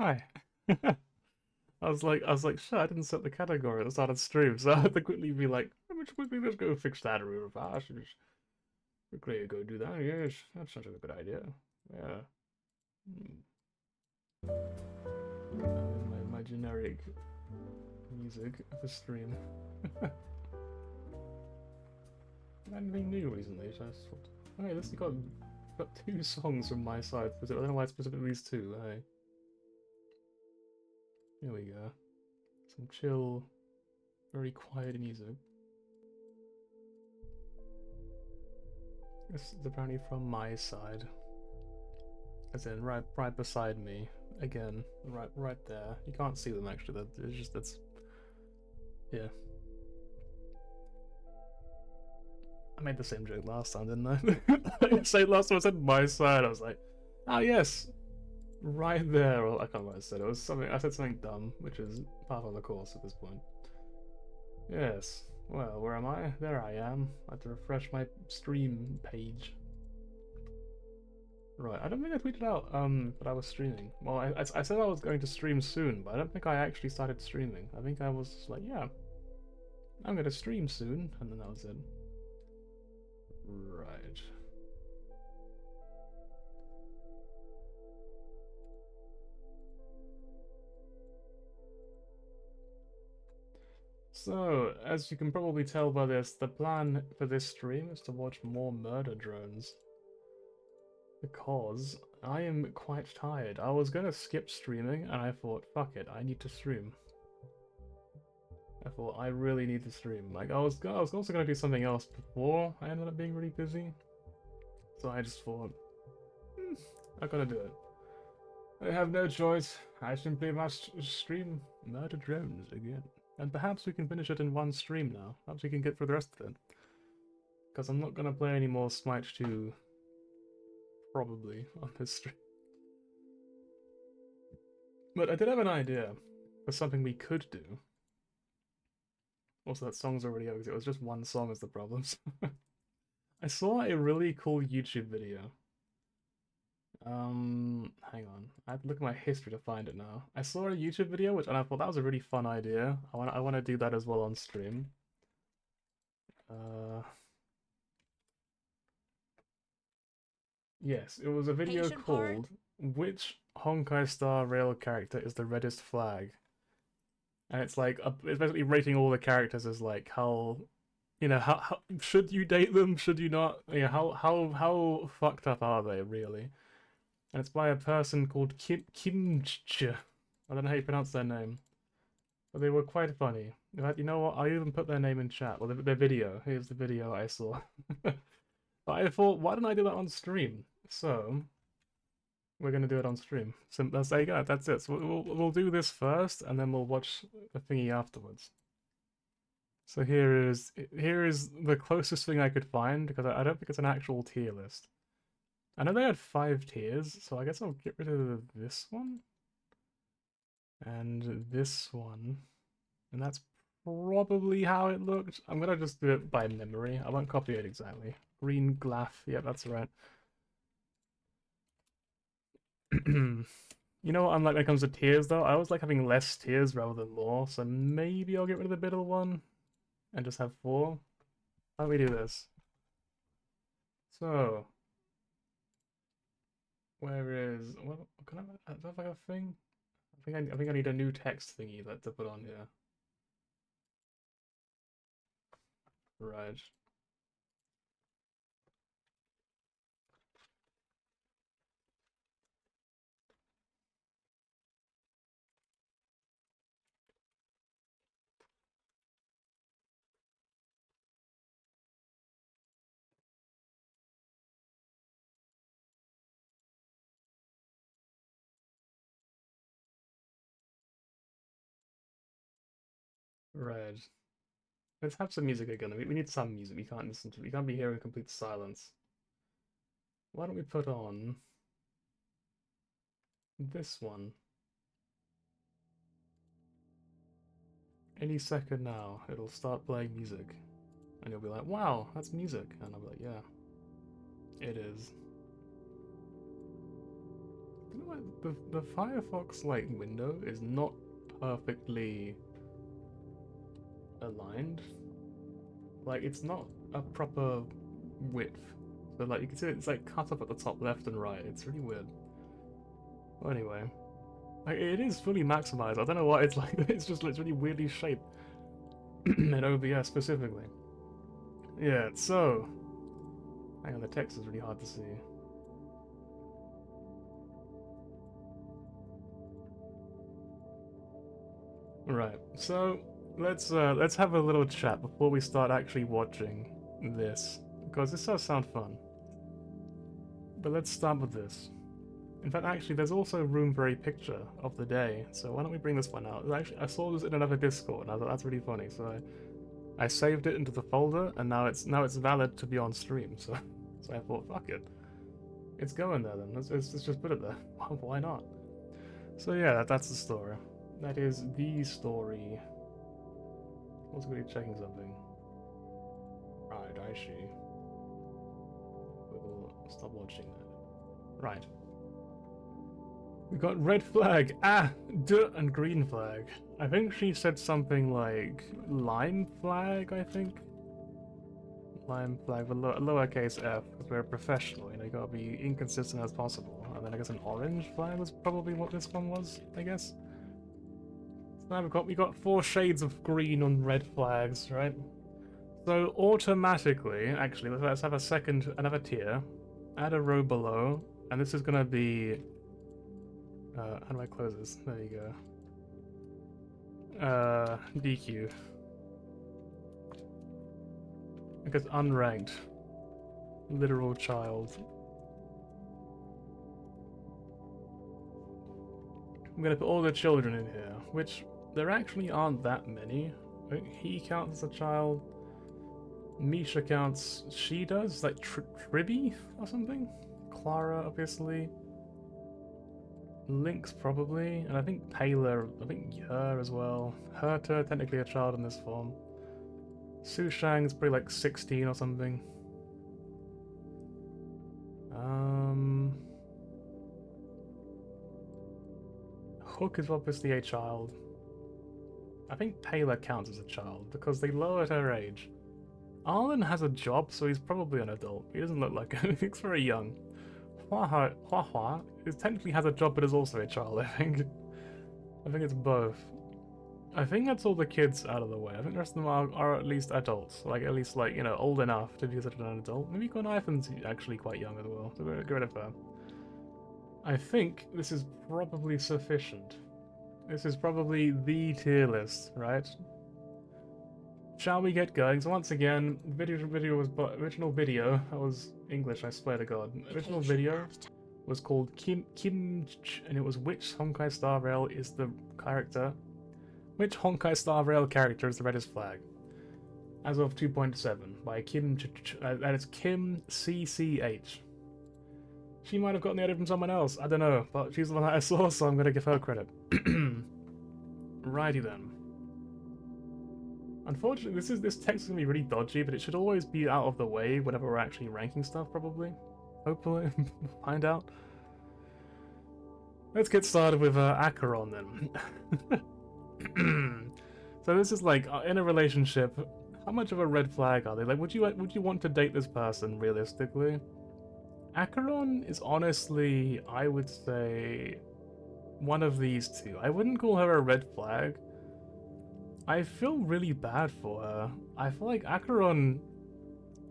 Hi. I was like, shit, I didn't set the category at the start of the stream, so I had to quickly be like, let me just quickly let's go fix that real fast and just quickly go do that. Yes, that's such a good idea. Yeah. My generic music for stream. Anything new recently? So I just thought, hey, this got two songs from my side. I don't know why specifically these two. Hey, here we go. Some chill, very quiet music. This is apparently from my side, as in right beside me. Again, right there. You can't see them actually. It's just that's yeah. I made the same joke last time, didn't I? I say last time I said my side. I was like, oh yes, right there. Well, I can't remember what I said. It was something. I said something dumb, which is part of the course at this point. Yes. Well, where am I? There I am. I have to refresh my stream page. Right, I don't think I tweeted out that I was streaming. Well, I said I was going to stream soon, but I don't think I actually started streaming. I think I was like, yeah, I'm going to stream soon, and then that was it. Right. So, as you can probably tell by this, the plan for this stream is to watch more murder drones. Because I am quite tired. I was gonna skip streaming, and I thought, fuck it, I need to stream. I thought I really need to stream. Like I was also gonna do something else before I ended up being really busy. So I just thought, I gotta do it. I have no choice. I simply must stream Murder Drones again. And perhaps we can finish it in one stream now. Perhaps we can get through the rest of it. Because I'm not gonna play any more Smite 2 probably on this stream. But I did have an idea for something we could do. Also, that song's already over. It was just one song as the problems. I saw a really cool YouTube video. Hang on. I have to look at my history to find it now. I saw a YouTube video, and I thought that was a really fun idea. I want to do that as well on stream. Uh, yes, it was a video Patient part. called "Which Honkai Star Rail character is the reddest flag?" And it's like it's basically rating all the characters as like how should you date them? Should you not? Yeah, how fucked up are they really? And it's by a person called Kimch. I don't know how you pronounce their name, but they were quite funny. In fact, you know what? I even put their name in chat. Well, their video. Here's the video I saw. But I thought, why didn't I do that on stream? So we're gonna do it on stream. So there you go. That's it. So we'll do this first, and then we'll watch the thingy afterwards. So here is the closest thing I could find because I don't think it's an actual tier list. I know they had 5 tiers, so I guess I'll get rid of this one and this one, and that's probably how it looked. I'm gonna just do it by memory. I won't copy it exactly. Green Glaff, yeah, that's right. You know what? Unlike when it comes to tiers, though, I always like having less tiers rather than more. So maybe I'll get rid of the middle one and just have 4. How do we do this? So where is what? Can I? Do I have like a thing? I think I need a new text thingy that to put on here. Right. Right. Let's have some music again. We need some music. We can't listen to. We can't be here in complete silence. Why don't we put on this one? Any second now, it'll start playing music, and you'll be like, "Wow, that's music," and I'll be like, "Yeah, it is." You know what? The Firefox like window is not perfectly aligned. Like it's not a proper width. So like you can see it's like cut up at the top left and right. It's really weird. Well, anyway. Like, it is fully maximized. I don't know why it's like it's just literally weirdly shaped. In OBS specifically. Yeah, so hang on, the text is really hard to see. Right, so let's have a little chat before we start actually watching this, because this does sound fun. But let's start with this. In fact, actually, there's also room for a picture of the day, so why don't we bring this one out? Actually, I saw this in another Discord, and I thought that's really funny, so I saved it into the folder, and now it's valid to be on stream. So I thought, fuck it, it's going there then. Let's just put it there. Why not? So yeah, that's the story. That is the story. I was really checking something. Right, I see. We will stop watching that. Right. We got red flag, and green flag. I think she said something like lime flag, I think? Lime flag with lowercase f, because we're a professional, you know, you gotta be inconsistent as possible. And then I guess an orange flag was probably what this one was, I guess. So now we got 4 shades of green on red flags, right? So automatically, actually, let's have another tier, add a row below, and this is gonna be how do I close this? There you go. DQ. Because unranked. Literal child. I'm gonna put all the children in here, which there actually aren't that many. I think he counts as a child. Misha counts, she does, like Tribby or something? Clara, obviously. Lynx probably, and I think Taylor, I think her as well. Herta, technically a child in this form. Su Shang's probably like 16 or something. Hook is obviously a child. I think Taylor counts as a child because they lowered her age. Arlen has a job, so he's probably an adult. He doesn't look like him. He looks very young. Hua is technically has a job but is also a child, I think. I think it's both. I think that's all the kids out of the way. I think the rest of them are at least adults. Like, at least, like, you know, old enough to be considered an adult. Maybe Gonaifan's actually quite young as well, so we're gonna get rid of her. I think this is probably sufficient. This is probably the tier list, right? Shall we get going? So once again, original video. That was English, I swear to God. Original video was called Kim, and it was which Honkai Star Rail is the character. Which Honkai Star Rail character is the reddest flag? As of 2.7 by Kim, and it's Kim CCH. She might have gotten the edit from someone else. I don't know, but she's the one that I saw, so I'm gonna give her credit. Righty then. Unfortunately, this text is gonna be really dodgy, but it should always be out of the way whenever we're actually ranking stuff, probably. Hopefully, find out. Let's get started with Acheron then. So this is like in a relationship. How much of a red flag are they? Like, would you want to date this person realistically? Acheron is honestly, I would say, one of these two. I wouldn't call her a red flag. I feel really bad for her. I feel like Acheron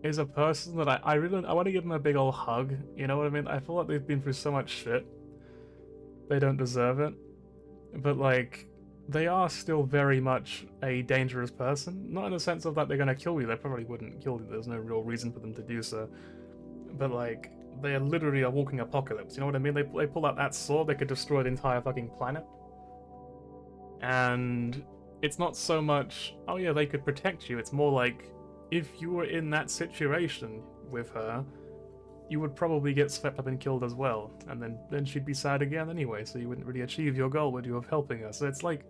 is a person that I want to give them a big old hug. You know what I mean? I feel like they've been through so much shit. They don't deserve it. But like, they are still very much a dangerous person. Not in the sense of that they're gonna kill you. They probably wouldn't kill you. There's no real reason for them to do so. But like, they are literally a walking apocalypse. You know what I mean? They pull out that sword, they could destroy the entire fucking planet. And it's not so much, oh yeah, they could protect you. It's more like, if you were in that situation with her, you would probably get swept up and killed as well. And then she'd be sad again anyway, so you wouldn't really achieve your goal, would you, of helping her? So it's like,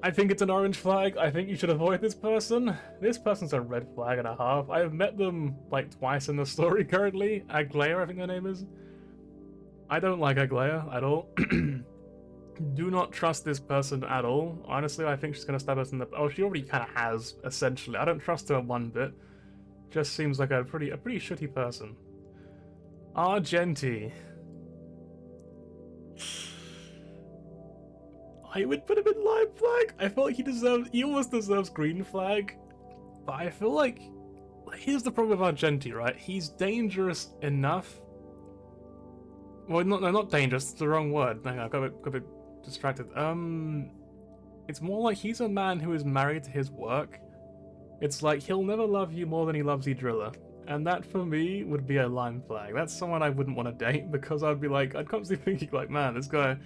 I think it's an orange flag. I think you should avoid this person. This person's a red flag and a half. I have met them like twice in the story currently. Aglaia, I think their name is. I don't like Aglaia at all. Do not trust this person at all. Honestly, I think she's gonna stab us in the. Oh, she already kind of has, essentially. I don't trust her one bit. Just seems like a pretty shitty person. Argenti. I would put him in lime flag. I feel like he almost deserves green flag. But I feel like here's the problem with Argenti, right? He's dangerous enough. Well, not dangerous. It's the wrong word. Hang on, I got a bit distracted. It's more like he's a man who is married to his work. It's like he'll never love you more than he loves you, Driller. And that for me would be a lime flag. That's someone I wouldn't want to date because I'd be like, I'd constantly thinking like, man, this guy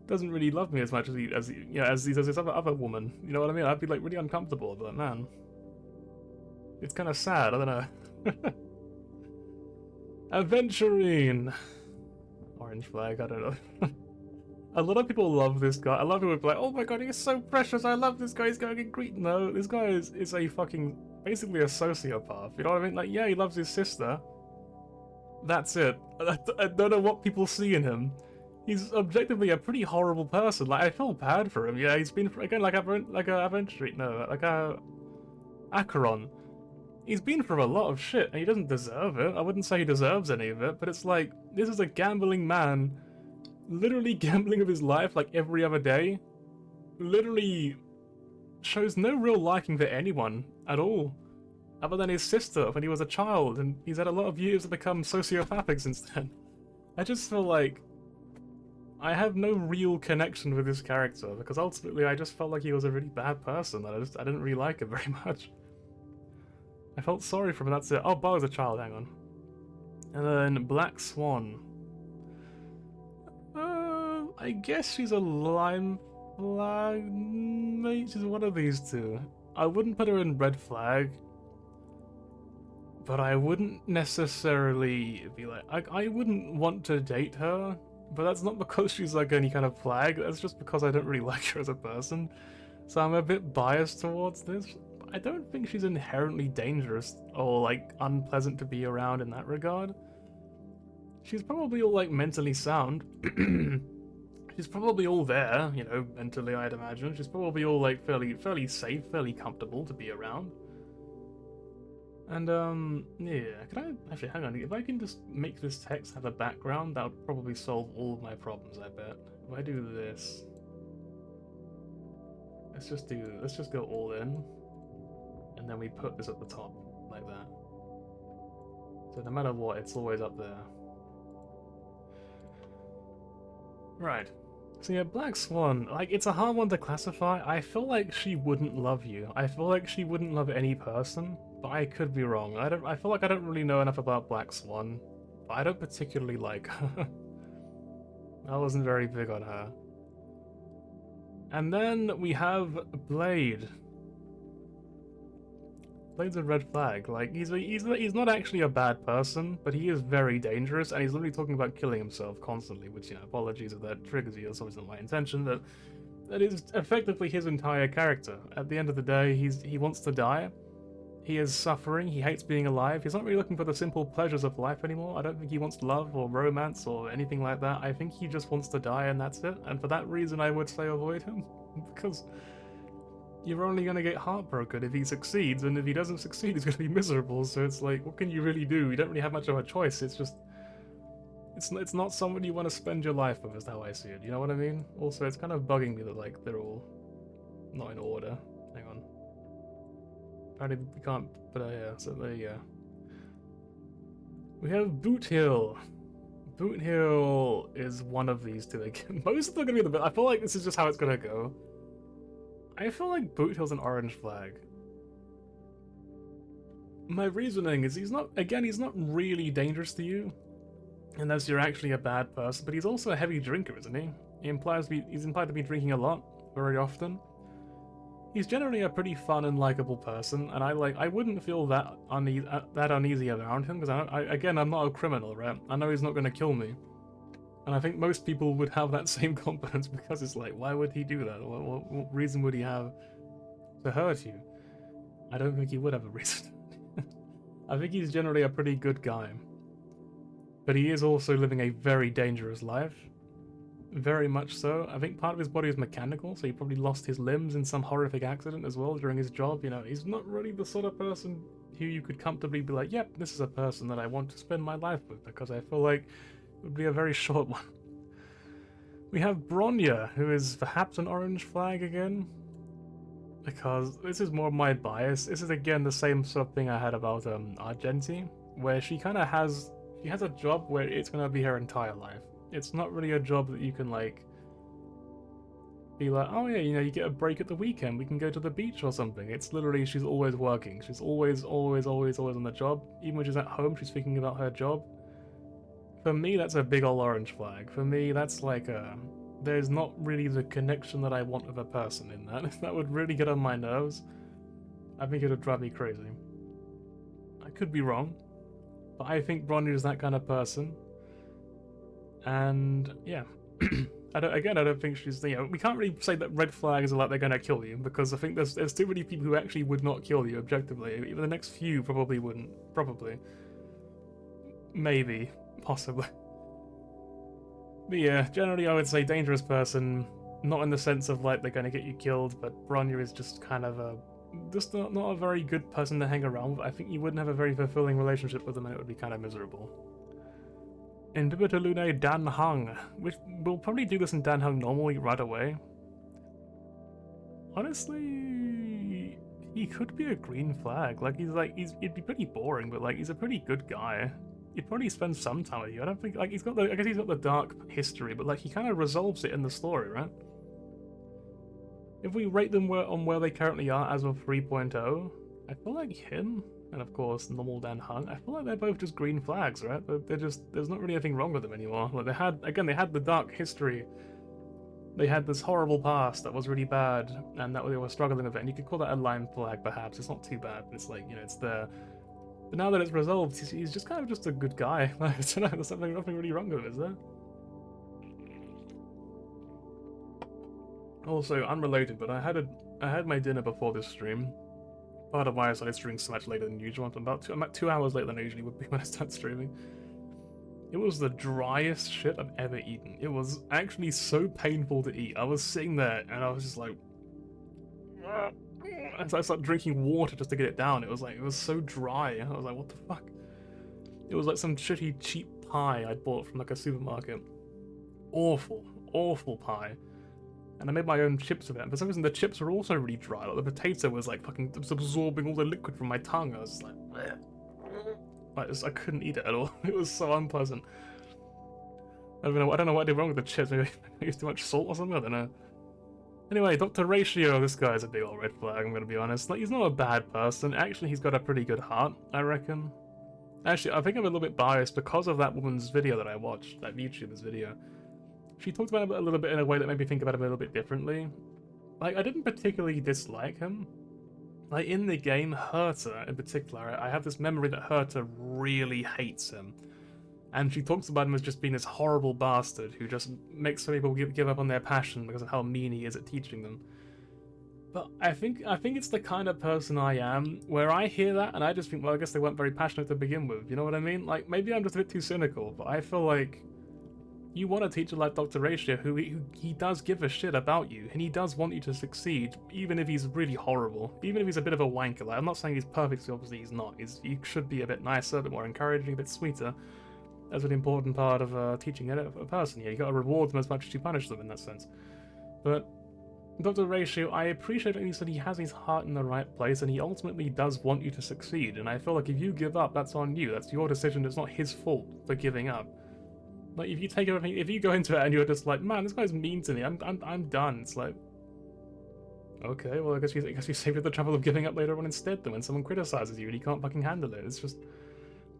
doesn't really love me as much as he does this other woman. You know what I mean? I'd be like really uncomfortable. I'd be like, man, it's kind of sad. I don't know. Aventurine. Orange flag. I don't know. A lot of people love this guy. A lot of people be like, oh my god, he's so precious. I love this guy. He's going in green. No, this guy is a fucking, basically a sociopath. You know what I mean? Like, yeah, he loves his sister. That's it. I don't know what people see in him. He's objectively a pretty horrible person. Like, I feel bad for him. Yeah, he's been, again, like a Acheron. He's been through a lot of shit, and he doesn't deserve it. I wouldn't say he deserves any of it, but it's like, this is a gambling man literally gambling with his life like every other day, literally shows no real liking for anyone at all, other than his sister when he was a child, and he's had a lot of years to become sociopathic since then. I just feel like I have no real connection with this character, because ultimately I just felt like he was a really bad person, and I didn't really like him very much. I felt sorry for him, that's it. Oh, Bar was a child, hang on. And then Black Swan. I guess she's a lime flag, mate. She's one of these two. I wouldn't put her in red flag, but I wouldn't necessarily be like, I wouldn't want to date her, but that's not because she's like any kind of flag, that's just because I don't really like her as a person. So I'm a bit biased towards this. I don't think she's inherently dangerous or like unpleasant to be around in that regard. She's probably all like mentally sound. She's probably all there, you know, mentally, I'd imagine. She's probably all like fairly safe, fairly comfortable to be around. And yeah, can I actually hang on? If I can just make this text have a background, that would probably solve all of my problems, I bet. If I do this, let's just go all in, and then we put this at the top like that. So no matter what, it's always up there. Right. So yeah, Black Swan, like, it's a hard one to classify. I feel like she wouldn't love you. I feel like she wouldn't love any person, but I could be wrong. I feel like I don't really know enough about Black Swan, but I don't particularly like her. I wasn't very big on her. And then we have Blade. Blade's a red flag. Like, he's not actually a bad person, but he is very dangerous, and he's literally talking about killing himself constantly, which, you know, apologies if that triggers you, that's obviously not my intention, but that is effectively his entire character. At the end of the day, he wants to die. He is suffering, he hates being alive, he's not really looking for the simple pleasures of life anymore. I don't think he wants love or romance or anything like that. I think he just wants to die, and that's it. And for that reason, I would say avoid him, because you're only going to get heartbroken if he succeeds, and if he doesn't succeed, he's going to be miserable, so it's like, what can you really do? You don't really have much of a choice. It's just, it's not someone you want to spend your life with, is how I see it, you know what I mean? Also, it's kind of bugging me that, like, they're all not in order. Hang on. Apparently we can't put her here, so there you go. We have Boot Hill. Boot Hill is one of these two again. Most of them are going to be the best. I feel like this is just how it's going to go. I feel like Boot Hill's an orange flag. My reasoning is he's not really dangerous to you, unless you're actually a bad person, but he's also a heavy drinker, isn't he? He's implied to be drinking a lot, very often. He's generally a pretty fun and likable person, and I wouldn't feel that uneasy around him, because again, I'm not a criminal, right? I know he's not going to kill me. And I think most people would have that same confidence, because it's like, why would he do that? What reason would he have to hurt you? I don't think he would have a reason. I think he's generally a pretty good guy. but he is also living a very dangerous life. Very much so. I think part of his body is mechanical, so he probably lost his limbs in some horrific accident as well during his job. You know, he's not really the sort of person who you could comfortably be like, yep, this is a person that I want to spend my life with, because I feel like it would be a very short one. We have Bronya, who is perhaps an orange flag again, because this is more my bias. This is again the same sort of thing I had about Argenti, where she kind of has a job where it's going to be her entire life. It's not really a job that you can, like, be like, oh yeah, you know, you get a break at the weekend, we can go to the beach or something. It's literally, she's always working. She's always on the job. Even when she's at home, she's thinking about her job. For me, that's a big ol' orange flag. For me, that's like there's not really the connection that I want with a person in that. That would really get on my nerves. I think it would drive me crazy. I could be wrong, but I think Bronya is that kind of person. And yeah, I don't think she's, you know, we can't really say that red flags are like they're gonna kill you, because I think there's too many people who actually would not kill you objectively. Even the next few probably wouldn't. Probably. Maybe. Possibly. But yeah, generally I would say dangerous person, not in the sense of like they're gonna get you killed, but Bronya is just kind of just not a very good person to hang around with. I think you wouldn't have a very fulfilling relationship with them, and it would be kind of miserable. Inhibitor Lune Dan Hung, which we'll probably do this in Dan Hung normally right away. Honestly, he could be a green flag. Like it'd be pretty boring, but like he's a pretty good guy. He'd probably spend some time with you. I don't think, like, I guess he's got the dark history, but like he kind of resolves it in the story, right? If we rate them on where they currently are as of 3.0, I feel like him, and of course normal Dan Hung, I feel like they're both just green flags, right? They're just, there's not really anything wrong with them anymore. Like they had the dark history. They had this horrible past that was really bad, and that they were struggling with it, and you could call that a lime flag perhaps. It's not too bad, but it's like, you know, it's there. But now that it's resolved, he's just kind of just a good guy. Like, I don't know, there's nothing really wrong with him, is there? Also, unrelated, but I had my dinner before this stream. Part of why I started streaming so much later than usual. I'm about 2 hours later than I usually would be when I start streaming. It was the driest shit I've ever eaten. It was actually so painful to eat. I was sitting there and I was just like, and so I started drinking water just to get it down. It was so dry. I was like, what the fuck? It was like some shitty cheap pie I'd bought from like a supermarket. Awful pie. And I made my own chips with it. And for some reason the chips were also really dry. Like the potato was like fucking absorbing all the liquid from my tongue. I was just like, bleh. I couldn't eat it at all. It was so unpleasant. I don't know what I did wrong with the chips. Maybe I used too much salt or something. I don't know. Anyway, Dr. Ratio, this guy's a big old red flag, I'm gonna be honest. Like, he's not a bad person. Actually, he's got a pretty good heart, I reckon. Actually, I think I'm a little bit biased because of that woman's video that I watched, that YouTuber's video. She talked about it a little bit in a way that made me think about him a little bit differently. Like, I didn't particularly dislike him. Like, in the game, Herta, in particular, I have this memory that Herta really hates him. And she talks about him as just being this horrible bastard who just makes some people give up on their passion because of how mean he is at teaching them. But I think it's the kind of person I am, where I hear that and I just think, well, I guess they weren't very passionate to begin with, you know what I mean? Like, maybe I'm just a bit too cynical, but I feel like you want a teacher like Dr. Ratio who he does give a shit about you, and he does want you to succeed, even if he's really horrible, even if he's a bit of a wanker. Like, I'm not saying he's perfect, so obviously he's not. He should be a bit nicer, a bit more encouraging, a bit sweeter. That's an important part of teaching a person here. You gotta reward them as much as you punish them in that sense. But Dr. Ratio, I appreciate at least that he has his heart in the right place, and he ultimately does want you to succeed. And I feel like if you give up, that's on you. That's your decision. It's not his fault for giving up. Like, if you take everything, if you go into it and you're just like, man, this guy's mean to me. I'm done. It's like, okay, well, I guess you saved the trouble of giving up later on instead. Then when someone criticizes you and you can't fucking handle it, it's just.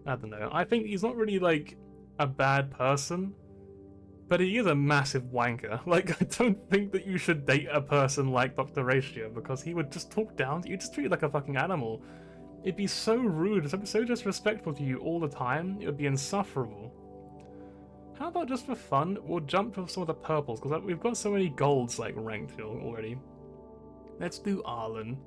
I don't know. I think he's not really, like, a bad person, but he is a massive wanker. Like, I don't think that you should date a person like Dr. Ratio, because he would just talk down to you, just treat you like a fucking animal. It'd be so rude, so disrespectful to you all the time, it would be insufferable. How about just for fun, we'll jump to some of the purples, because we've got so many golds, like, ranked already. Let's do Arlen.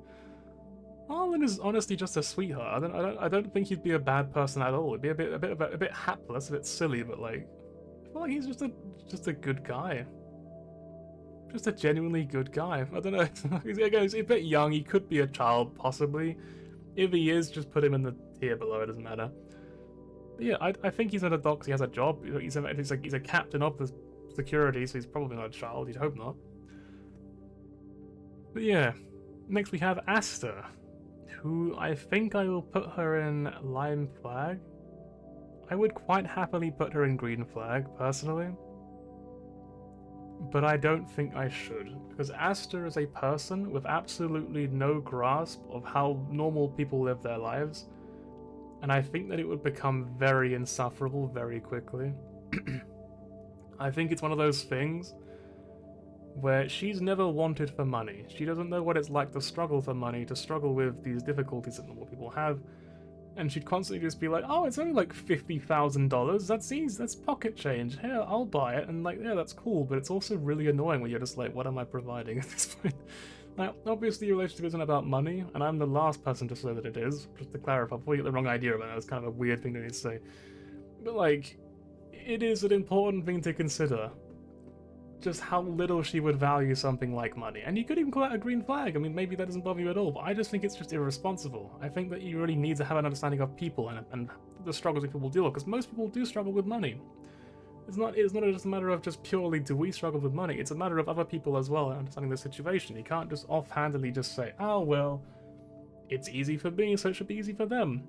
Arlen is honestly just a sweetheart. I don't think he'd be a bad person at all. He'd be a bit hapless, a bit silly, but like, I feel like he's just a good guy. Just a genuinely good guy. I don't know. He's a bit young. He could be a child, possibly. If he is, just put him in the tier below. It doesn't matter. But yeah, I think he's an adult. He has a job. He's a captain of the security, so he's probably not a child. You'd hope not. But yeah, next we have Asta, who I think I will put her in Lime Flag. I would quite happily put her in Green Flag, personally. But I don't think I should, because Asta is a person with absolutely no grasp of how normal people live their lives, and I think that it would become very insufferable very quickly. I think it's one of those things where she's never wanted for money. She doesn't know what it's like to struggle for money, to struggle with these difficulties that normal people have, and she'd constantly just be like, oh, it's only like $50,000, that's easy, that's pocket change, here, I'll buy it, and like, yeah, that's cool, but it's also really annoying when you're just like, what am I providing at this point? Now, obviously your relationship isn't about money, and I'm the last person to say that it is, just to clarify, before you get the wrong idea about it, it's kind of a weird thing to say. But like, it is an important thing to consider, just how little she would value something like money. And you could even call that a green flag. I mean, maybe that doesn't bother you at all, but I just think it's just irresponsible. I think that you really need to have an understanding of people and the struggles that people deal with, because most people do struggle with money. It's not just a matter of just purely do we struggle with money, it's a matter of other people as well and understanding the situation. You can't just offhandedly just say, oh well, it's easy for me, so it should be easy for them.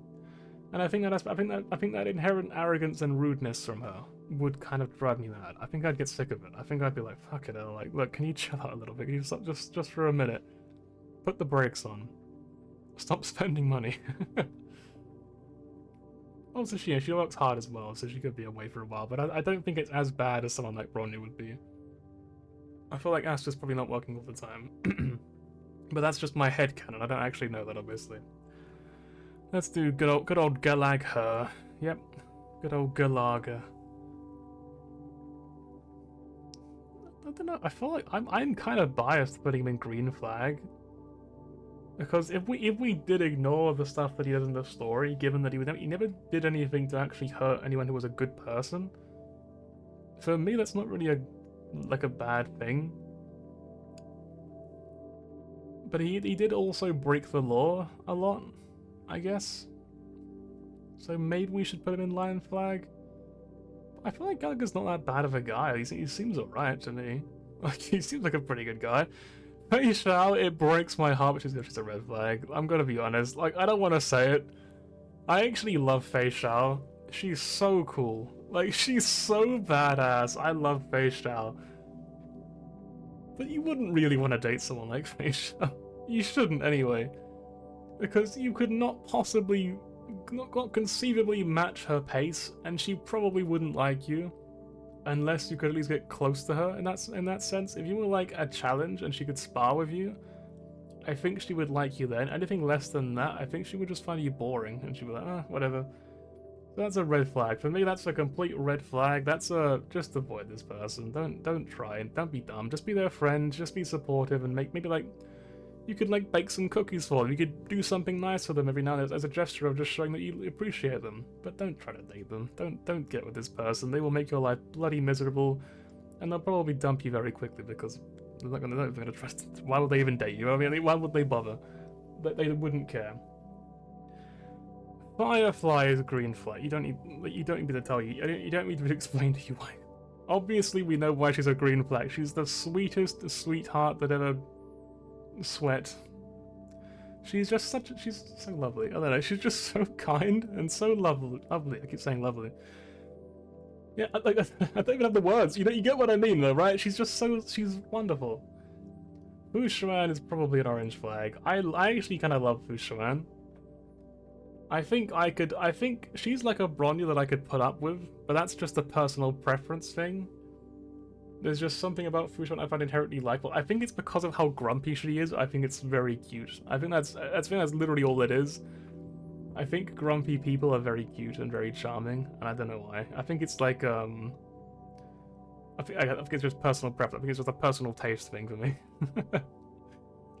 And I think that inherent arrogance and rudeness from her would kind of drive me mad. I think I'd get sick of it. I think I'd be like, fuck it, like, look, can you chill out a little bit? Can you stop, just for a minute, put the brakes on. Stop spending money. Also, she works hard as well, so she could be away for a while, but I don't think it's as bad as someone like Bronya would be. I feel like Asta's probably not working all the time. But that's just my headcanon, I don't actually know that, obviously. Let's do good old Galag her. Yep, good old Galaga. I don't know. I feel like I'm kind of biased putting him in Green Flag, because if we did ignore the stuff that he does in the story, given that he never did anything to actually hurt anyone who was a good person, for me that's not really a bad thing. But he did also break the law a lot, I guess. So maybe we should put him in Lion Flag. I feel like Galaga's not that bad of a guy. He seems alright to me. Like, he seems like a pretty good guy. Fei Shao, it breaks my heart, but she's just a red flag. I'm gonna be honest. Like, I don't want to say it. I actually love Fei Shao. She's so cool. Like, she's so badass. I love Fei Shao. But you wouldn't really want to date someone like Fei Shao. You shouldn't anyway. Because you could not possibly, not conceivably match her pace, and she probably wouldn't like you unless you could at least get close to her in that sense. If you were like a challenge and she could spar with you, I think she would like you then. Anything less than that, I think she would just find you boring, and she'd be like, whatever. So that's a red flag. For me, that's a complete red flag. That's just avoid this person. Don't try, and don't be dumb. Just be their friend, just be supportive, and maybe like, you could like bake some cookies for them. You could do something nice for them every now and then as a gesture of just showing that you appreciate them. But don't try to date them. Don't get with this person. They will make your life bloody miserable, and they'll probably dump you very quickly because they're not gonna trust. Why would they even date you? I mean, why would they bother? They wouldn't care. Firefly is a green flag. You don't need me to tell you. You don't need me to explain to you why. Obviously, we know why she's a green flag. She's the sweetest sweetheart that ever sweat. She's so lovely. I don't know, she's just so kind and so lovely. I keep saying lovely. Yeah, I don't even have the words. You get what I mean though, right? She's wonderful. Fu Xuan is probably an orange flag. I actually kind of love Fu Xuan. I think she's like a Bronya that I could put up with, but that's just a personal preference thing. There's just something about Fu Xuan I find inherently likable. I think it's because of how grumpy she is. I think it's very cute. I think that's literally all it is. I think grumpy people are very cute and very charming, and I don't know why. I think it's like I think it's just personal preference. I think it's just a personal taste thing for me.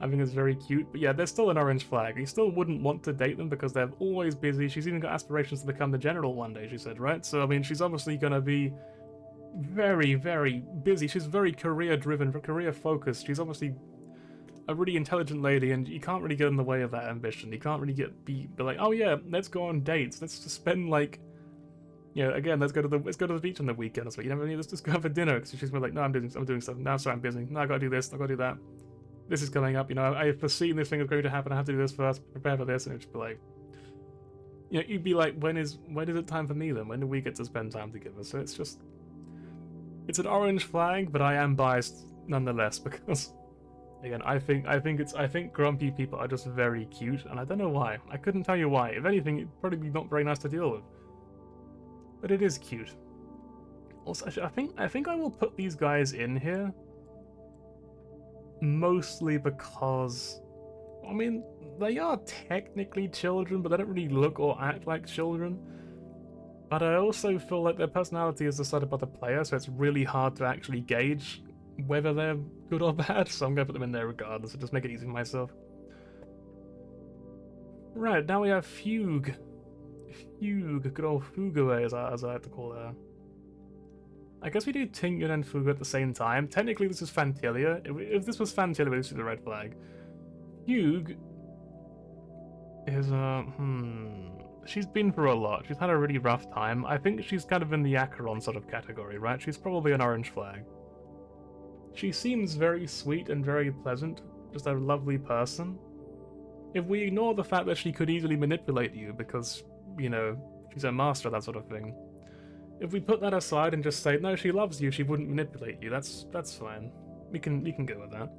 I think it's very cute. But yeah, they're still an orange flag. You still wouldn't want to date them because they're always busy. She's even got aspirations to become the general one day, she said, right? So, I mean, she's obviously going to be very, very busy. She's very career-driven, career-focused. She's obviously a really intelligent lady, and you can't really get in the way of that ambition. You can't really be like, oh yeah, let's go on dates. Let's just spend like, you know, again, let's go to the beach on the weekend or something. You know, let's just go for dinner. Because she's like, no, I'm doing stuff. No, sorry, I'm busy. No, I gotta do this. I gotta do that. This is coming up. You know, I've foreseen this thing is going to happen. I have to do this first. Prepare for this, and it'd be like, you know, you'd be like, when is it time for me then? When do we get to spend time together? So it's just, it's an orange flag, but I am biased nonetheless because. Again, I think grumpy people are just very cute, and I don't know why. I couldn't tell you why. If anything, it'd probably be not very nice to deal with. But it is cute. Also, I think I will put these guys in here mostly because, I mean, they are technically children, but they don't really look or act like children. But I also feel like their personality is decided by the player, so it's really hard to actually gauge whether they're good or bad, so I'm going to put them in there regardless, so just make it easy for myself. Right, now we have Fugue. Fugue, good old Fugue as I like to call her. I guess we do Tingyun and Fugue at the same time. Technically this is Fantilia. If this was Fantilia, this is the red flag. Fugue is, she's been through a lot. She's had a really rough time. I think she's kind of in the Acheron sort of category, right? She's probably an orange flag. She seems very sweet and very pleasant, just a lovely person. If we ignore the fact that she could easily manipulate you because, you know, she's a master of that sort of thing. If we put that aside and just say, no, she loves you, she wouldn't manipulate you, that's fine. We can go with that.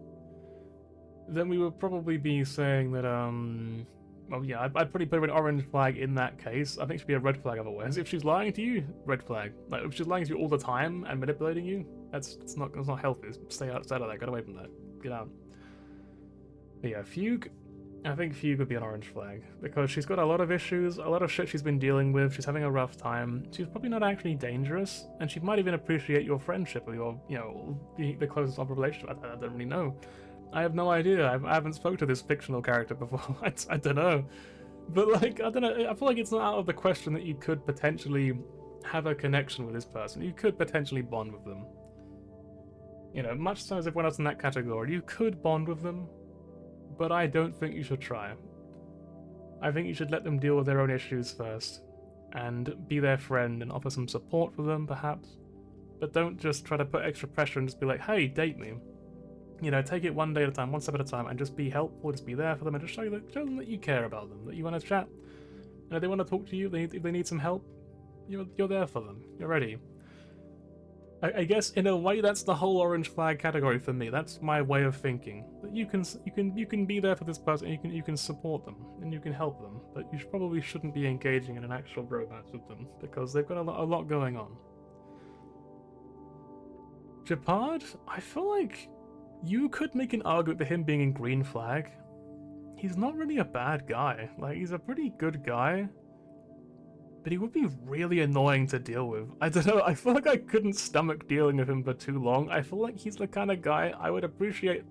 Then we would probably be saying that, well, yeah, I'd probably put her an orange flag in that case. I think she'd be a red flag otherwise. If she's lying to you, red flag. Like, if she's lying to you all the time and manipulating you, that's not healthy. Stay outside of that. Get away from that. Get out. But yeah, Fugue. I think Fugue would be an orange flag because she's got a lot of issues, a lot of shit she's been dealing with. She's having a rough time. She's probably not actually dangerous, and she might even appreciate your friendship or your, you know, the closest of a relationship. I don't really know. I have no idea. I haven't spoke to this fictional character before. I don't know. But, like, I don't know. I feel like it's not out of the question that you could potentially have a connection with this person. You could potentially bond with them. You know, much so as everyone else in that category, you could bond with them, but I don't think you should try. I think you should let them deal with their own issues first, and be their friend and offer some support for them, perhaps. But don't just try to put extra pressure and just be like, hey, date me. You know, take it one day at a time, one step at a time, and just be helpful, just be there for them, and just show them that you care about them, that you want to chat. And if they want to talk to you, if they need some help, you're there for them. You're ready. I guess in a way that's the whole orange flag category for me. That's my way of thinking. That you can be there for this person, and you can support them and you can help them, but you probably shouldn't be engaging in an actual romance with them because they've got a lot going on. Japard, I feel like you could make an argument for him being in green flag. He's not really a bad guy. Like, he's a pretty good guy. But he would be really annoying to deal with. I don't know, I feel like I couldn't stomach dealing with him for too long. I feel like he's the kind of guy I would appreciate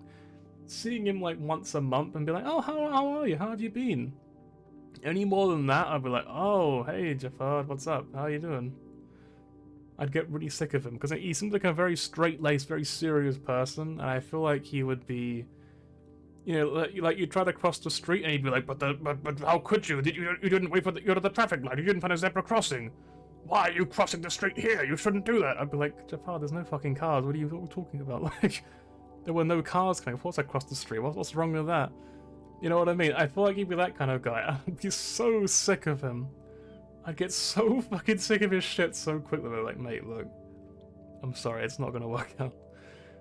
seeing him like once a month and be like, oh, how are you? How have you been? Any more than that, I'd be like, oh, hey, Jafar, what's up? How are you doing? I'd get really sick of him because he seems like a very straight-laced, very serious person, and I feel like he would be, you know, like you try to cross the street and he'd be like, but how could you? You didn't wait for the traffic light. You didn't find a zebra crossing. Why are you crossing the street here? You shouldn't do that. I'd be like, Jafar, there's no fucking cars. What are you talking about? Like, there were no cars coming. Of course I crossed the street. What's wrong with that? You know what I mean? I feel like he'd be that kind of guy. I'd be so sick of him. I'd get so fucking sick of his shit so quickly. Like, mate, look, I'm sorry, it's not gonna work out.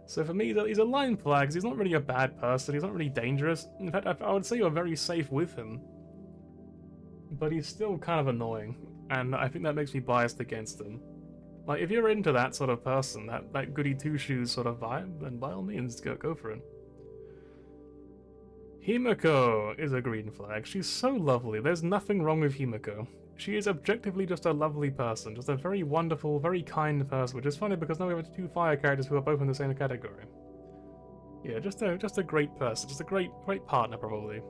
So for me, he's a line flag, because he's not really a bad person, he's not really dangerous. In fact, I would say you're very safe with him. But he's still kind of annoying, and I think that makes me biased against him. Like, if you're into that sort of person, that goody two-shoes sort of vibe, then by all means, go for it. Himiko is a green flag. She's so lovely. There's nothing wrong with Himiko. She is objectively just a lovely person, just a very wonderful, very kind person, which is funny because now we have two fire characters who are both in the same category. Yeah, just a great person, just a great partner probably.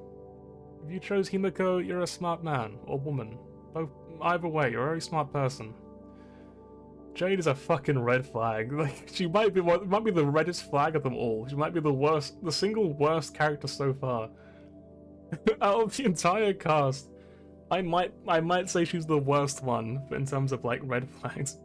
If you chose Himiko, you're a smart man or woman. Both, either way, you're a very smart person. Jade is a fucking red flag. Like, she might be the reddest flag of them all. She might be the single worst character so far. Out of the entire cast, I might say she's the worst one in terms of like red flags.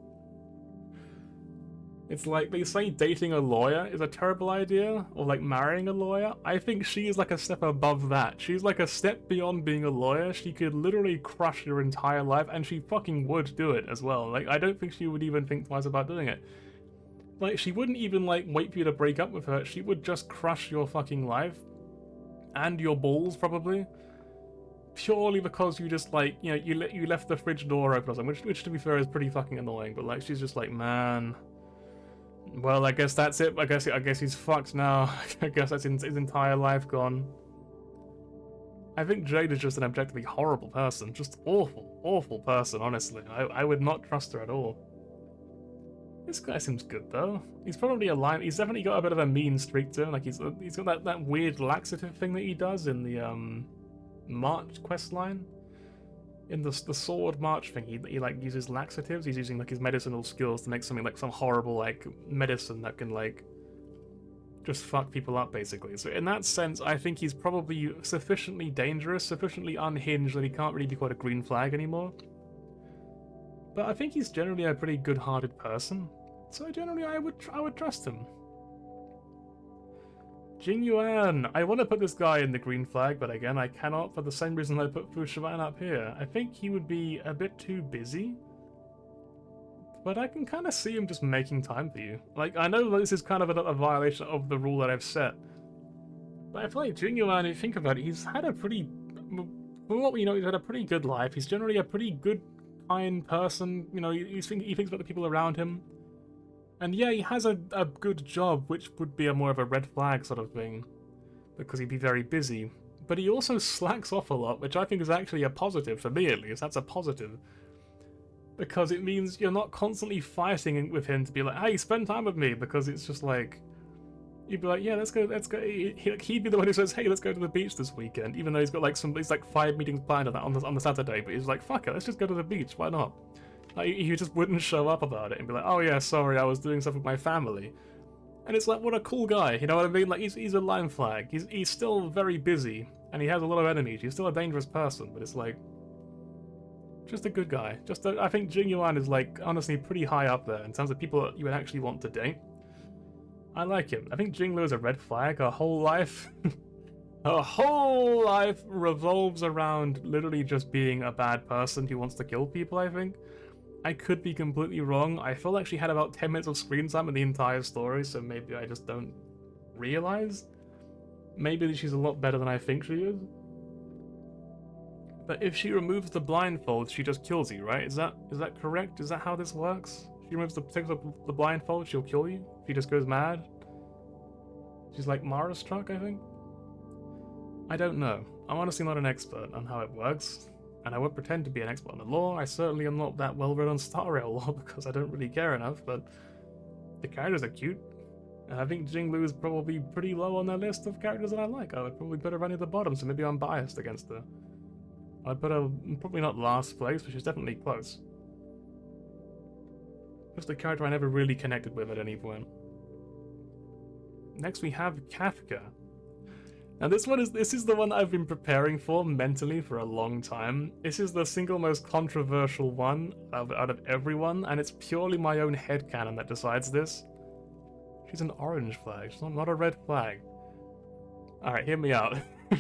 It's like they say dating a lawyer is a terrible idea, or like marrying a lawyer. I think she is like a step above that. She's like a step beyond being a lawyer. She could literally crush your entire life, and she fucking would do it as well. Like, I don't think she would even think twice about doing it. Like, she wouldn't even like wait for you to break up with her. She would just crush your fucking life. And your balls, probably. Purely because you just like, you know, you left the fridge door open or something, which to be fair is pretty fucking annoying, but like, she's just like, man... Well, I guess that's it. I guess he's fucked now. I guess that's his entire life gone. I think Jade is just an objectively horrible person. Just awful person, honestly. I would not trust her at all. This guy seems good, though. He's probably a line. He's definitely got a bit of a mean streak to him. Like, he's got that weird laxative thing that he does in the, March quest line. In the sword march thing, he like uses laxatives. He's using like his medicinal skills to make something like some horrible like medicine that can like just fuck people up basically. So in that sense, I think he's probably sufficiently dangerous, sufficiently unhinged that he can't really be quite a green flag anymore. But I think he's generally a pretty good-hearted person. So generally, I would trust him. Jing Yuan! I want to put this guy in the green flag, but again, I cannot for the same reason I put Fu Shivan up here. I think he would be a bit too busy. But I can kind of see him just making time for you. Like, I know this is kind of a violation of the rule that I've set. But I feel like Jing Yuan, if you think about it, he's had a pretty... For what we know, he's had a pretty good life. He's generally a pretty good, kind person. You know, he thinks about the people around him. And yeah, he has a good job, which would be a more of a red flag sort of thing, because he'd be very busy. But he also slacks off a lot, which I think is actually a positive, for me at least. That's a positive. Because it means you're not constantly fighting with him to be like, hey, spend time with me, because it's just like... You'd be like, yeah, let's go. He'd be the one who says, hey, let's go to the beach this weekend, even though he's got like he's like 5 meetings planned on the Saturday, but he's like, fuck it, let's just go to the beach, why not? Like, he just wouldn't show up about it and be like, oh yeah, sorry, I was doing stuff with my family. And it's like, what a cool guy, you know what I mean? Like, he's a line flag. He's still very busy, and he has a lot of enemies. He's still a dangerous person, but it's like, just a good guy. I think Jing Yuan is like, honestly, pretty high up there in terms of people that you would actually want to date. I like him. I think Jinglu is a red flag. Her whole life, her whole life revolves around literally just being a bad person who wants to kill people, I think. I could be completely wrong. I feel like she had about 10 minutes of screen time in the entire story, so maybe I just don't realize. Maybe she's a lot better than I think she is. But if she removes the blindfold, she just kills you, right? Is that correct? Is that how this works? She takes up the blindfold, she'll kill you? She just goes mad? She's like Mara struck, I think? I don't know. I'm honestly not an expert on how it works. And I won't pretend to be an expert on the lore. I certainly am not that well read on Star Rail lore because I don't really care enough, but the characters are cute. And I think Jinglu is probably pretty low on their list of characters that I like. I would probably put her right at the bottom, so maybe I'm biased against her. I'd put her probably not last place, but she's definitely close. Just a character I never really connected with at any point. Next we have Kafka. Now this is the one that I've been preparing for mentally for a long time. This is the single most controversial one out of everyone, and it's purely my own headcanon that decides this. She's an orange flag, she's not a red flag. Alright, hear me out.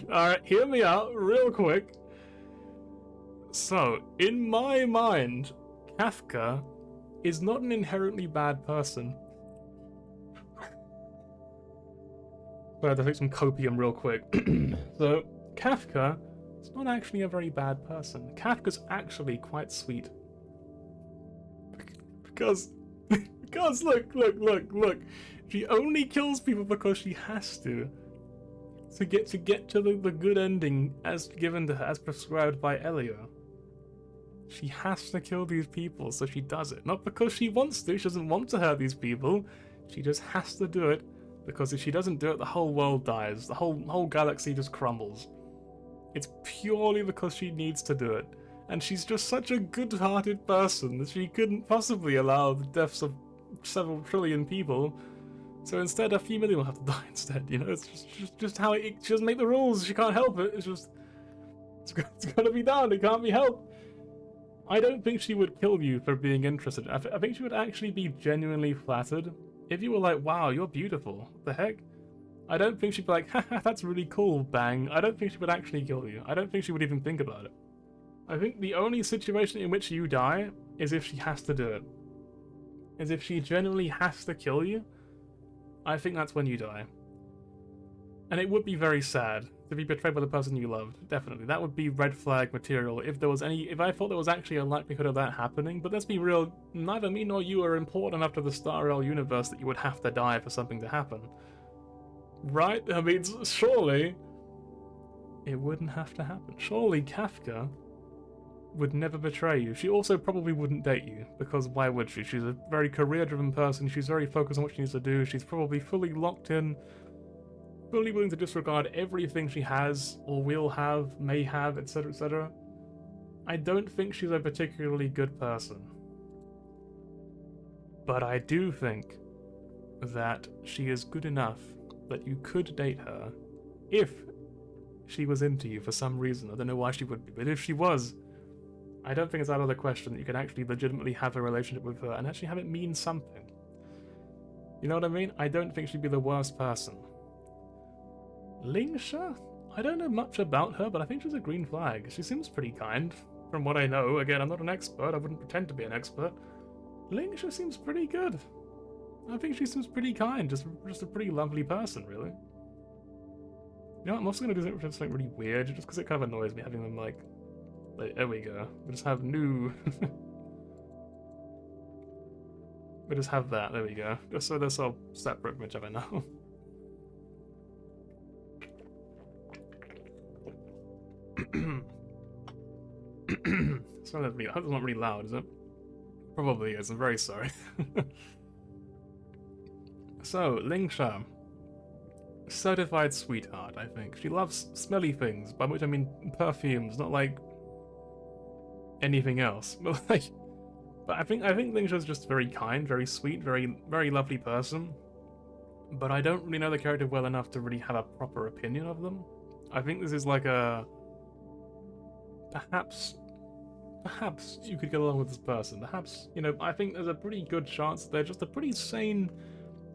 Alright, hear me out real quick. So, in my mind, Kafka is not an inherently bad person. But I have to take some copium real quick. So, Kafka is not actually a very bad person. Kafka's actually quite sweet. Because look. She only kills people because she has to. To get to the good ending as given to her, as prescribed by Elio. She has to kill these people, so she does it. Not because she wants to, she doesn't want to hurt these people. She just has to do it Because if she doesn't do it, the whole world dies. The whole galaxy just crumbles. It's purely because she needs to do it. And she's just such a good-hearted person that she couldn't possibly allow the deaths of several trillion people. So instead, a few million will have to die instead, you know? It's just how she doesn't make the rules. She can't help it. It's gotta be done. It can't be helped. I don't think she would kill you for being interested. I think she would actually be genuinely flattered. If you were like, wow, you're beautiful. What the heck? I don't think she'd be like, haha, that's really cool, bang. I don't think she would actually kill you. I don't think she would even think about it. I think the only situation in which you die is if she has to do it. Is if she genuinely has to kill you. I think that's when you die. And it would be very sad to be betrayed by the person you loved, definitely. That would be red flag material if I thought there was actually a likelihood of that happening, but let's be real, neither me nor you are important enough to the Star Rail universe that you would have to die for something to happen. Right? I mean, surely it wouldn't have to happen. Surely Kafka would never betray you. She also probably wouldn't date you, because why would she? She's a very career-driven person, she's very focused on what she needs to do, she's probably fully locked in, fully willing to disregard everything she has, or will have, may have, etc., etc. I don't think she's a particularly good person. But I do think that she is good enough that you could date her if she was into you for some reason. I don't know why she would be, but if she was, I don't think it's out of the question that you can actually legitimately have a relationship with her and actually have it mean something. You know what I mean? I don't think she'd be the worst person. Lingsha? I don't know much about her, but I think she's a green flag. She seems pretty kind, from what I know. Again, I'm not an expert, I wouldn't pretend to be an expert. Lingsha seems pretty good. I think she seems pretty kind, just a pretty lovely person, really. You know what, I'm also going to do something really weird, just because it kind of annoys me having them, like, there we go. We just have new... we just have that, there we go. Just so they're sort of separate, which I know. Sorry, that's not really loud, is it? Probably is, I'm very sorry. So, Lingsha. Certified sweetheart, I think. She loves smelly things, by which I mean perfumes, not like anything else. But I think Lingsha's just very kind, very sweet, very lovely person. But I don't really know the character well enough to really have a proper opinion of them. I think this is like a... Perhaps you could get along with this person. Perhaps, you know, I think there's a pretty good chance that they're just a pretty sane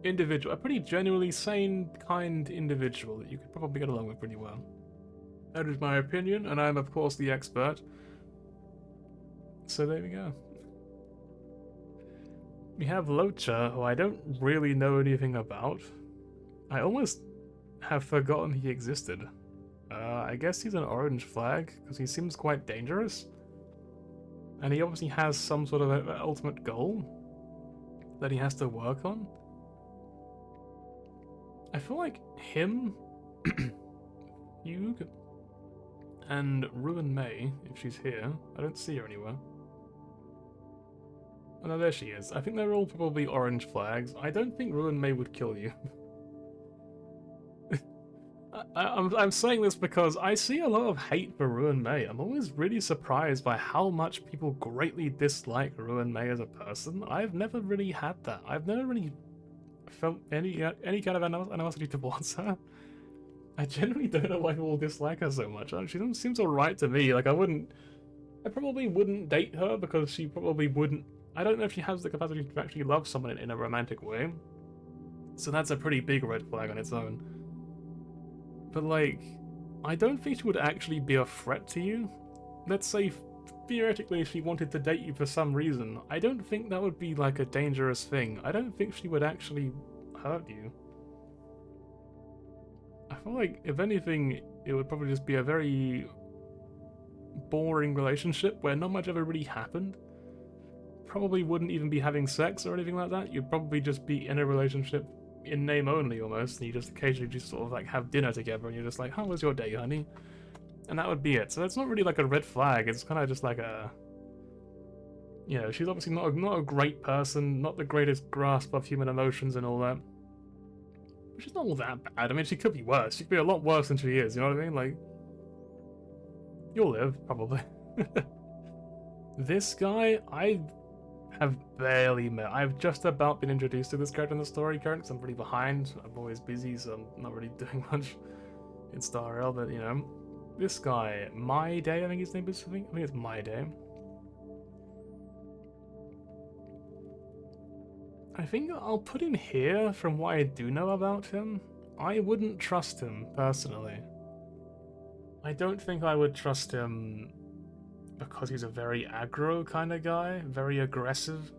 individual, a pretty genuinely sane, kind individual that you could probably get along with pretty well. That is my opinion, and I'm of course the expert. So there we go. We have Locha, who I don't really know anything about. I almost have forgotten he existed. I guess he's an orange flag, because he seems quite dangerous. And he obviously has some sort of ultimate goal that he has to work on. I feel like him, Hugh, and Ruin May, if she's here. I don't see her anywhere. Oh no, there she is. I think they're all probably orange flags. I don't think Ruin May would kill you. I'm saying this because I see a lot of hate for Ruin May. I'm always really surprised by how much people greatly dislike Ruin May as a person. I've never really had that. I've never really felt any kind of animosity towards her. I genuinely don't know why people dislike her so much. She seems alright to me. Like, I probably wouldn't date her because she probably wouldn't... I don't know if she has the capacity to actually love someone in a romantic way. So that's a pretty big red flag on its own. But, like, I don't think she would actually be a threat to you. Let's say, theoretically, if she wanted to date you for some reason, I don't think that would be, like, a dangerous thing. I don't think she would actually hurt you. I feel like, if anything, it would probably just be a very boring relationship where not much ever really happened. Probably wouldn't even be having sex or anything like that. You'd probably just be in a relationship in name only, almost, and you just occasionally just sort of like have dinner together and you're just like, how was your day, honey? And that would be it. So it's not really like a red flag, it's kind of just like a... You know, she's obviously not a great person, not the greatest grasp of human emotions and all that. Which is not all that bad. I mean, she could be worse. She could be a lot worse than she is, you know what I mean? Like, you'll live, probably. This guy, I have barely met. I've just about been introduced to this character in the story currently, because I'm really behind. I'm always busy, so I'm not really doing much in Star Rail, but, you know. This guy, My Day, I think his name is, I think it's My Day. I think I'll put him here from what I do know about him. I wouldn't trust him, personally. I don't think I would trust him because he's a very aggro kind of guy, very aggressive,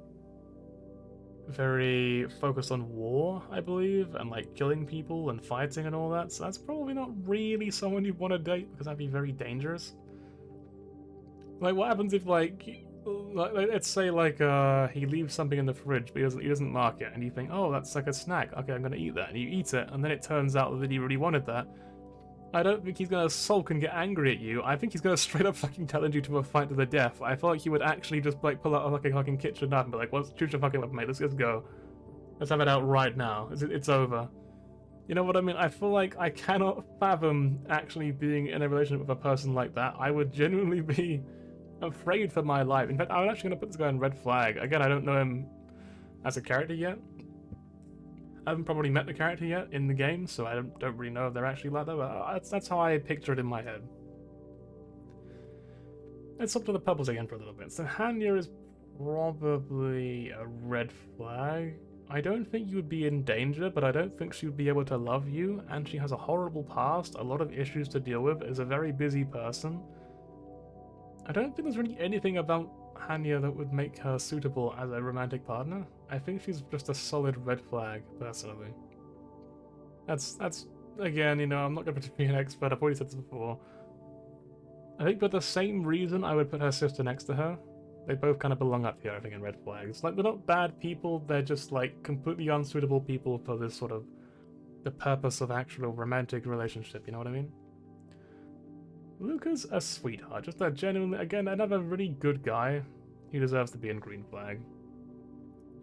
very focused on war, I believe, and like killing people and fighting and all that, so that's probably not really someone you'd want to date because that'd be very dangerous. Like, what happens if, like let's say, like, he leaves something in the fridge, but he doesn't mark it, and you think, oh, that's like a snack, okay, I'm gonna eat that, and you eat it, and then it turns out that he really wanted that. I don't think he's gonna sulk and get angry at you. I think he's gonna straight up fucking challenge you to a fight to the death. I feel like he would actually just, like, pull out like a fucking kitchen knife and be like, well, choose your fucking weapon, mate, let's go. Let's have it out right now. It's over. You know what I mean? I feel like I cannot fathom actually being in a relationship with a person like that. I would genuinely be afraid for my life. In fact, I'm actually going to put this guy in red flag. Again, I don't know him as a character yet. I haven't probably met the character yet in the game, so I don't really know if they're actually like that, but that's how I picture it in my head. Let's up to the purples again for a little bit. So Hanya is probably a red flag. I don't think you would be in danger, but I don't think she would be able to love you, and she has a horrible past, a lot of issues to deal with, is a very busy person. I don't think there's really anything about Hanya that would make her suitable as a romantic partner. I think she's just a solid red flag, personally. That's again, you know, I'm not going to be an expert, I've already said this before. I think for the same reason I would put her sister next to her. They both kind of belong up here, I think, in red flags. Like, they're not bad people, they're just, like, completely unsuitable people for this sort of the purpose of actual romantic relationship, you know what I mean? Luca's a sweetheart, just a genuinely, again, another really good guy. He deserves to be in green flag.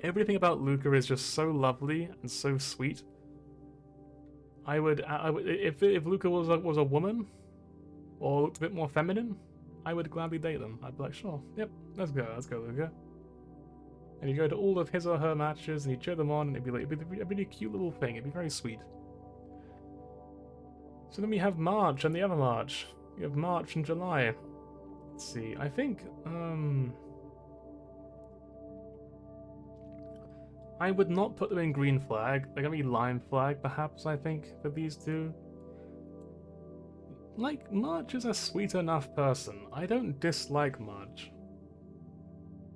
Everything about Luca is just so lovely and so sweet. I would if Luca was a woman, or looked a bit more feminine, I would gladly date them. I'd be like, sure, yep, let's go, Luca. And you go to all of his or her matches, and you cheer them on, and it'd be a really cute little thing. It'd be very sweet. So then we have March and the other March. We have March and July. Let's see. I think I would not put them in green flag. They're gonna be lime flag, perhaps. I think for these two. Like, March is a sweet enough person. I don't dislike March.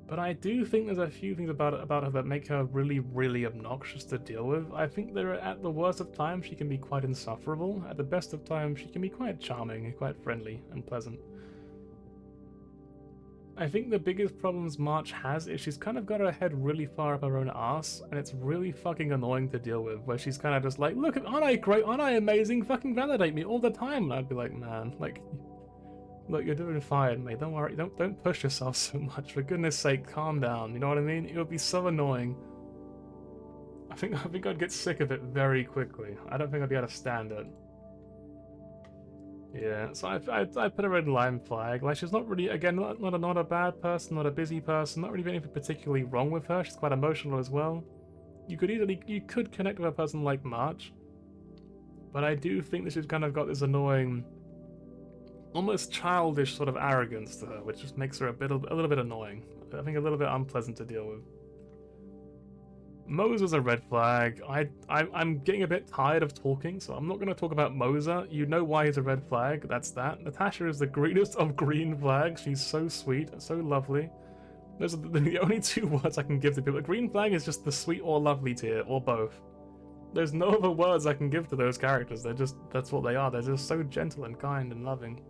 But I do think there's a few things about her that make her really, really obnoxious to deal with. I think that at the worst of times she can be quite insufferable. At the best of times she can be quite charming and quite friendly and pleasant. I think the biggest problems March has is she's kind of got her head really far up her own ass, and it's really fucking annoying to deal with, where she's kind of just like, look, aren't I great, aren't I amazing, fucking validate me all the time, and I'd be like, man, like, look, you're doing fine, mate, don't worry, don't push yourself so much, for goodness sake, calm down, you know what I mean? It would be so annoying. I think I'd get sick of it very quickly. I don't think I'd be able to stand it. Yeah, so I put her in lime flag. Like, she's not really, again, not a bad person, not a busy person, not really anything particularly wrong with her. She's quite emotional as well. You could connect with a person like March, but I do think that she's kind of got this annoying, almost childish sort of arrogance to her, which just makes her a little bit annoying. I think a little bit unpleasant to deal with. Moser's a red flag. I'm getting a bit tired of talking, so I'm not going to talk about Moser. You know why he's a red flag, that's that. Natasha is the greenest of green flags. She's so sweet, so lovely. Those are the only two words I can give to people. Green flag is just the sweet or lovely tier, or both. There's no other words I can give to those characters. That's what they are. They're just so gentle and kind and loving.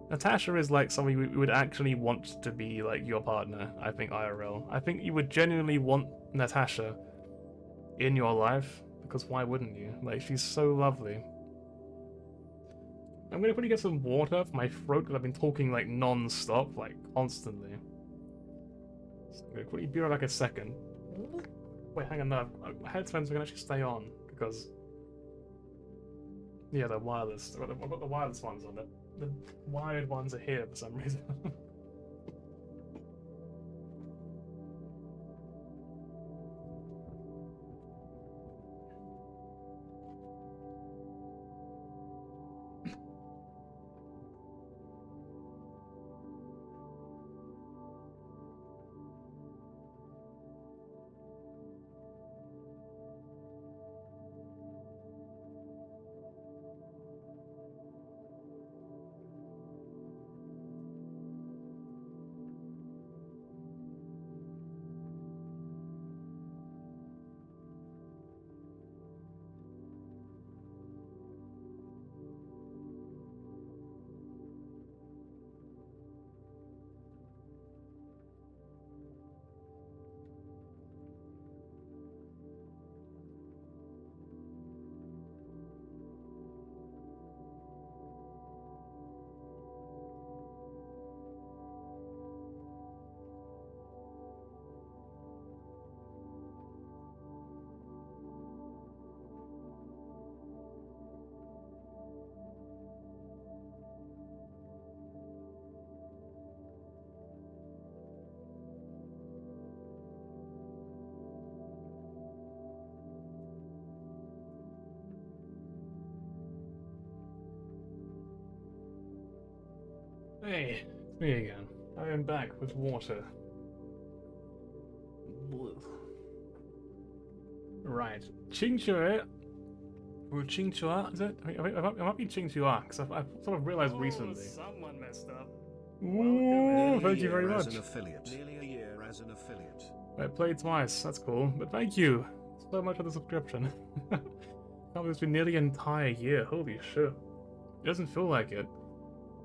Natasha is like somebody we would actually want to be like your partner, I think, IRL. I think you would genuinely want Natasha in your life, because why wouldn't you? Like, she's so lovely. I'm gonna quickly get some water for my throat, because I've been talking like non-stop, like constantly. So I'm gonna quickly be right back a second. Wait, hang on, no, my headphones are gonna actually stay on, because because yeah, the wireless. I've got the wireless ones on it. The wired ones are here for some reason. Hey, it's me again. I am back with water. Right. Qingchua. Or Qingchua, is it? I might be Qingchua, because I've sort of realized recently. Someone messed up. Ooh, thank you very much. As an affiliate. Nearly a year as an affiliate. I played twice, that's cool. But thank you so much for the subscription. Can't believe it's been nearly an entire year. Holy shit. It doesn't feel like it.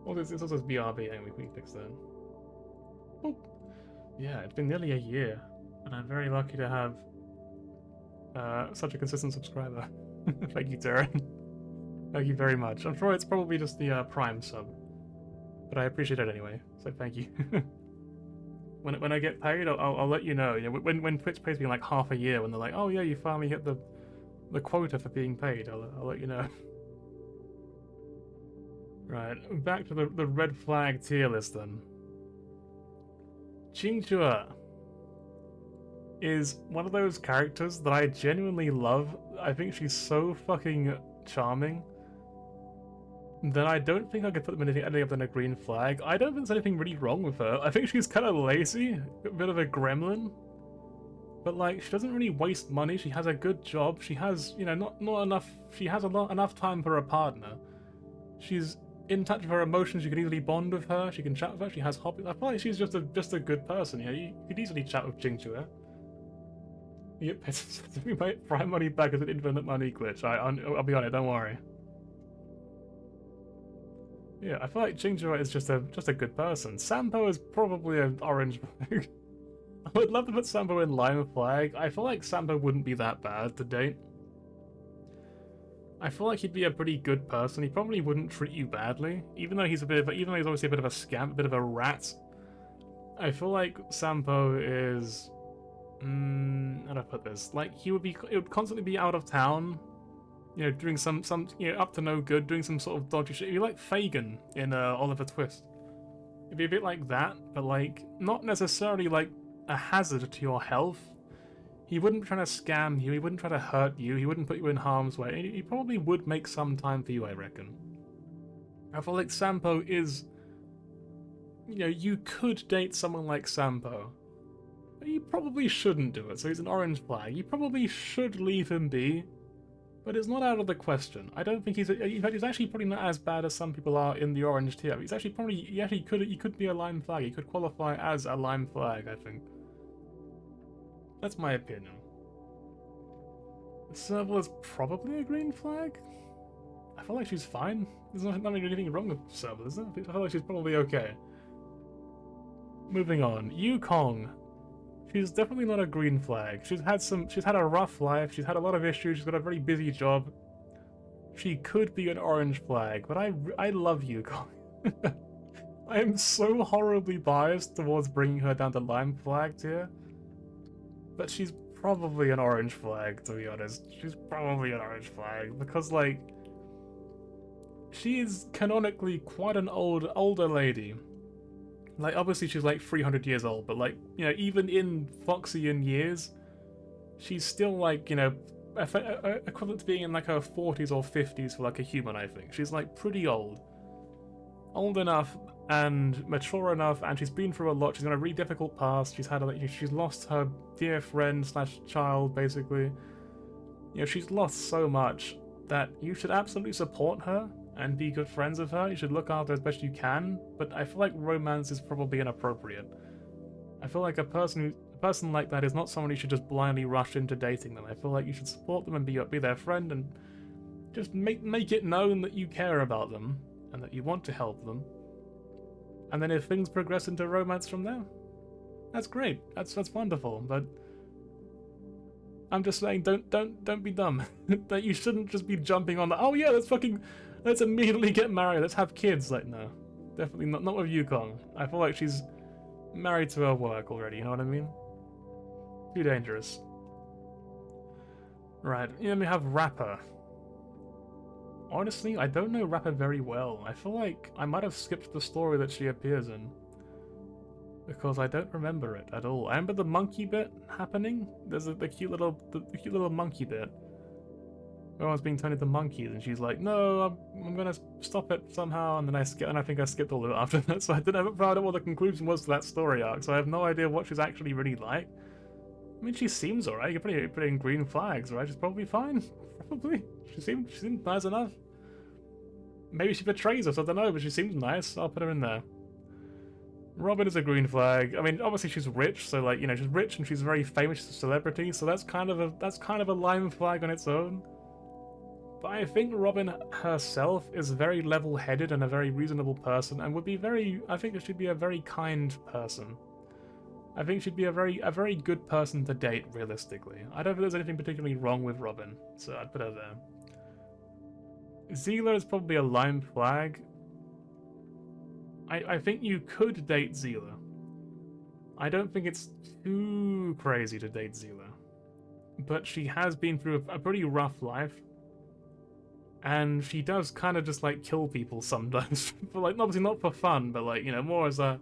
Well, this also says BRB, and we can fix that. Oh. Yeah, it's been nearly a year, and I'm very lucky to have such a consistent subscriber. Thank you, Darren. Thank you very much. I'm sure it's probably just the Prime sub, but I appreciate it anyway, so thank you. when I get paid, I'll let you know. You know, when Twitch pays me like half a year, when they're like, oh yeah, you finally hit the quota for being paid, I'll let you know. Right, back to the red flag tier list then. Qingchua is one of those characters that I genuinely love. I think she's so fucking charming that I don't think I could put them in anything other than a green flag. I don't think there's anything really wrong with her. I think she's kind of lazy, a bit of a gremlin. But like, she doesn't really waste money. She has a good job. She has, you know, not enough. She has enough time for a partner. She's in touch with her emotions. You can easily bond with her. She can chat with her. She has hobbies. I feel like she's just a good person. You know, you could easily chat with Qingchua. You get pissed. We might Prime money back as an infinite money glitch. I'll be on it. Don't worry. Yeah, I feel like Qingchua is just a good person. Sampo is probably an orange flag. I would love to put Sampo in lime flag. I feel like Sampo wouldn't be that bad to date. I feel like he'd be a pretty good person. He probably wouldn't treat you badly, even though he's obviously a bit of a scamp, a bit of a rat. I feel like Sampo is, how do I put this? Like it would constantly be out of town, you know, doing some you know, up to no good, doing some sort of dodgy shit. It'd be like Fagin in Oliver Twist. It'd be a bit like that, but like not necessarily like a hazard to your health. He wouldn't try to scam you, he wouldn't try to hurt you, he wouldn't put you in harm's way. He probably would make some time for you, I reckon. I feel like Sampo is... You know, you could date someone like Sampo. But you probably shouldn't do it, so he's an orange flag. You probably should leave him be, but it's not out of the question. I don't think in fact, he's actually probably not as bad as some people are in the orange tier. He's actually probably... He could be a lime flag. He could qualify as a lime flag, I think. That's my opinion. Serval is probably a green flag? I feel like she's fine. There's not anything wrong with Serval, is there? I feel like she's probably okay. Moving on. Yukong. She's definitely not a green flag. She's had a rough life, she's had a lot of issues, she's got a very busy job. She could be an orange flag, but I love Yukong. I am so horribly biased towards bringing her down to lime flag tier. But she's probably an orange flag, to be honest. She's probably an orange flag, because, like, she is canonically quite an older lady. Like, obviously she's like 300 years old, but, like, you know, even in Foxian years, she's still, like, you know, equivalent to being in, like, her 40s or 50s for, like, a human, I think. She's, like, pretty old. Old enough and mature enough, and she's been through a lot. She's got a really difficult past. She's lost her dear friend / child, basically. You know, she's lost so much that you should absolutely support her and be good friends with her. You should look after her as best you can, but I feel like romance is probably inappropriate. I feel like a person like that is not someone you should just blindly rush into dating them. I feel like you should support them and be their friend, and just make it known that you care about them and that you want to help them. And then if things progress into romance from there, that's great. That's wonderful. But I'm just saying, don't be dumb. That you shouldn't just be jumping on the, oh yeah, let's immediately get married, let's have kids. Like, no, definitely not with Yukong. I feel like she's married to her work already, you know what I mean? Too dangerous. Right, then we have Rapper. Honestly, I don't know Rapper very well. I feel like I might have skipped the story that she appears in, because I don't remember it at all. I remember the monkey bit happening. There's the cute little monkey bit. Everyone's being turned into monkeys, and she's like, "No, I'm gonna stop it somehow." And then I think I skipped all of it after that, so I didn't find out what the conclusion was to that story arc. So I have no idea what she's actually really like. I mean, she seems alright. You can put in green flags, right? She's probably fine. Probably. She seemed nice enough. Maybe she betrays us, I don't know, but she seems nice. I'll put her in there. Robin is a green flag. I mean, obviously she's rich, so, like, you know, she's rich and she's very famous, she's a celebrity, so that's kind of a lime flag on its own. But I think Robin herself is very level-headed and a very reasonable person, and I think she'd be a very kind person. I think she'd be a very good person to date, realistically. I don't think there's anything particularly wrong with Robin, so I'd put her there. Zila is probably a lime flag. I think you could date Zila. I don't think it's too crazy to date Zila. But she has been through a pretty rough life. And she does kind of just, like, kill people sometimes. But, like, obviously not for fun, but, like, you know, more as a...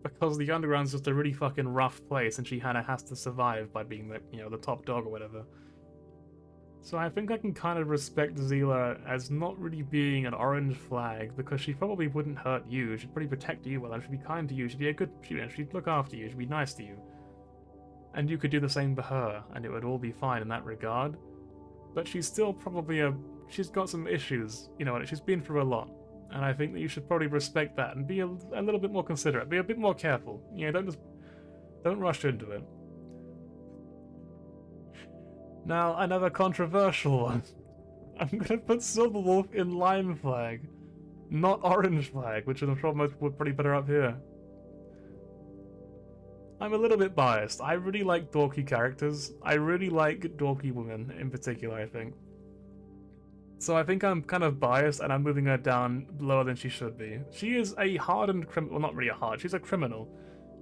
because the underground's just a really fucking rough place, and she kind of has to survive by being the, you know, the top dog or whatever. So I think I can kind of respect Zila as not really being an orange flag, because she probably wouldn't hurt you. She'd probably protect you well, and she'd be kind to you. She'd be a good, she'd look after you. She'd be nice to you, and you could do the same for her, and it would all be fine in that regard. But she's still probably she's got some issues, you know, and she's been through a lot. And I think that you should probably respect that and be a little bit more considerate, be a bit more careful. You know, don't rush into it. Now, another controversial one. I'm gonna put Silverwolf in lime flag, not orange flag, which I'm sure most would probably put her up here. I'm a little bit biased. I really like dorky characters. I really like dorky women in particular, I think. So I think I'm kind of biased, and I'm moving her down lower than she should be. She is a hardened criminal. Well, not really a hard. She's a criminal.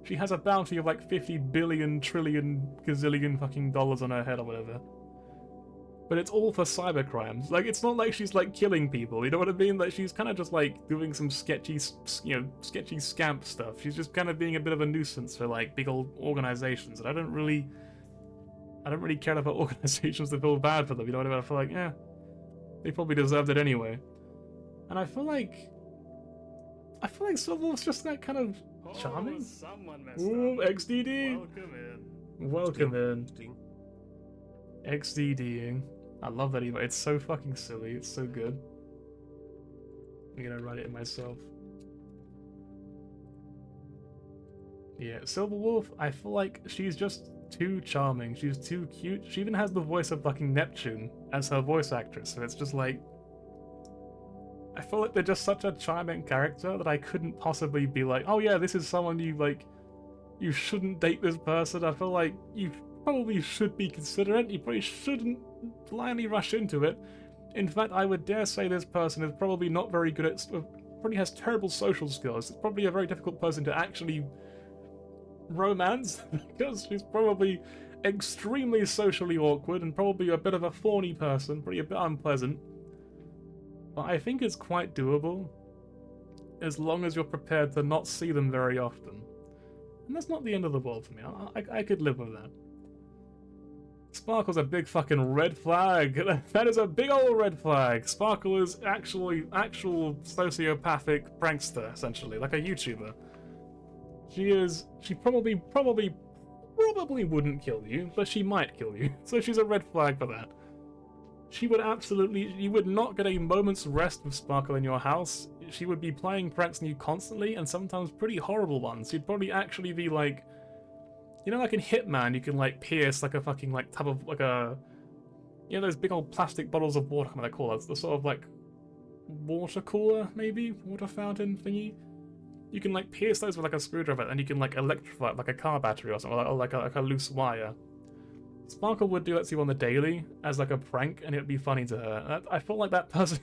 She has a bounty of like 50 billion, trillion, gazillion fucking dollars on her head or whatever. But it's all for cybercrimes. Like, it's not like she's like killing people. You know what I mean? Like, she's kind of just like doing some sketchy, sketchy scamp stuff. She's just kind of being a bit of a nuisance for like big old organizations. And I don't really care about organizations that feel bad for them. You know what I mean? I feel like, yeah, they probably deserved it anyway. And I feel like Silverwolf's just that kind of charming. Someone messed Ooh, up. XDD. Welcome in. Welcome in. XDDing. I love that emote. It's so fucking silly. It's so good. I'm gonna write it in myself. Yeah, Silverwolf, I feel like she's just too charming. She's too cute. She even has the voice of fucking Neptune as her voice actress, so it's just like... I feel like they're just such a charming character that I couldn't possibly be like, oh yeah, this is someone you shouldn't date this person. I feel like you probably should be considerate. You probably shouldn't blindly rush into it. In fact, I would dare say this person is probably not very good at... probably has terrible social skills. It's probably a very difficult person to actually romance, because she's probably extremely socially awkward and probably a bit of a thorny person, pretty a bit unpleasant. But I think it's quite doable, as long as you're prepared to not see them very often. And that's not the end of the world for me. I could live with that. Sparkle's a big fucking red flag. That is a big old red flag. Sparkle is actual sociopathic prankster, essentially, like a YouTuber. She probably wouldn't kill you, but she might kill you. So she's a red flag for that. You would not get a moment's rest with Sparkle in your house. She would be playing pranks on you constantly, and sometimes pretty horrible ones. You'd probably actually be like, you know, like in Hitman, you can like pierce like a fucking like tub of like a, you know, those big old plastic bottles of water, what they call it, the sort of like water cooler, maybe water fountain thingy. You can like pierce those with like a screwdriver, and you can like electrify it like a car battery or something, or like a loose wire. Sparkle would do that to you on the daily as like a prank, and it'd be funny to her. I feel like that person,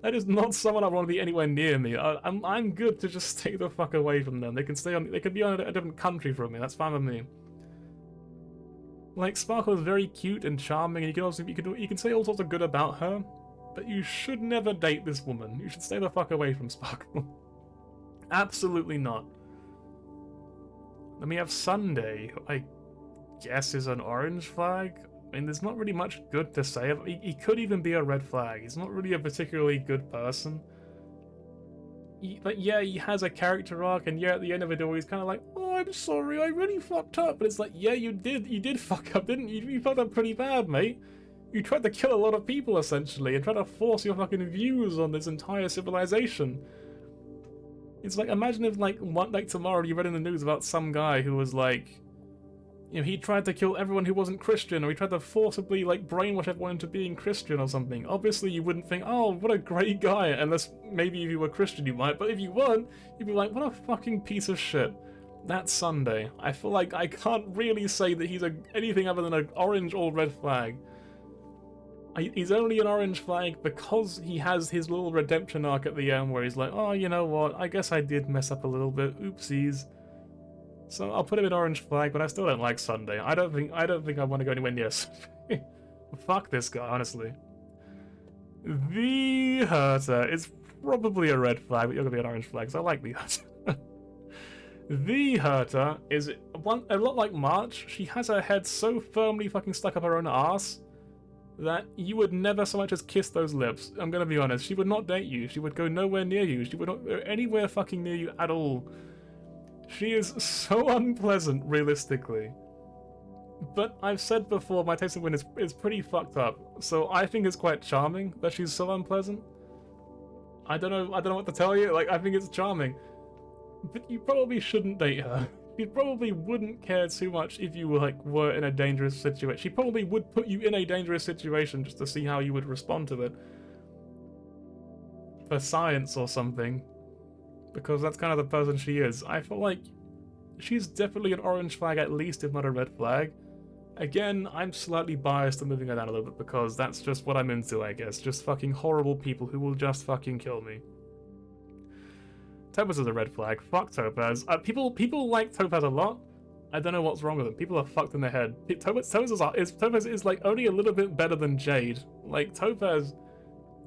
that is not someone I want to be anywhere near me. I'm good to just stay the fuck away from them. They could be on a different country from me. That's fine with me. Like, Sparkle is very cute and charming, and you can say all sorts of good about her, but you should never date this woman. You should stay the fuck away from Sparkle. Absolutely not. Then we have Sunday, who I guess is an orange flag. I mean, there's not really much good to say. He could even be a red flag. He's not really a particularly good person. But yeah, he has a character arc, and yeah, at the end of it all, he's kind of like, oh, I'm sorry, I really fucked up. But it's like, yeah, you did fuck up, didn't you? You fucked up pretty bad, mate. You tried to kill a lot of people, essentially, and tried to force your fucking views on this entire civilization. It's like, imagine if, like tomorrow you read in the news about some guy who was like, you know, he tried to kill everyone who wasn't Christian, or he tried to forcibly, like, brainwash everyone into being Christian or something. Obviously, you wouldn't think, oh, what a great guy, unless maybe if you were Christian you might, but if you weren't, you'd be like, what a fucking piece of shit. That's Sunday. I feel like I can't really say that he's anything other than an orange or red flag. He's only an orange flag because he has his little redemption arc at the end where he's like, oh, you know what, I guess I did mess up a little bit, oopsies. So I'll put him in orange flag, but I still don't like Sunday. I don't think I want to go anywhere near Sunday. Fuck this guy, honestly. The Herter is probably a red flag, but you're gonna be an orange flag, so I like the Herter. The Herter is a lot like March. She has her head so firmly fucking stuck up her own ass that you would never so much as kiss those lips. I'm gonna be honest. She would not date you. She would go nowhere near you. She would not go anywhere fucking near you at all. She is so unpleasant, realistically. But I've said before, my taste in women is pretty fucked up. So I think it's quite charming that she's so unpleasant. I don't know what to tell you. Like, I think it's charming. But you probably shouldn't date her. You probably wouldn't care too much if you were in a dangerous situation. She probably would put you in a dangerous situation just to see how you would respond to it. For science or something. Because that's kind of the person she is. I feel like she's definitely an orange flag at least, if not a red flag. Again, I'm slightly biased to moving her down a little bit because that's just what I'm into, I guess. Just fucking horrible people who will just fucking kill me. Topaz is a red flag. Fuck Topaz. People like Topaz a lot. I don't know what's wrong with them. People are fucked in their head. Topaz is like only a little bit better than Jade. Like Topaz,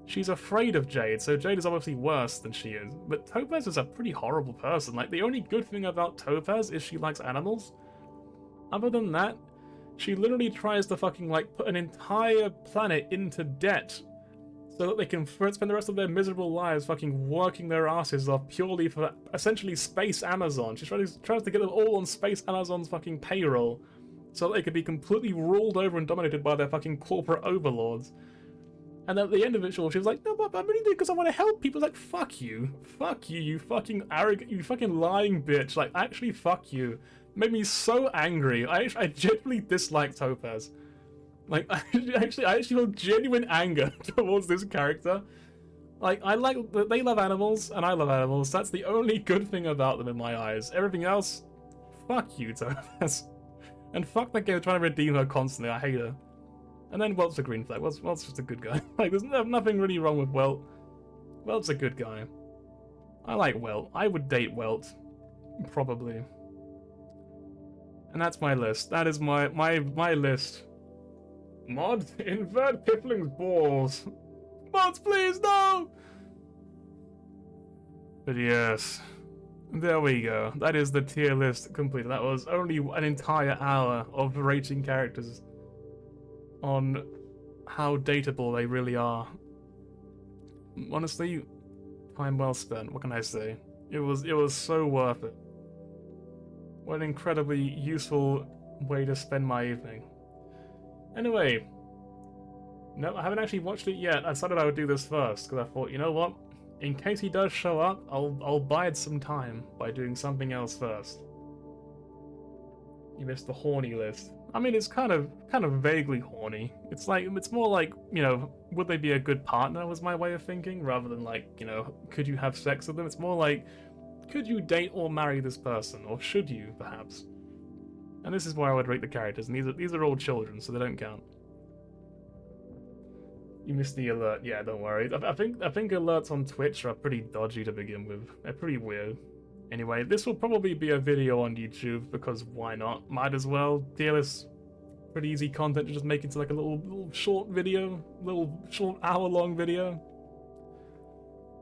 she's afraid of Jade, so Jade is obviously worse than she is. But Topaz is a pretty horrible person. Like, the only good thing about Topaz is she likes animals. Other than that, she literally tries to fucking, like, put an entire planet into debt so that they can spend the rest of their miserable lives fucking working their asses off purely for, essentially, Space Amazon. She tries to get them all on Space Amazon's fucking payroll so that they could be completely ruled over and dominated by their fucking corporate overlords. And at the end of it, she was like, no, but I'm really doing it because I want to help people. Like, fuck you. Fuck you, you fucking arrogant, you fucking lying bitch. Like, actually, fuck you. Made me so angry. I genuinely dislike Topaz. Like, I actually feel genuine anger towards this character. Like, they love animals, and I love animals. That's the only good thing about them in my eyes. Everything else, fuck you, Topaz. And fuck that game trying to redeem her constantly. I hate her. And then Welt's a green flag. Welt's just a good guy. Like, there's nothing really wrong with Welt. Welt's a good guy. I like Welt. I would date Welt. Probably. And that's my list. That is my list. Mod, invert Piffling's balls. Mods, please, no! But yes, there we go. That is the tier list completed. That was only an entire hour of rating characters on how dateable they really are. Honestly, time well spent. What can I say? It was so worth it. What an incredibly useful way to spend my evening. Anyway, no, I haven't actually watched it yet. I decided I would do this first because I thought, you know what? In case he does show up, I'll bide some time by doing something else first. You missed the horny list. I mean, it's kind of vaguely horny. It's more like, you know, would they be a good partner was my way of thinking, rather than like, you know, could you have sex with them? It's more like, could you date or marry this person, or should you, perhaps? And this is where I would rate the characters, and these are all children, so they don't count. You missed the alert. Yeah, don't worry. I think alerts on Twitch are pretty dodgy to begin with. They're pretty weird. Anyway, this will probably be a video on YouTube because why not? Might as well. Tier list, pretty easy content to just make into like a little short video, little short hour-long video.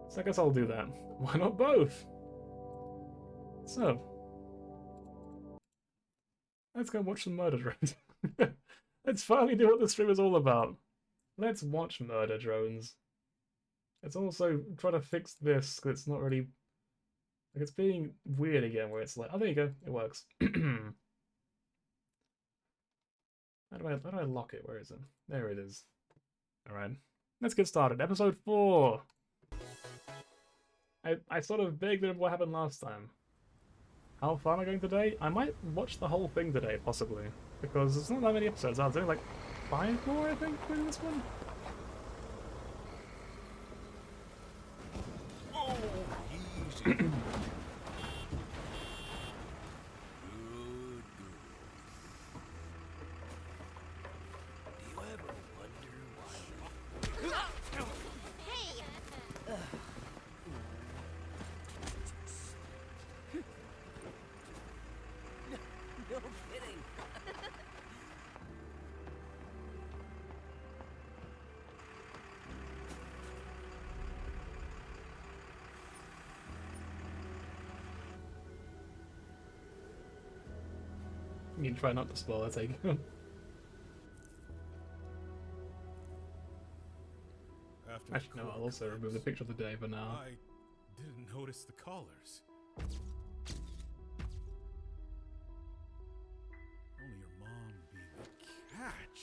So I guess I'll do that. Why not both? So, let's go watch some murder drones. Let's finally do what the stream is all about. Let's watch murder drones. Let's also try to fix this because it's not really. Like, it's being weird again, where it's like, oh, there you go, it works. How do I lock it? Where is it? There it is. Alright, let's get started. Episode 4! I sort of vaguely remember what happened last time. How far am I going today? I might watch the whole thing today, possibly. Because there's not that many episodes. There's only like 5 more, I think, in this one. Oh, easy. You can try not to spoil it, take. Actually, no, I'll also remove the picture of the day for now. I didn't notice the collars. Only your mom being a catch.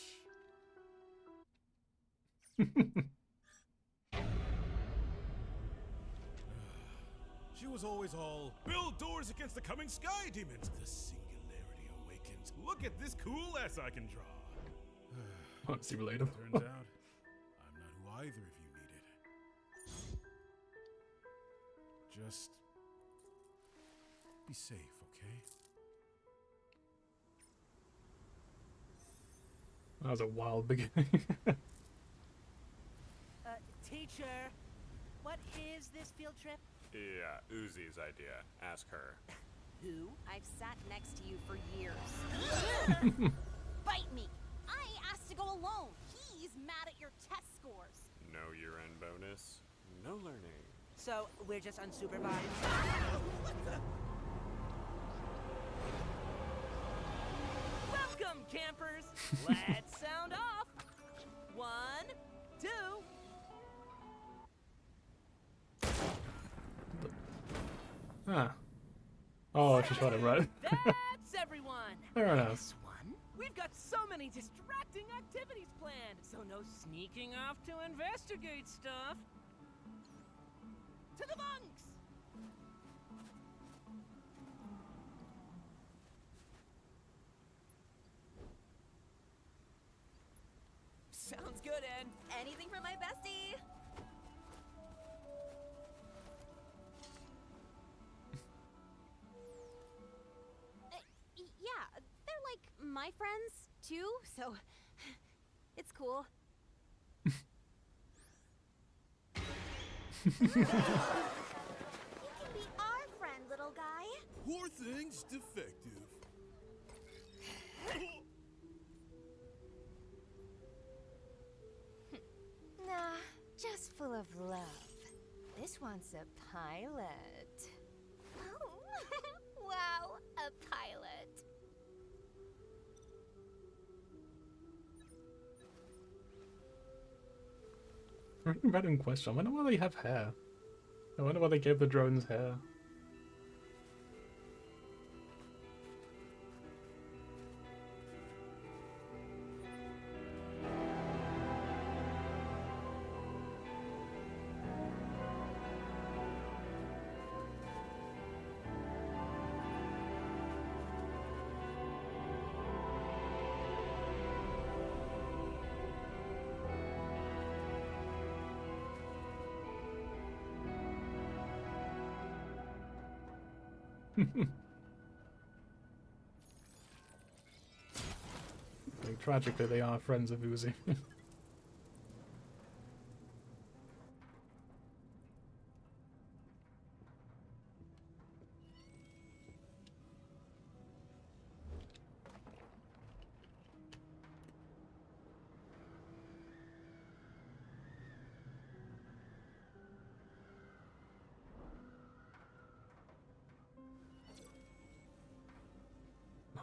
She was always all, build doors against the coming sky demons. The singularity awakens. Look at this cool ass I can draw. Honestly relatable. Turns out, I'm not who either of you needed. Just be safe, okay? That was a wild beginning. Teacher, what is this field trip? Yeah, Uzi's idea. Ask her. Who? I've sat next to you for years. Bite me! I asked to go alone. He's mad at your test scores. No year-end bonus, no learning. So, we're just unsupervised? Welcome, campers! Let's sound off! 1, 2... Ah. Oh, she shot it right. That's everyone! Fair enough. This one? We've got so many distracting activities planned, so no sneaking off to investigate stuff. To the bunks! Sounds good, Ed. Anything for my bestie? Yeah, they're like my friends too, so it's cool. You can be our friend, little guy. Poor thing's defective. Nah, just full of love. This one's a pilot. Oh, wow, a pilot. Random question. I wonder why they have hair. I wonder why they gave the drones hair. Like, tragically, they are friends of Uzi.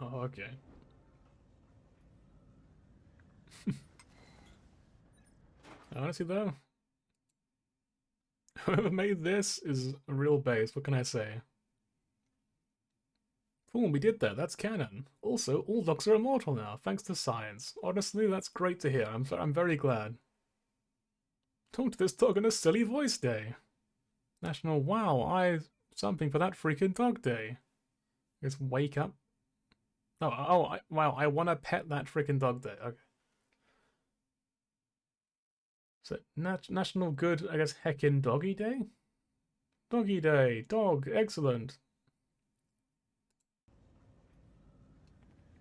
Oh, okay. Honestly, though, whoever made this is a real base. What can I say? Cool, we did that. That's canon. Also, all dogs are immortal now, thanks to science. Honestly, that's great to hear. I'm very glad. Talk to this dog on a silly voice day. National something for that freaking dog day. Just wake up. Wow, I want to pet that freaking dog day. Okay. So, National Good, I guess, heckin' Doggy Day? Doggy Day, dog, excellent.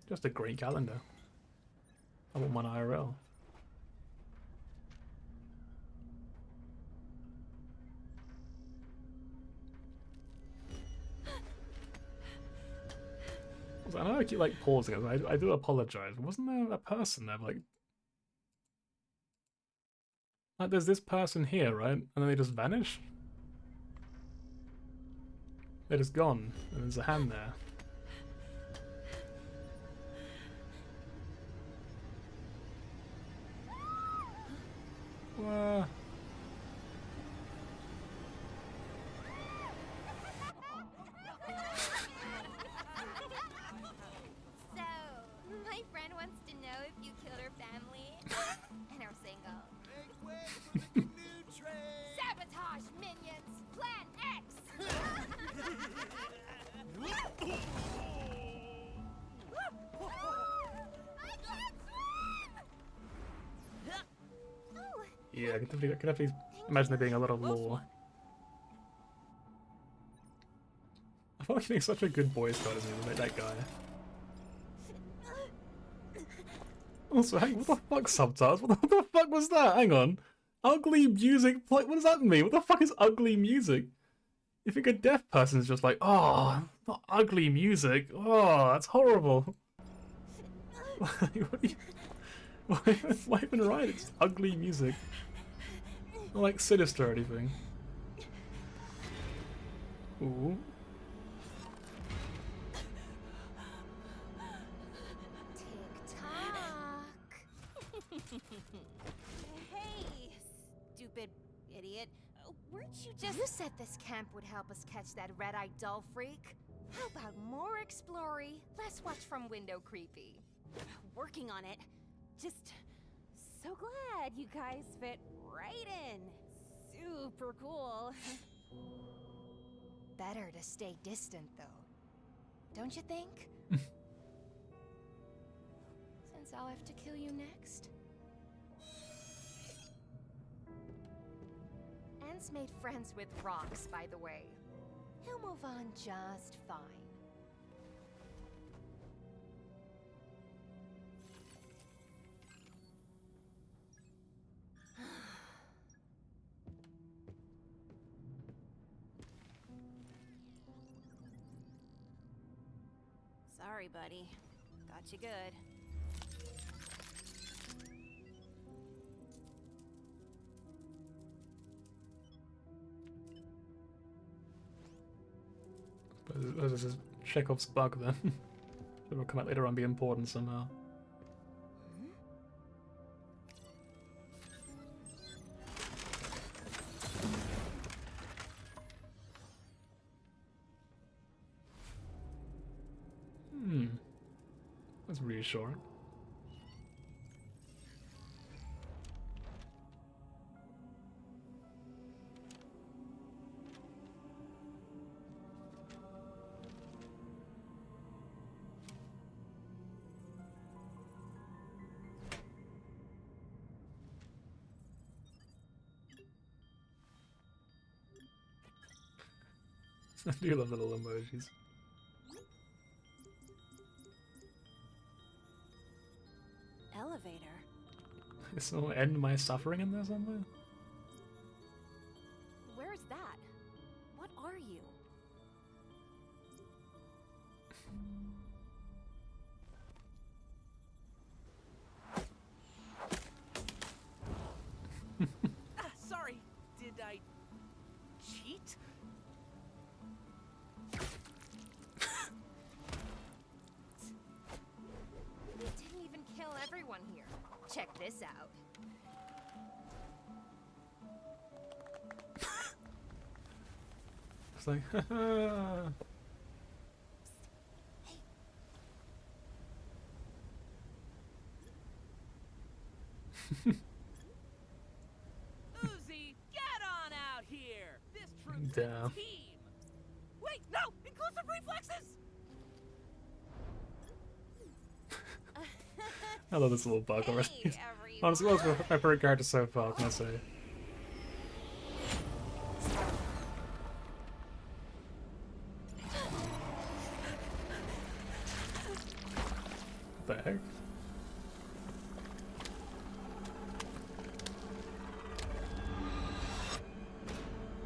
Just a great calendar. I want one IRL. I know I keep like pausing it. I do apologize. Wasn't there a person there like there's this person here, right? And then they just vanish? They're just gone. And there's a hand there. What? So, my friend wants to know if you killed her family and are single. Sabotage minions! Plan X! I can't swim! Oh, Yeah, I can definitely imagine there being a lot of lore. I feel like he makes such a good Boy Scout, isn't he? Like that guy. Also, what the fuck subtitles? What the fuck was that? Hang on. Ugly music. What does that mean? What the fuck is ugly music? You think a deaf person's just like, oh, not ugly music. Oh, that's horrible. What do you, why even write it? It's ugly music. Not like sinister or anything. Ooh. Hey, stupid idiot. Weren't you just... You said this camp would help us catch that red-eyed doll freak? How about more explory, less watch from window creepy? working on it. Just so glad you guys fit right in. Super cool. Better to stay distant, though. Don't you think? Since I'll have to kill you next. Anne's made friends with rocks, by the way. He'll move on just fine. Sorry, buddy. Got you good. But this is Chekhov's bug then. It will come out later on and be important somehow. That's reassuring. I do love the little emojis. Elevator. Is someone end my suffering in there somewhere? Where's that? What are you? Sorry, did I cheat? We didn't even kill everyone here. Check this out. It's like, haha. Uzi, get on out here! This troop's Damn. a team! Wait, no! Inclusive reflexes! I love this little bug already. Hey, Honestly, everyone. what's my favorite character so far, can I say? What the heck?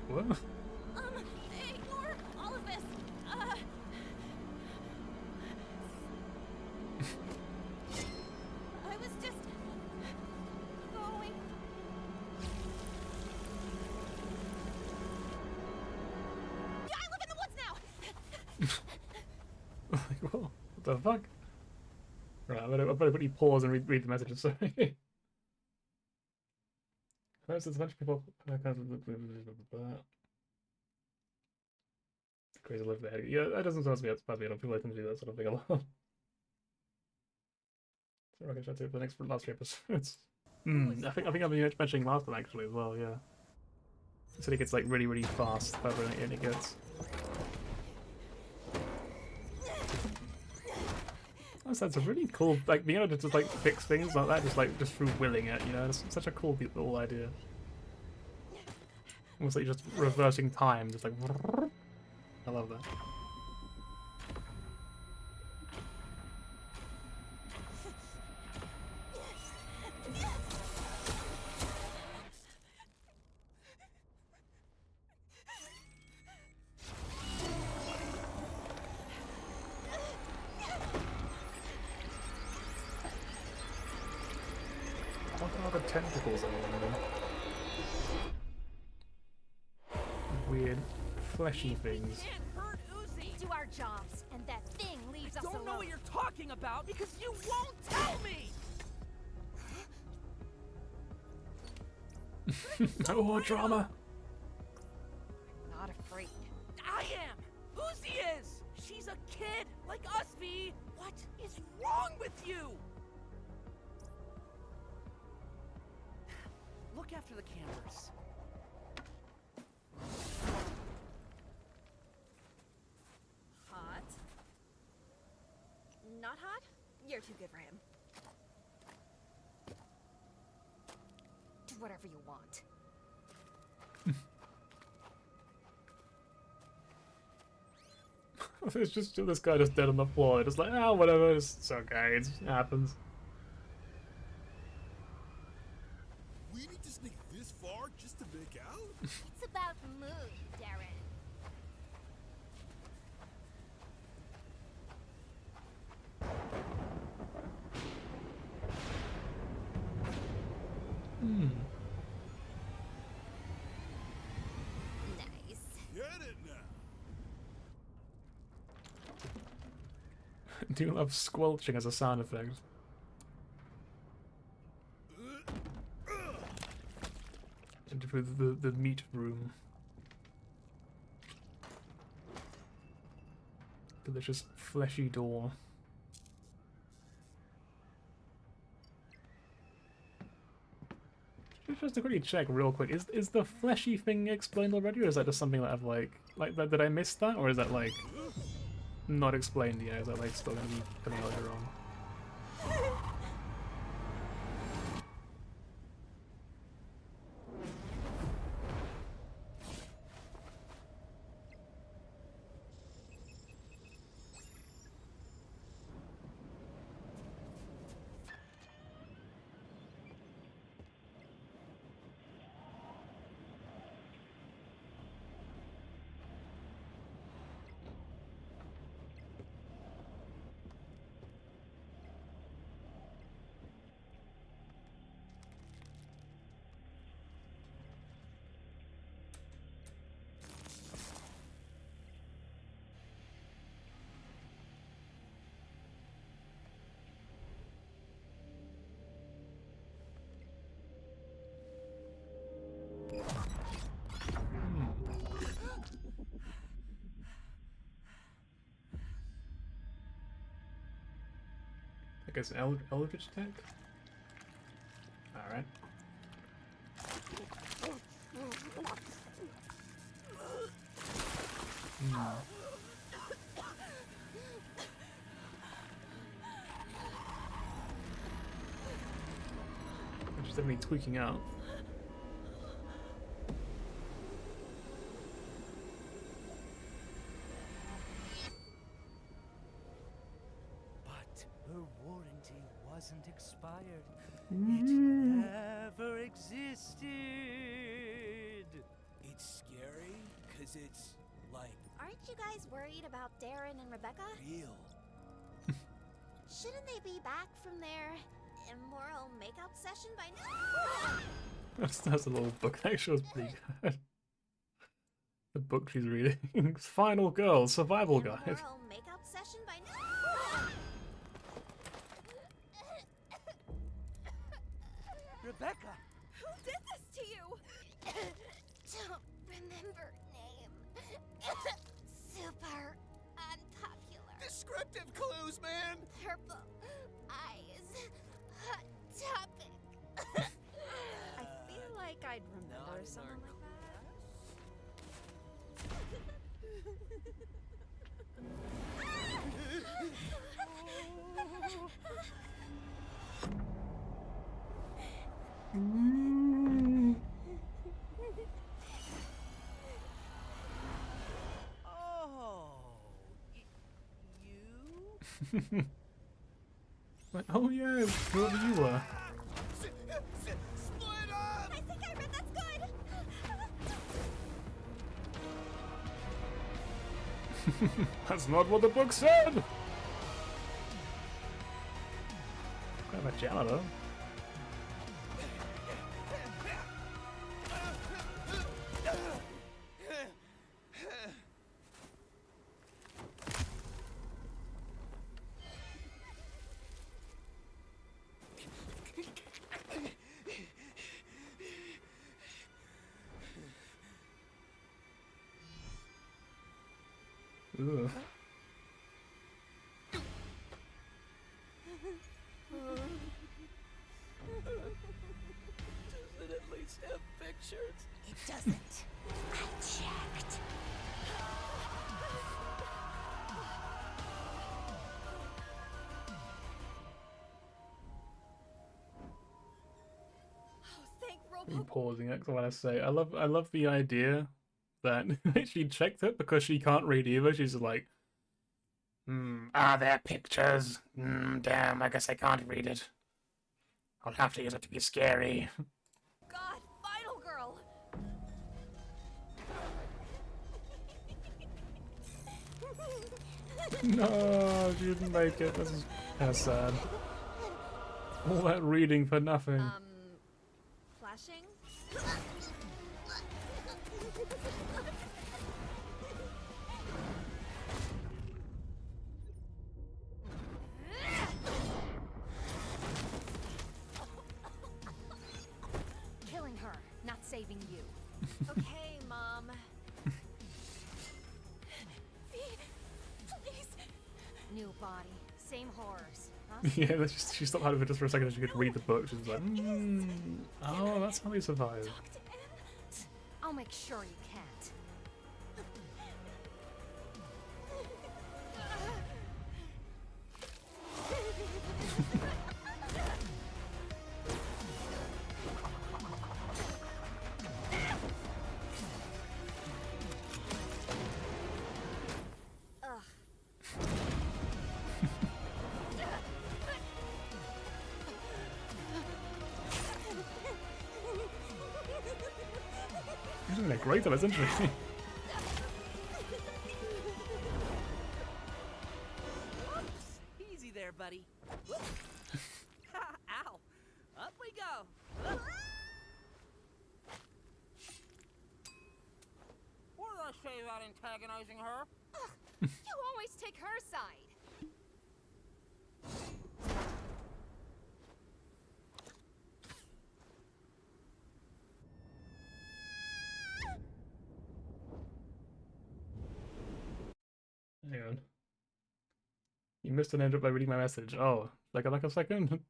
What? Ignore all of this. I was just going. Yeah, I live in the woods now. Like, what the fuck? Right, I'm gonna quickly pause and read the messages, sorry. There's a bunch of people. Crazy live there. Yeah, that doesn't sound to me bad. People like to do that sort of thing a lot. So I can try to for the last three episodes. I think I've been mentioning last time actually as well. Yeah. So it gets like really fast. However, it gets. That's a really cool, like, being able to just like fix things like that, just through willing it, you know. It's such a cool little idea. Almost like just reversing time, just like. I love that. What are the tentacles on them? Weird, fleshy things. Can't hurt Uzi! Do our jobs, and that thing leaves us Don't alone. know what you're talking about because you won't tell me! No more drama. Not afraid. I am! Uzi is! She's a kid, like us, V! What is wrong with you? Look after the cameras. Hot? Not hot? You're too good for him. Do whatever you want. It's just this guy just dead on the floor. Just like, ah, whatever. It's okay. It happens. We need to sneak this far just to make out? It's about mood, Darren. Do you love squelching as a sound effect? Into the meat room. Delicious fleshy door. Just to quickly check real quick, is the fleshy thing explained already, or is that just something that I've like that? Did I miss that, or is that like not explained yet? Is that like still gonna be coming out later on? I guess Eldritch tech? Alright. Just definitely tweaking out. Her warranty wasn't expired. It never existed. It's scary, cause it's like Aren't you guys worried about Darren and Rebecca? real. Shouldn't they be back from their immoral makeout session by now? That's a little book that shows pretty good. The book she's reading. Final Girl, Survival Guide. Immoral makeout session by now? Rebecca! Who did this to you? Don't remember name. Super unpopular. Descriptive clues, man! Purple eyes. Hot topic. I feel like I'd remember someone like Oh, you? Like, oh yeah, whoever you were. Split up! I think I read that's good. That's not what the book said! Kind of a janitor. Ugh. Does it at least have pictures? It doesn't. I checked. Oh, thank I'm Robo. pausing it 'cause I want to say I love the idea that she checked it because she can't read either. She's like, are there pictures? Damn, I guess I can't read it. I'll have to use it to be scary. God, Final Girl. No, she didn't make it. This is kind of sad. All that reading for nothing. Flashing? Okay, Mom. Please. New body, same horrors. Huh? Yeah, that's just, she stopped having it just for a second. She could read the book. She was like, oh, that's how they survive. Talk to Em. I'll make sure you can't. She's doing a great job, isn't she? Easy there, buddy. Ow! Up we go. What did I say about antagonizing her? You always take her side. Hang on. You missed an end by reading my message. Oh, like a second?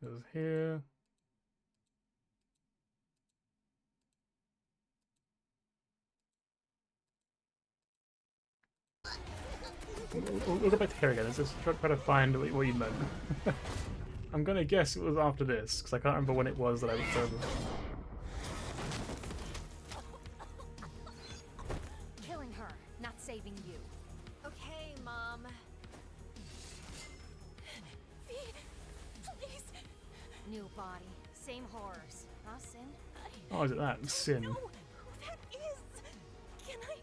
This is here. We'll go back to here again. Let's just try to find what you meant. I'm gonna guess it was after this, because I can't remember when it was that I looked over. Killing her, not saving you. Okay, Mom. Please. New body, same horrors. Huh, Sin? Oh, is it that? Sin. Who that is? Can I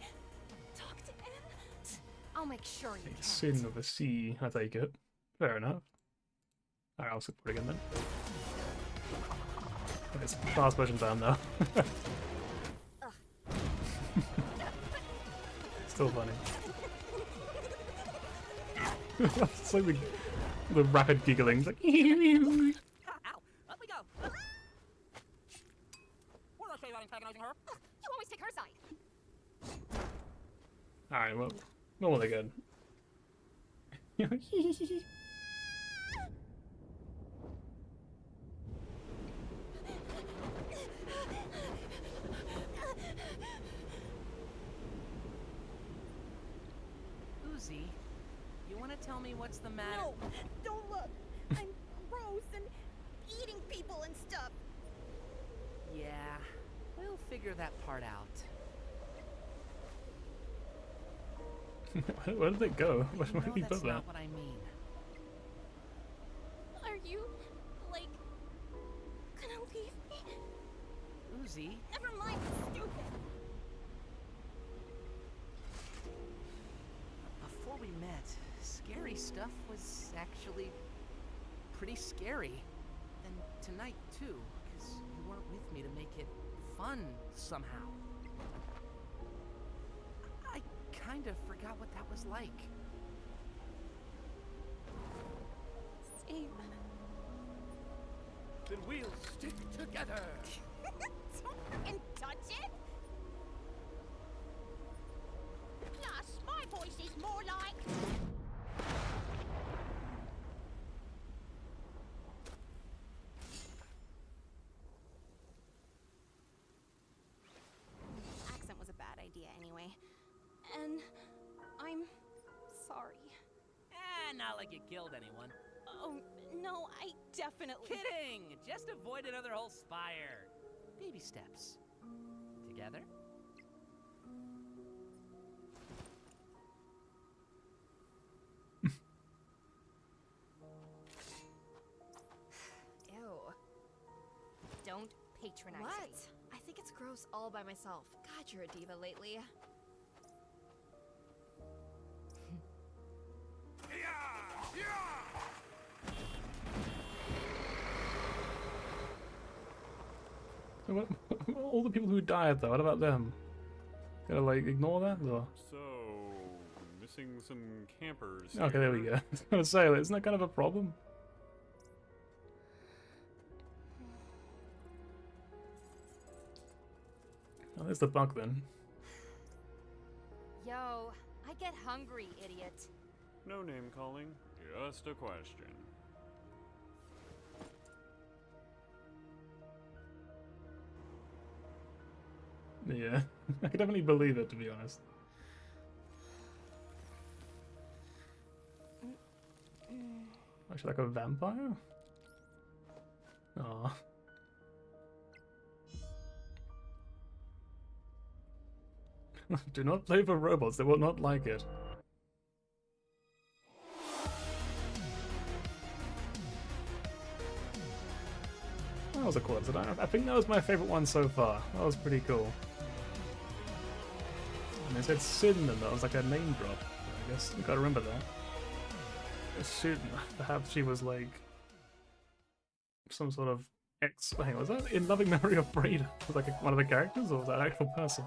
talk to Em? I'll make sure you can't. Sin of a C, I take it. Fair enough. Alright, I'll skip it again then. It's fast version time though. Still funny. It's like the rapid giggling. It's like Ow! Up we go. What did I say about antagonizing her? You always take her side. alright, well, normally good. Uzi, you want to tell me what's the matter? No, don't look. I'm gross and eating people and stuff. Yeah, we'll figure that part out. Where did it go? Why You know did he that's put that? not what I mean. Are you, like, gonna leave me? Uzi, Never mind, stupid. before we met, scary stuff was actually pretty scary. And tonight too, because you weren't with me to make it fun somehow. I kind of forgot what that was like. Same. Then we'll stick together. Don't fucking touch it. Plus, my voice is more like. Accent was a bad idea anyway. And I'm sorry. Not like you killed anyone. Oh, no, I definitely. Kidding! Just avoid another whole spire. Baby steps. Together? Ew. Don't patronize me. What? I think it's gross all by myself. God, you're a diva lately. What, all the people who died though, what about them? Gotta like ignore that or? So, Mr. missing some campers. Okay, there we here. go. I was gonna say, isn't that kind of a problem? Oh, there's the bug then. Yo, I get hungry, idiot. No name calling, just a question. Yeah, I could definitely believe it, to be honest. Actually, like a vampire? Aw. Do not play for robots, they will not like it. That was a cool episode. I think that was my favorite one so far. That was pretty cool. And they said Sin, and that was like a name drop. I guess you gotta remember that. Sin, perhaps she was like some sort of ex. Hang on, was that in Loving Memory of Breda? Was like one of the characters, or was that an actual person?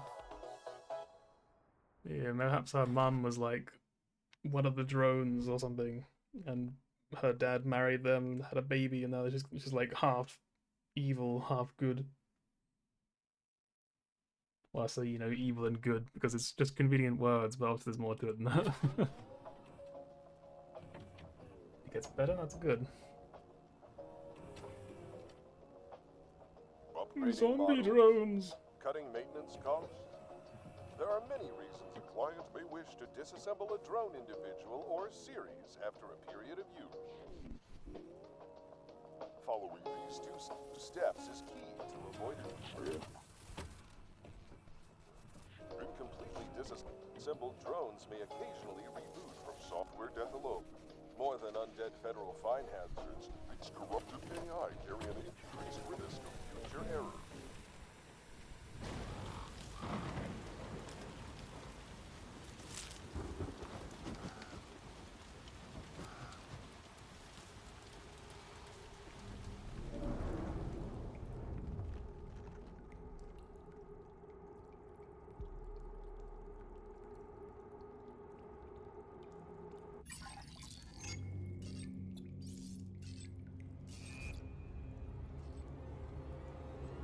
Yeah, perhaps her mum was like one of the drones or something, and her dad married them, had a baby, and now they're just like half evil, half good. Well, I say, you know, evil and good because it's just convenient words, but obviously there's more to it than that. It gets better, that's good. Upgrading Zombie models, drones! cutting maintenance costs. There are many reasons a client may wish to disassemble a drone individual or series after a period of use. Following these two steps is key to avoiding completely disassembled drones may occasionally reboot from software death alone. More than undead federal fine hazards, its corrupted AI carry an increased risk of future error.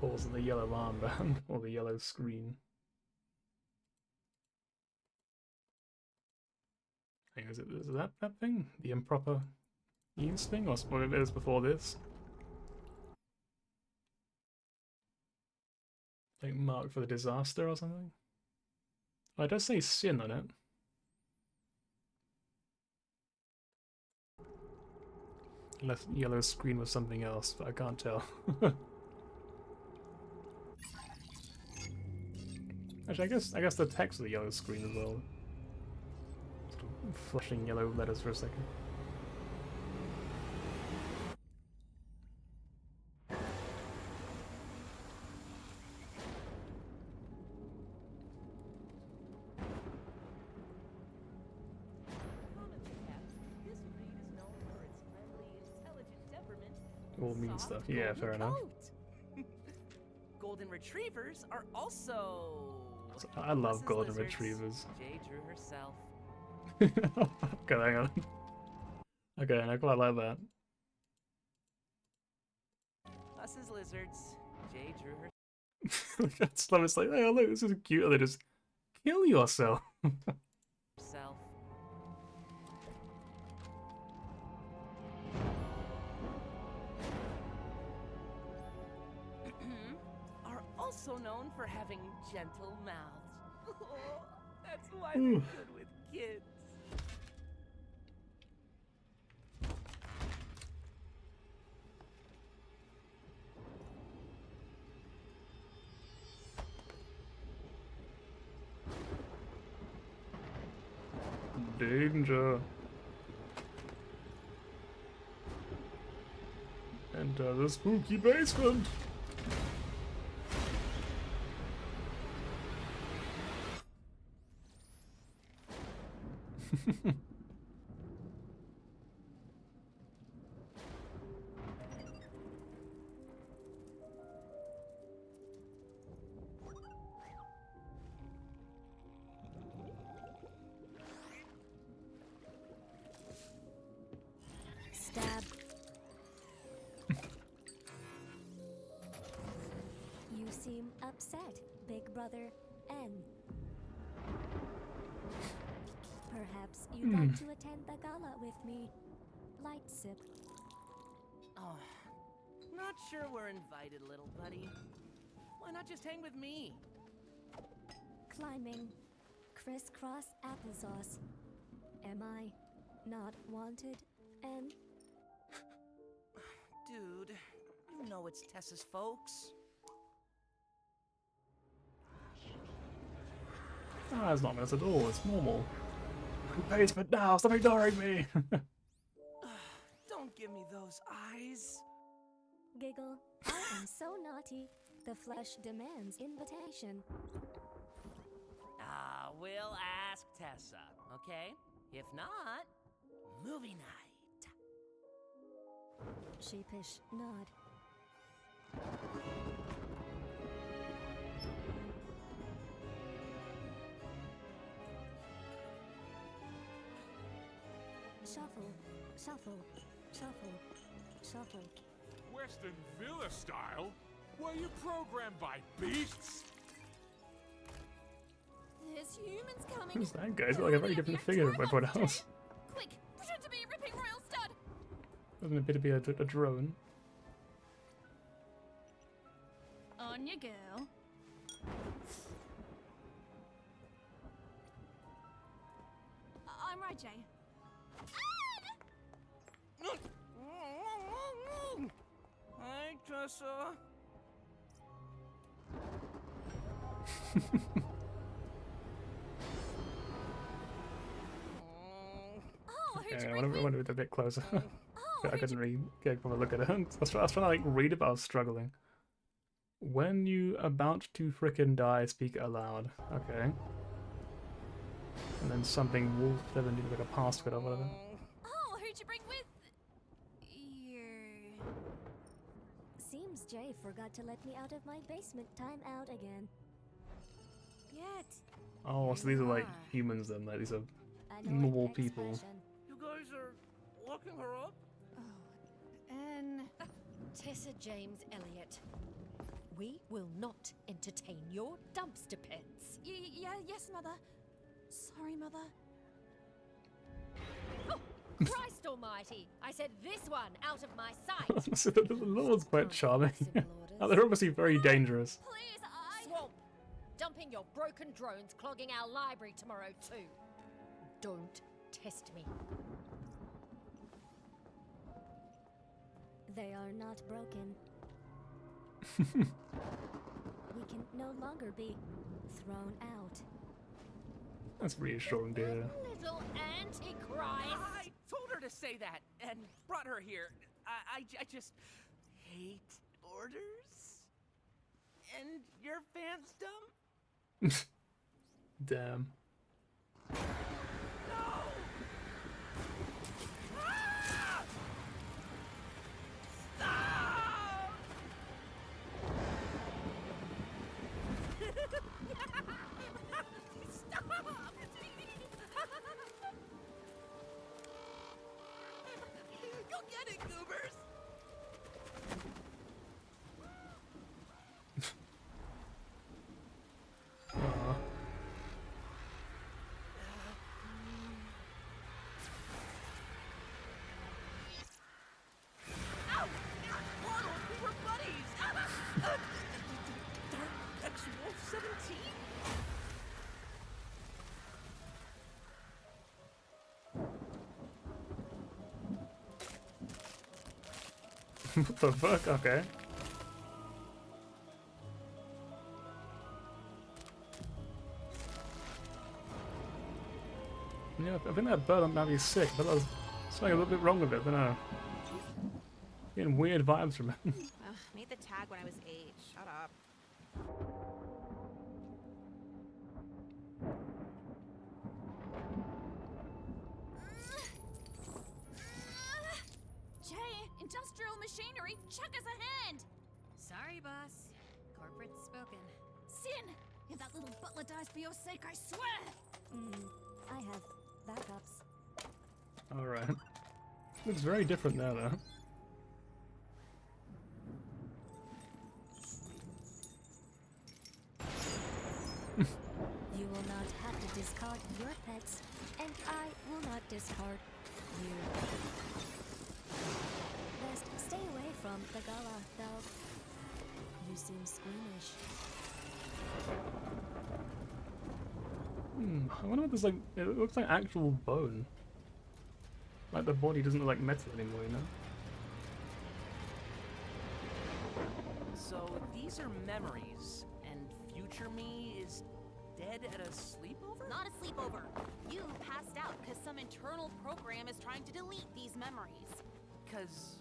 Balls in the yellow armband, or the yellow screen. Hang on, is that thing? The improper use thing? Or what it is before this? Like marked for the disaster or something? Oh, it does say sin on it. Unless yellow screen was something else, but I can't tell. Actually, I guess the text of the yellow screen as well. Sort of flashing yellow letters for a second. All mean stuff. Yeah, fair enough. Golden retrievers are also. I love Us's golden lizards. retrievers. Jay drew herself. Okay, hang on. Okay, I quite like that. Us's lizards. Jay drew herself. That's love. It's like, oh look, this is cute. And they just kill yourself. Are also known for having gentle mouths. That's why Ooh. they're good with kids. Danger. Enter the spooky basement. seem upset, Big Brother N. Perhaps you'd like to attend the gala with me. Light sip. Oh, not sure we're invited, little buddy. Why not just hang with me? Climbing. Crisscross applesauce. Am I not wanted, N? Dude, you know it's Tessa's folks. Ah, it's not mess at all, it's normal. Who pays for it now? Stop ignoring me! Don't give me those eyes. Giggle. I am so naughty. The flesh demands invitation. We'll ask Tessa, okay? If not, movie night. Sheepish nod. Shuffle, shuffle, shuffle, shuffle. Western Villa style? Were you programmed by beasts? There's humans coming. Who's that guy? He's got like a very different figure than everyone else. Quick, pretend to be a ripping royal stud. Doesn't appear to be a drone. On you go. I'm right, Jay. Hi, Tessa. Yeah, I want to be a bit closer. I couldn't really get a proper look at it. I was trying to like read it, but I was struggling. When you about to frickin' die, speak aloud. Okay. And then something wolf 70, like a password or whatever. Oh, who'd you bring with you? Seems Jay forgot to let me out of my basement timeout again. Yet. Oh, so these are like humans then, like these are normal people. You guys are locking her up? And Tessa James Elliott. We will not entertain your dumpster pets. yes, Mother. Sorry, Mother. Oh, Christ almighty! I said this one out of my sight! So the Lord's quite charming. Oh, they're obviously very dangerous. Please, Swamp! Dumping your broken drones clogging our library tomorrow too. Don't test me. They are not broken. We can no longer be thrown out. That's reassuring, dear. Little antichrist! I told her to say that and brought her here. I just hate orders. And your fan's dumb? Damn. Go get it, goobers! Aw. Ow! Portal, we were buddies! Dark X-Wolf 17? What the fuck? Okay. Yeah, I think that bird might be sick, but there's something a little bit wrong with it, I don't know. Getting weird vibes from it. Made the tag when I was 8. Shut up. Jay, industrial machinery, chuck us a hand. Sorry, boss. Corporate's spoken. Sin! If that little butler dies for your sake, I swear! I have backups. Alright. Looks very different now, though. You will not have to discard your pets, and I will not discard you. Best stay away from the gala, though. You seem squeamish. I wonder what this like. It looks like actual bone. Like the body doesn't look like metal anymore, you know? So these are memories, and future me is dead at a sleepover? Not a sleepover. You passed out because some internal program is trying to delete these memories. Cause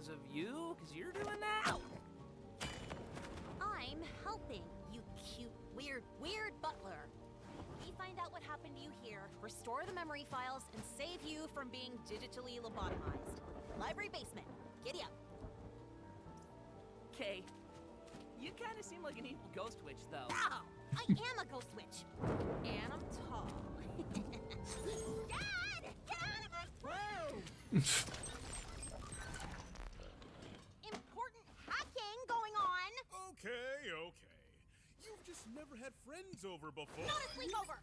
of you? Cause you're doing that? I'm helping, you cute, weird butler. Let me find out what happened to you here, restore the memory files, and save you from being digitally lobotomized. Library basement. Giddy up. Okay. You kind of seem like an evil ghost witch, though. Ow! I am a ghost witch. And I'm tall. Dad! Get out of my room! Important hacking going on! Okay, okay. You've just never had friends over before. Not a sleepover!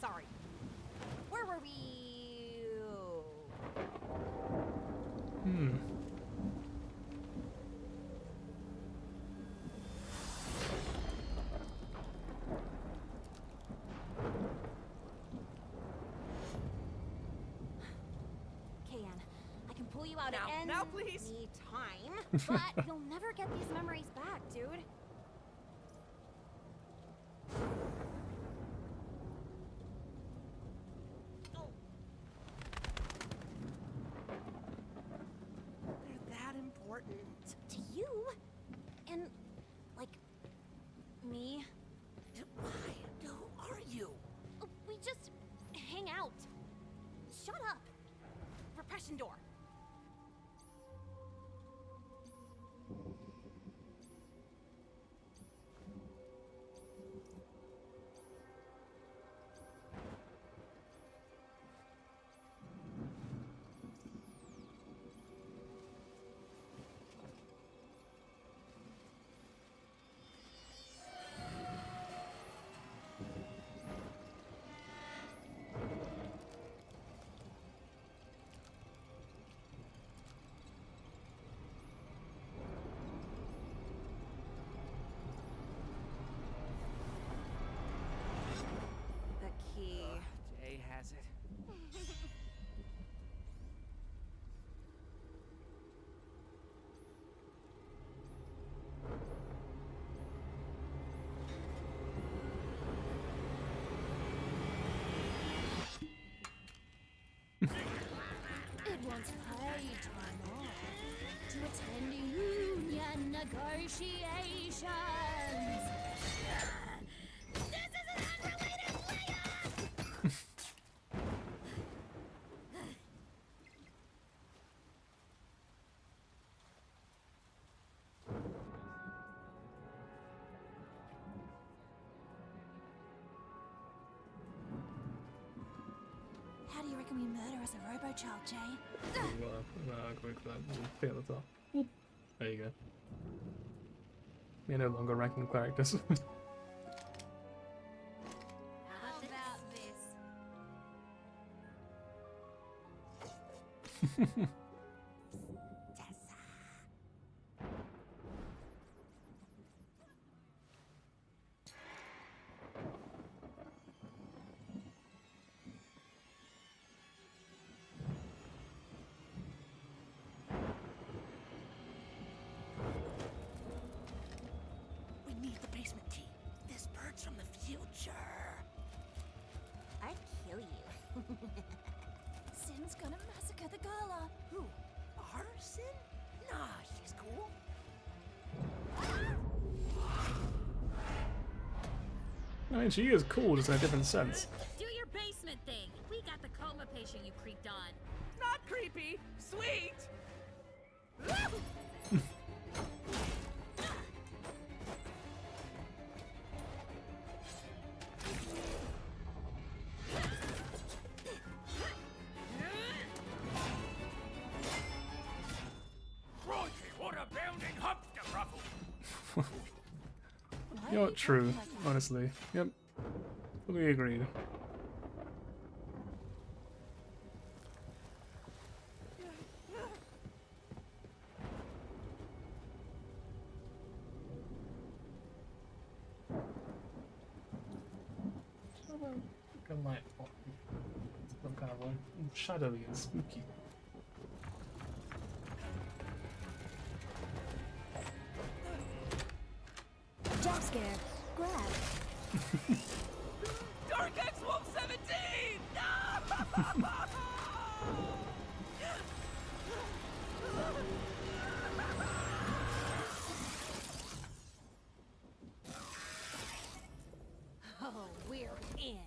Sorry. Where were we? Kayan, I can pull you out at any Now, please. time, but you'll never get these memories back, dude. They're that important. To you? And, like, me? Why? Who are you? We just hang out. Shut up. Repression door. The key. Jay has it. It wants paid time off to attend union negotiations. This is an unrelated layoff! How do you reckon we murder as a robo-child, Jay? Thing at the top. Whoop. There you go. You're no longer ranking characters. How about this? We need the basement key. This bird's from the future. I'd kill you. Sin's gonna massacre the gala. Who? Our Sin? Nah, she's cool. I mean, she is cool, just in a different sense. Do your basement thing. We got the coma patient you creeped on. Not creepy. Sweet. Crikey, what a You know what? True. Honestly. Yep. Fully agreed. Like a light on. Some kind of like shadowy and spooky. Jump scare. Grab. Dark X Wolf 17! No! Oh, we're in.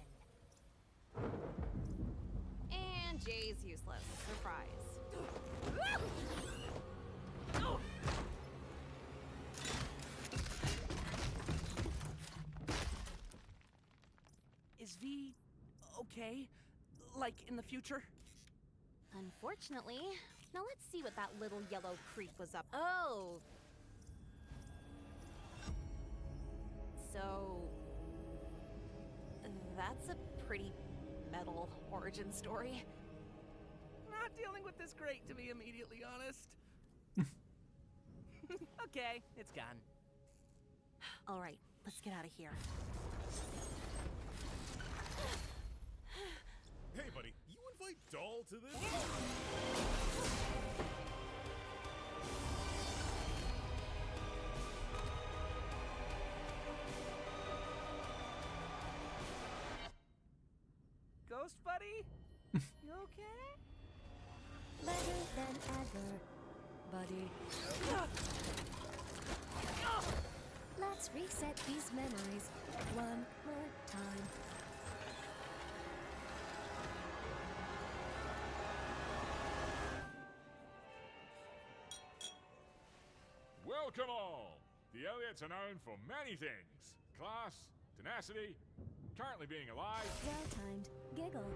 And Jay's useless. Surprise. Is V okay? Like in the future? Unfortunately. Now let's see what that little yellow creep was up. Oh. So that's a pretty metal origin story. Not dealing with this great, to be immediately honest. Okay, it's gone. All right, let's get out of here. Hey, buddy, you invite Doll to this? Ghost buddy? You okay? Better than ever, buddy. Let's reset these memories one more time. Welcome all! The Elliots are known for many things. Class, tenacity, currently being alive. Well-timed giggle.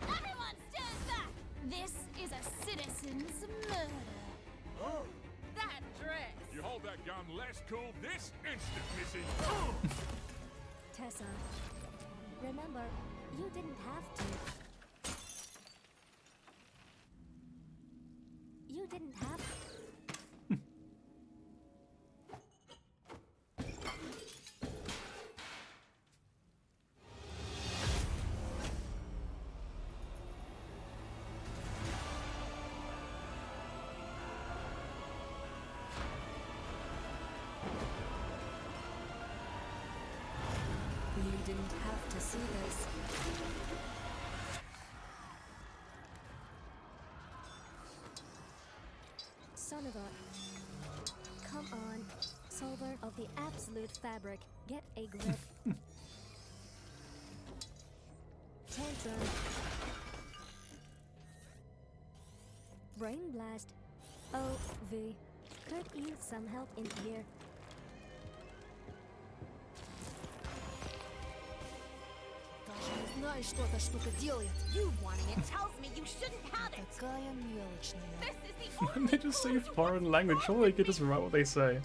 Everyone stand back! This is a citizen's murder. That dress! You hold that gun less cool this instant, Missy! Tessa, remember, you didn't have to. You didn't have to. You didn't have to see this. Son of a... Come on, solver of the absolute fabric. Get a grip. Tantrum. Brain blast. Oh, V. Could use some help in here. Даже не знаешь, что эта штука делает. You wanting it tells me you shouldn't have it. Такая мелочная. This is the When they just say foreign language, surely they could just write what they say.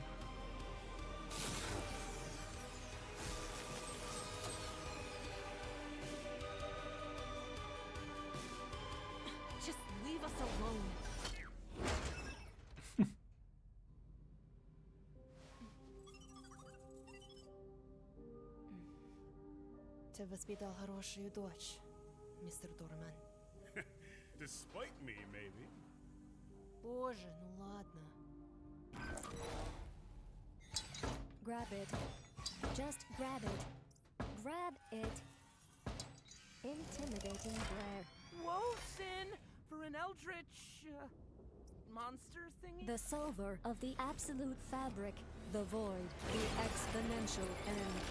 Just leave us alone. Ты воспитал хорошую дочь, мистер Дорман. Despite me, maybe. Боже, ну ладно. Grab it. Just grab it. Grab it. Intimidating glare. Wolfson for an eldritch monster thingy? The solver of the absolute fabric, the void, the exponential end.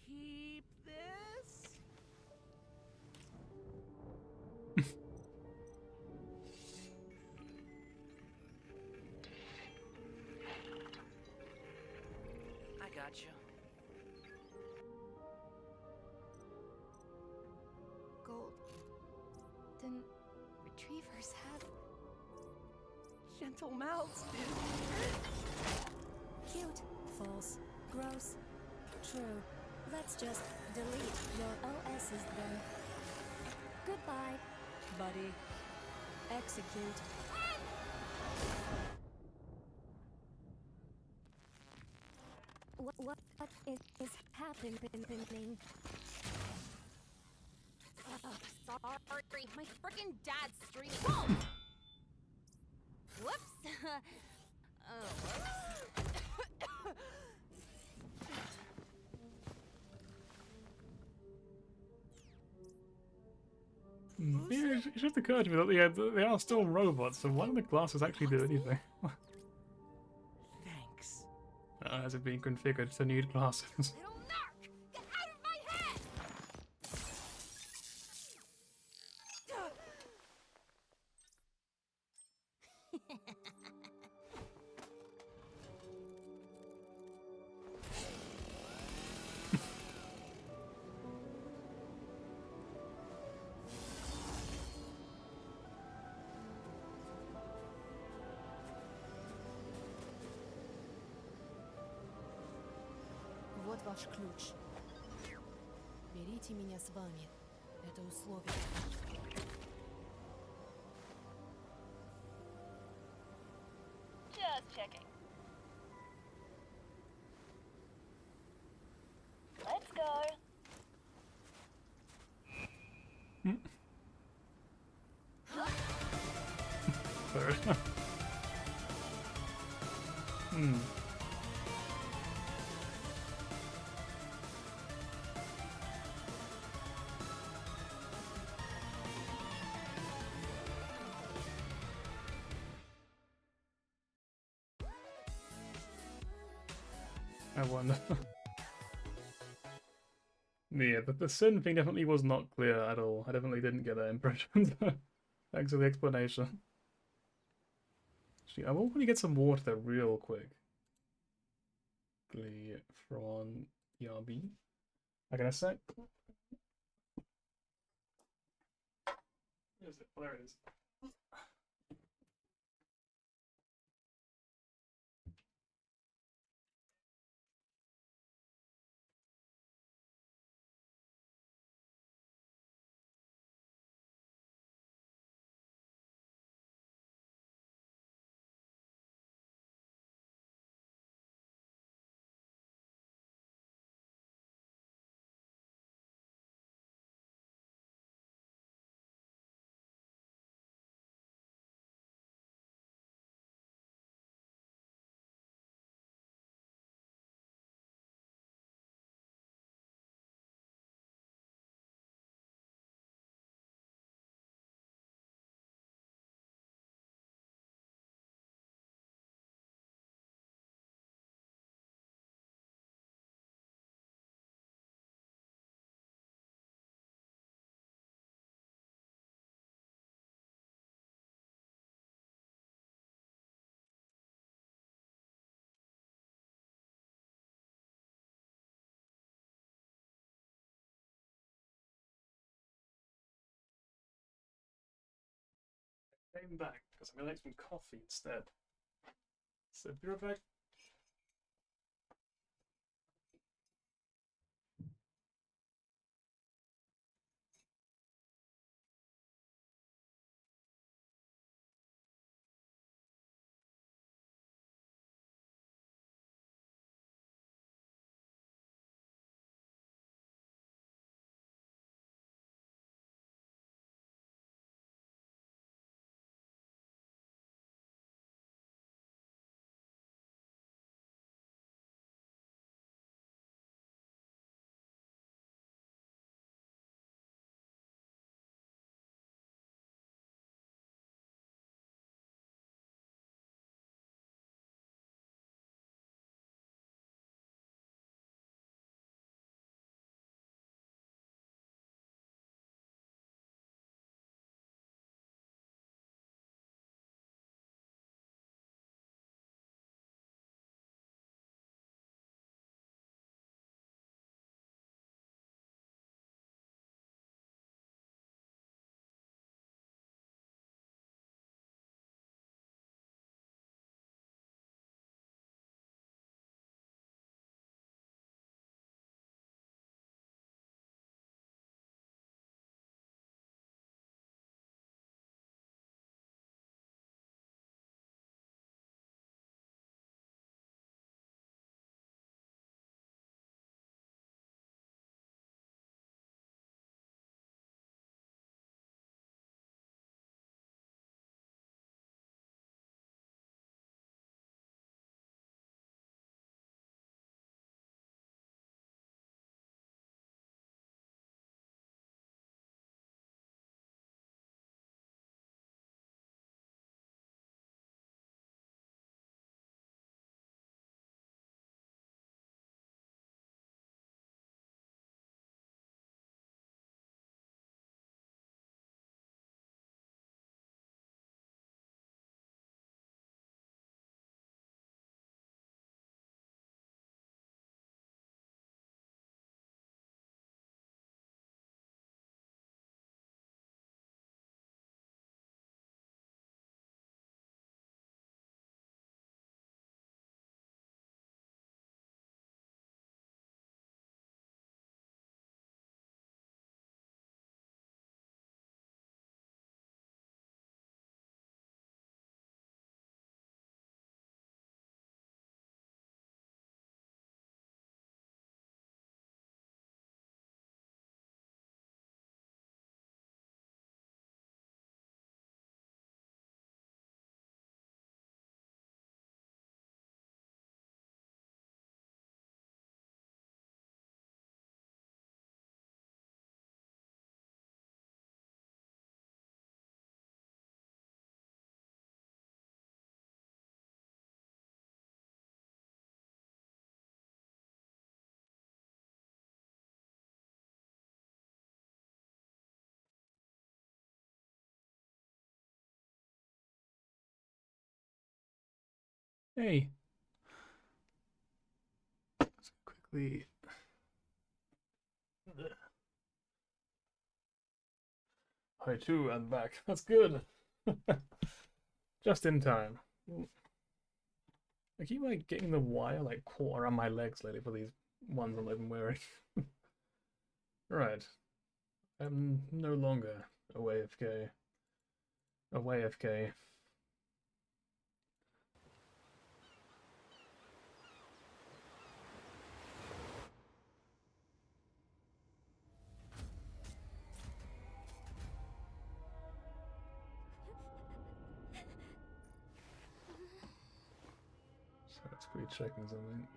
Peep this? I got you. Gold. gentle mouths, dude. Cute, false, gross, true. Let's just delete your OSs then. Goodbye, buddy. Execute. What is happening? Sorry, my freaking dad's streaming. Whoa! Whoops. Yeah, it just occurred to me that they are still robots, so why don't the glasses actually do anything? Thanks. Has it been configured to need glasses? Little narc! Get out of my head! Вот ваш ключ. Берите меня с вами. Это условие. Just checking. Let's go. Third. I wonder. Yeah, the sin thing definitely was not clear at all. I definitely didn't get that impression. Thanks for the explanation. Actually, I will probably get some water there real quick. From Yabi. Back in a sec. Where is it? Oh, there it is. Came back because I'm gonna make some coffee instead. So be right back. Hey. Let's quickly. Hi, too, I'm back. That's good. Just in time. I keep like getting the wire like caught around my legs lately for these ones I'm not even wearing. Right. I'm no longer a AFK. A AFK. So let's quickly checking something.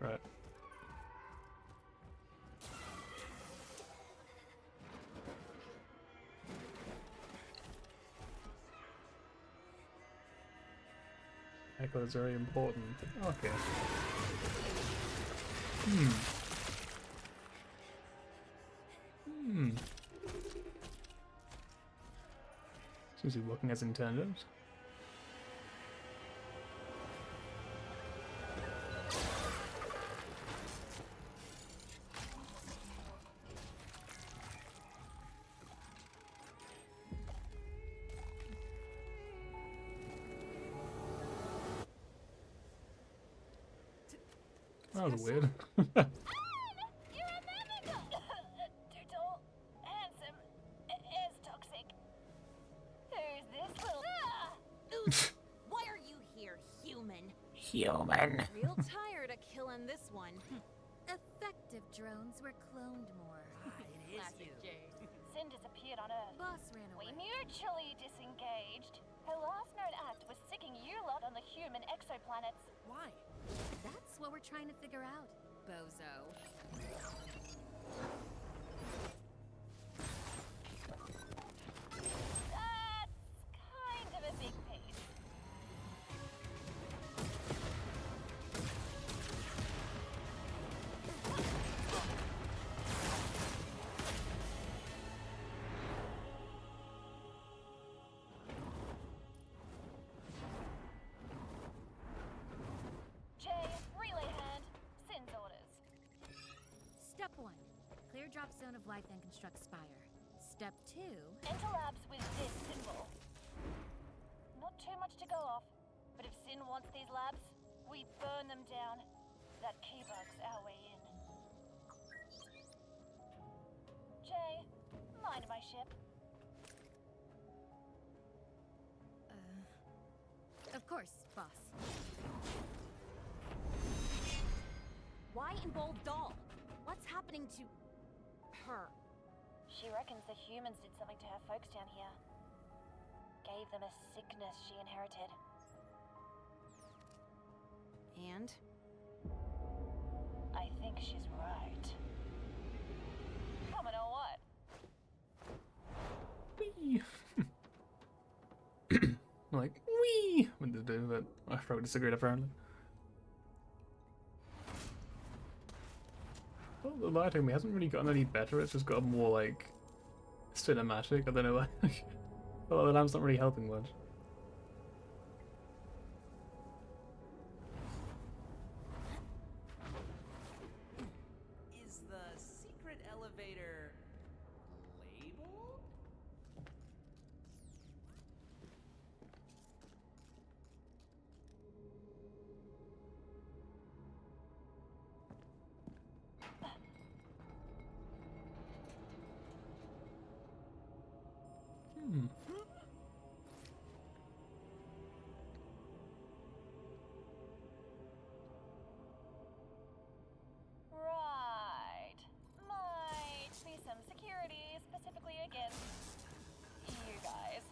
Right. Echo is very important. Okay. Seems to be working as intended. That was weird. Too handsome, is toxic. Who's this little? Why are you here, human? Human. Real tired of killing this one. Effective drones were cloned more. Classic Jane. Sin disappeared on Earth. Boss ran away. We mutually disengaged. Her last known act was sicking you lot on the human exoplanets. Why? That's what we're trying to figure out, bozo. That's kind of a big piece. Jay, relay hand. Sin's orders. Step 1. Clear drop zone of life and construct spire. Step 2. Enter labs with this symbol. Not too much to go off, but if Sin wants these labs, we burn them down. That keybug's our way in. Jay, mind my ship. Of course, boss. Why involve Doll? What's happening to her? She reckons the humans did something to her folks down here. Gave them a sickness she inherited. And? I think she's right. Coming or what? Wee. Like, wee! When to do, but I probably disagreed apparently. Well, the lighting hasn't really gotten any better, it's just got more, like, cinematic. I don't know, like, well, the lamp's not really helping much. Is the secret elevator labeled? Right. Might be some security specifically against you guys.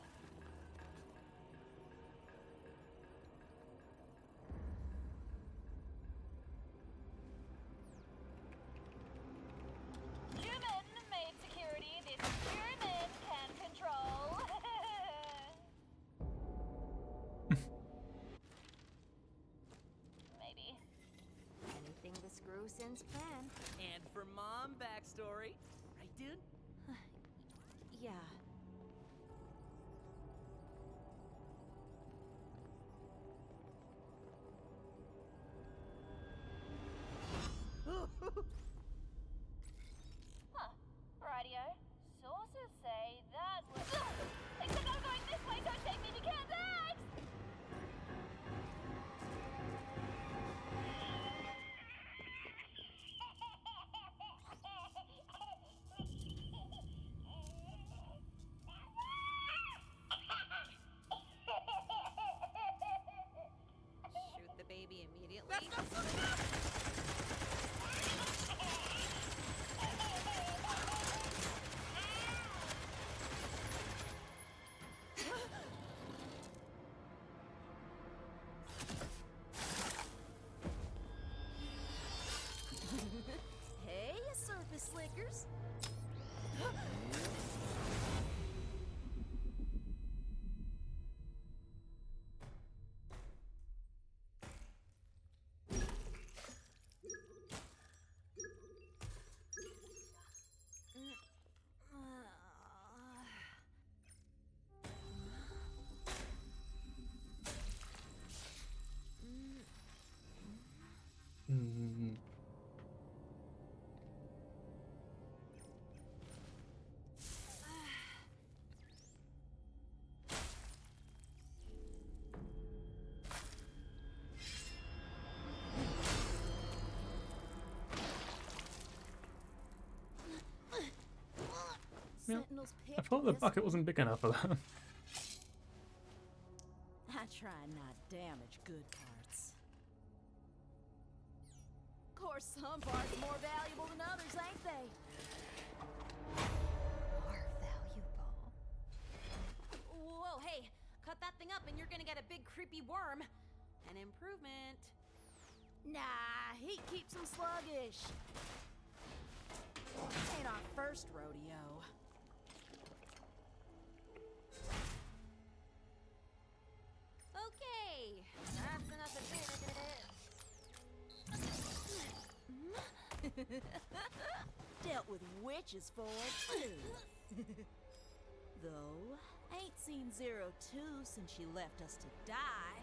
Human-made security this human can control. Yeah. Sentinel's I picked thought the this bucket one. wasn't big enough for that. I try and not damage good parts. Of course, some parts more valuable than others, ain't they? More valuable. Whoa, hey, cut that thing up and you're gonna get a big creepy worm. An improvement. Nah, heat keeps them sluggish. Ain't our first rodeo. Okay, that's enough of this. Dealt with witches for too. Though, ain't seen 02 since she left us to die.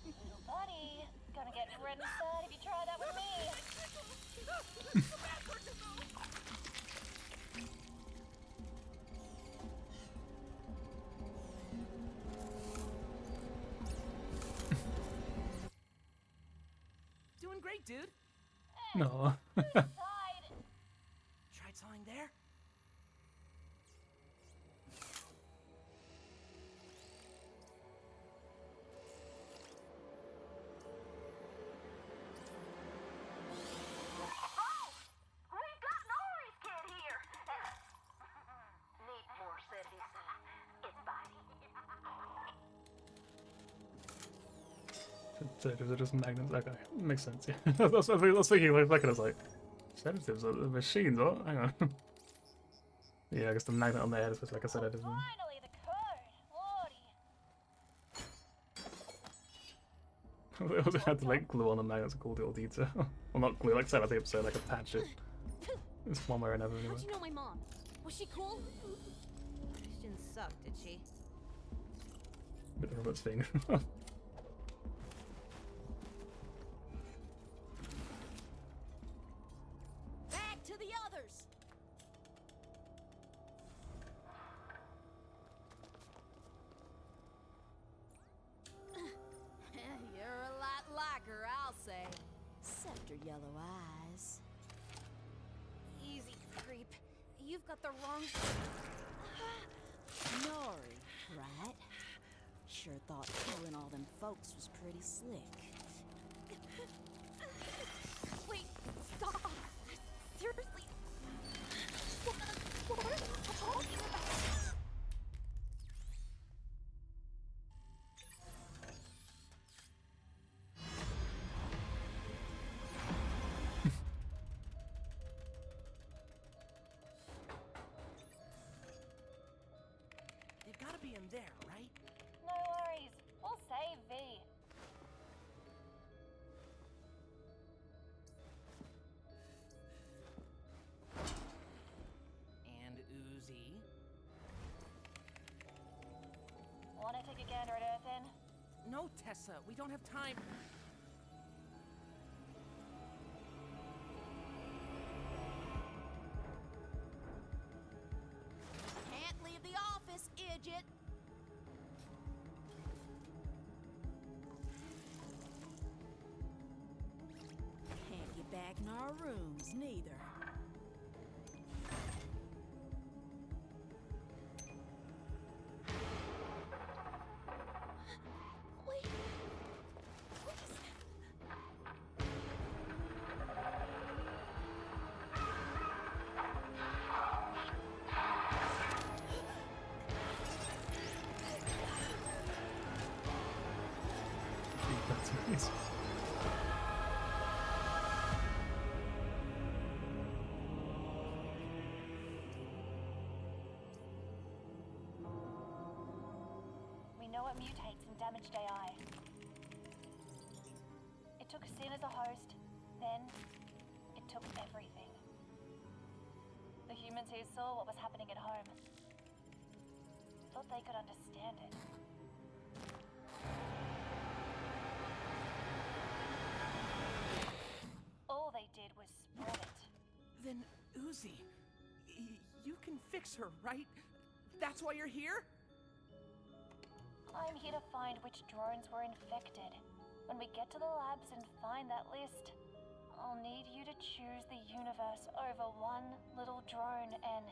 Little buddy, gonna get red inside if you try that with me. Doing great, dude. No. Tried sawing there? We've got Nori's kid here. Need more, said his it's biting. Sedatives are just magnets. Okay, makes sense. Yeah, that's what I was thinking. Like, I was like, sedatives are machines. What? Hang on. Yeah, I guess the magnet on their head is just like a sedative. Finally, the code. Lordy. They also had to like glue on the magnets and cool little detail. Well, not glue, like sellotape, so like attach it. It's one way or another anyway. How'd you know my mom? Was she cool? She didn't suck, did she? Bit of Robert's finger. Back to the others. You're a lot like her, I'll say. Except her yellow eyes. Easy, creep. You've got the wrong... Nori, right? Sure thought killing all them folks was pretty slick. Wait, stop! Seriously? What are you talking about? They've got to be in there, right? No worries. We'll save V. And Uzi. Wanna take a gander at Earthin? No, Tessa, we don't have time. Can't leave the office, idiot. Can't get back in our rooms, neither. Wait. That's amazing. We know it mutates in damaged AI. It took Sin as a host, then it took everything. The humans who saw what was happening at home thought they could understand it. All they did was spread it. Then, Uzi, you can fix her, right? That's why you're here? I'm here to find which drones were infected. When we get to the labs and find that list, I'll need you to choose the universe over one little drone, N.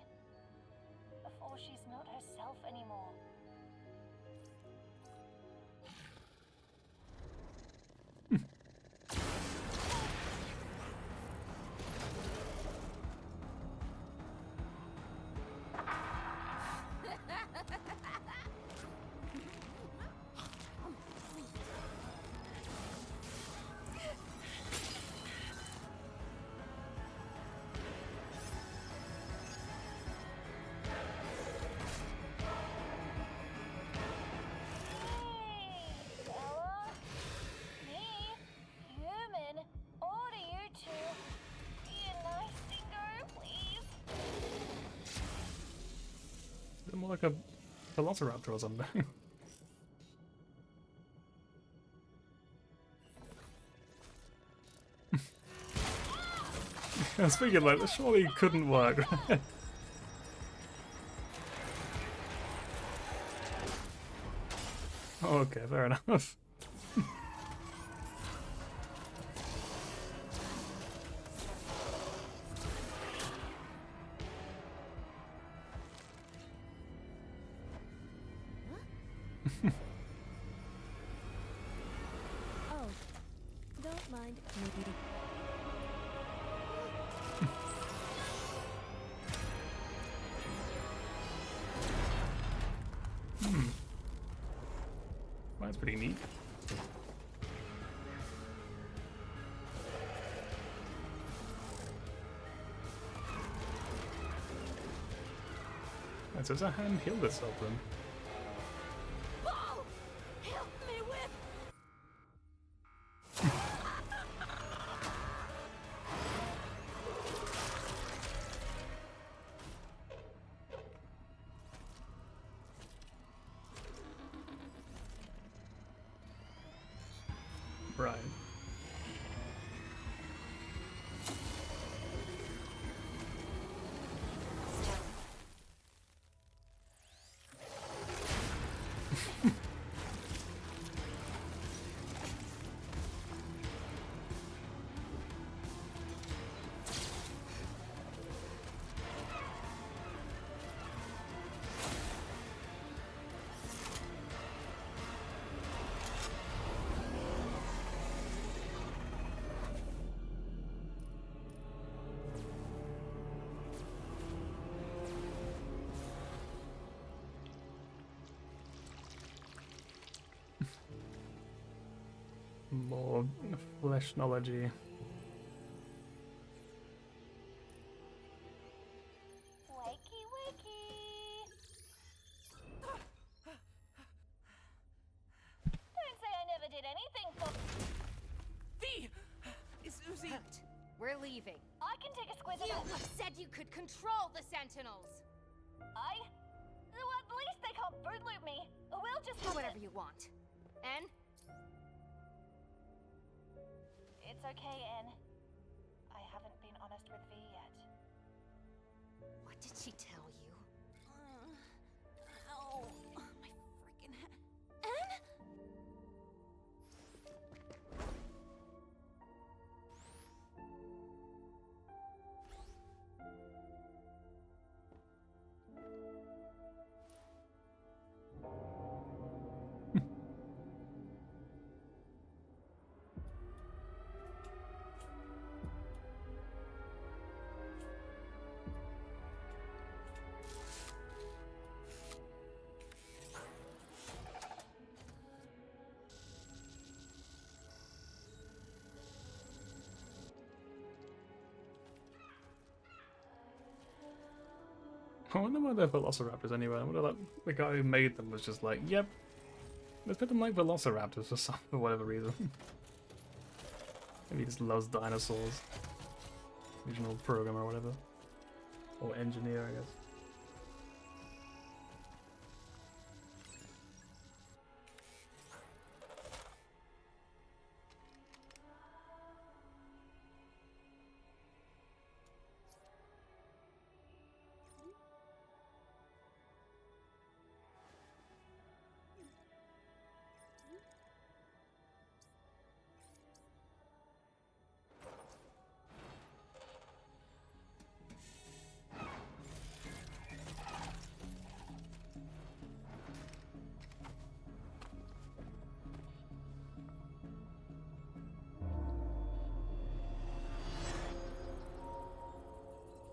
Before she's not herself anymore. Is it more like a velociraptor or something? I was thinking, like, this surely couldn't work. Oh, okay, fair enough. Oh, don't mind maybe. Well, that's pretty neat. Right, so it's a hand healed itself then. Oh! Help me with. Right. More fleshnology. Wakey, wakey. Don't say I never did anything for. V! Is Uzi... We're leaving. I can take a squiz You of it. said you could control the Sentinels. Well, at least they can't boot loop me. We'll just Do have whatever to... you want. And It's okay, N. I haven't been honest with V yet. what did she tell you? Ow. My freaking head. Anne? I wonder why they're velociraptors anyway. I wonder, like, the guy who made them was just like, yep, let's put them like velociraptors for whatever reason. Maybe he just loves dinosaurs. Original programmer or whatever. Or engineer, I guess.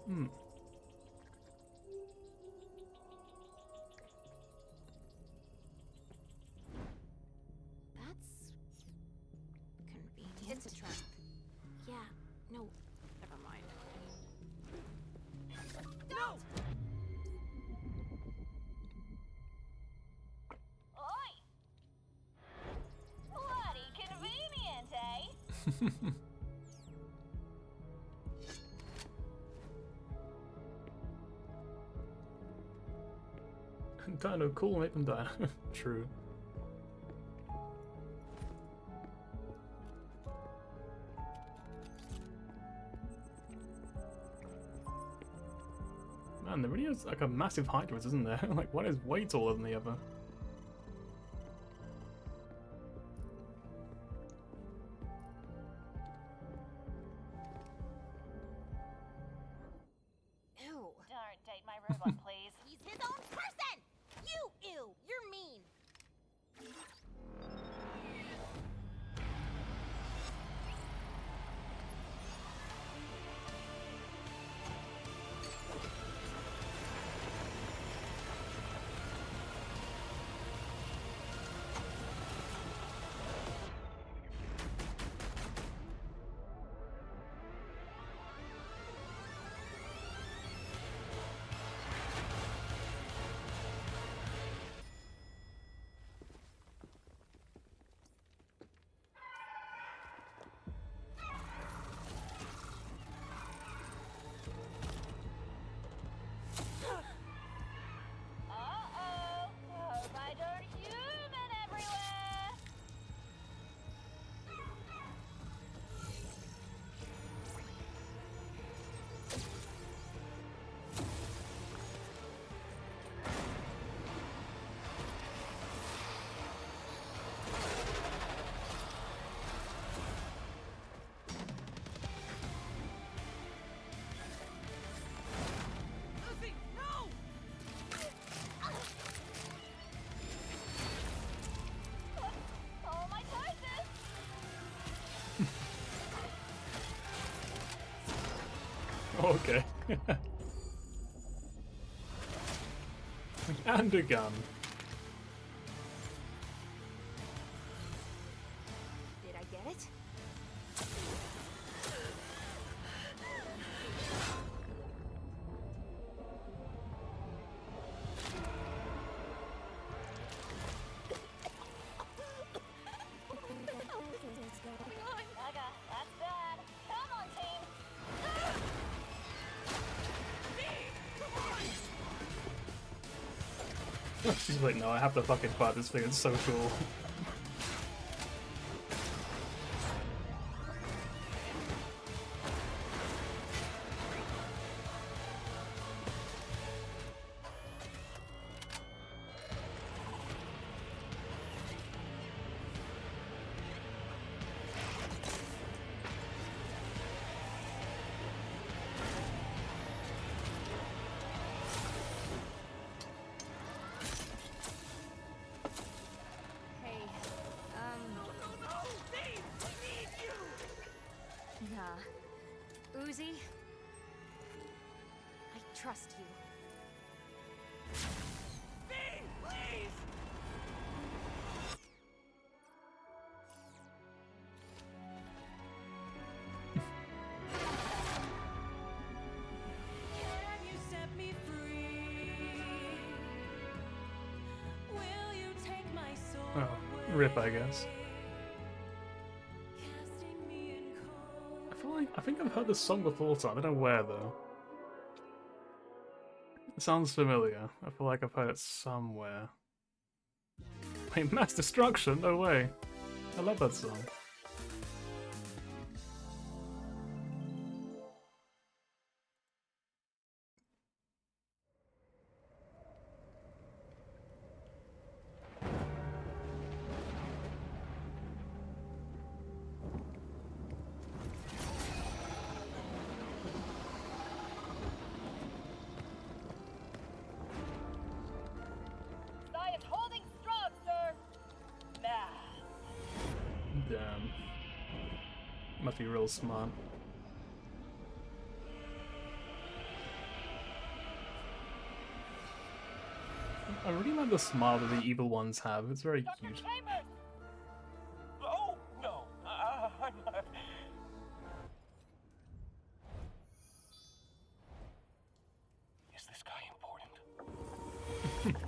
Hmm. That's convenient. It's a trap. Yeah, no, never mind. No! Oi! Bloody convenient, eh? Dino cool, make them die. True. Man, there really is like a massive height to it, isn't there? Like one is way taller than the other. Ew. Don't date my robot, please. He's his own person! You, ew, you're mean. Uh-oh. Hope I don't human everywhere. Lucy, no! All my choices. Okay. And a gun. Did I get it? Naga, that's bad. Come on, team. She's like, no, I have to fucking fight this thing, it's so cool. Hey, nah. Uzi? I trust you. Can you set me free? Will you take my soul? Oh, rip, I guess. I think I've heard this song before, so I don't know where though. It sounds familiar. I feel like I've heard it somewhere. Wait, Mass Destruction? No way. I love that song. Science holding strong, sir. Math. Damn. Must be real smart. I really like the smile that the evil ones have. It's very cute. Oh, no. I'm not. Is this guy important?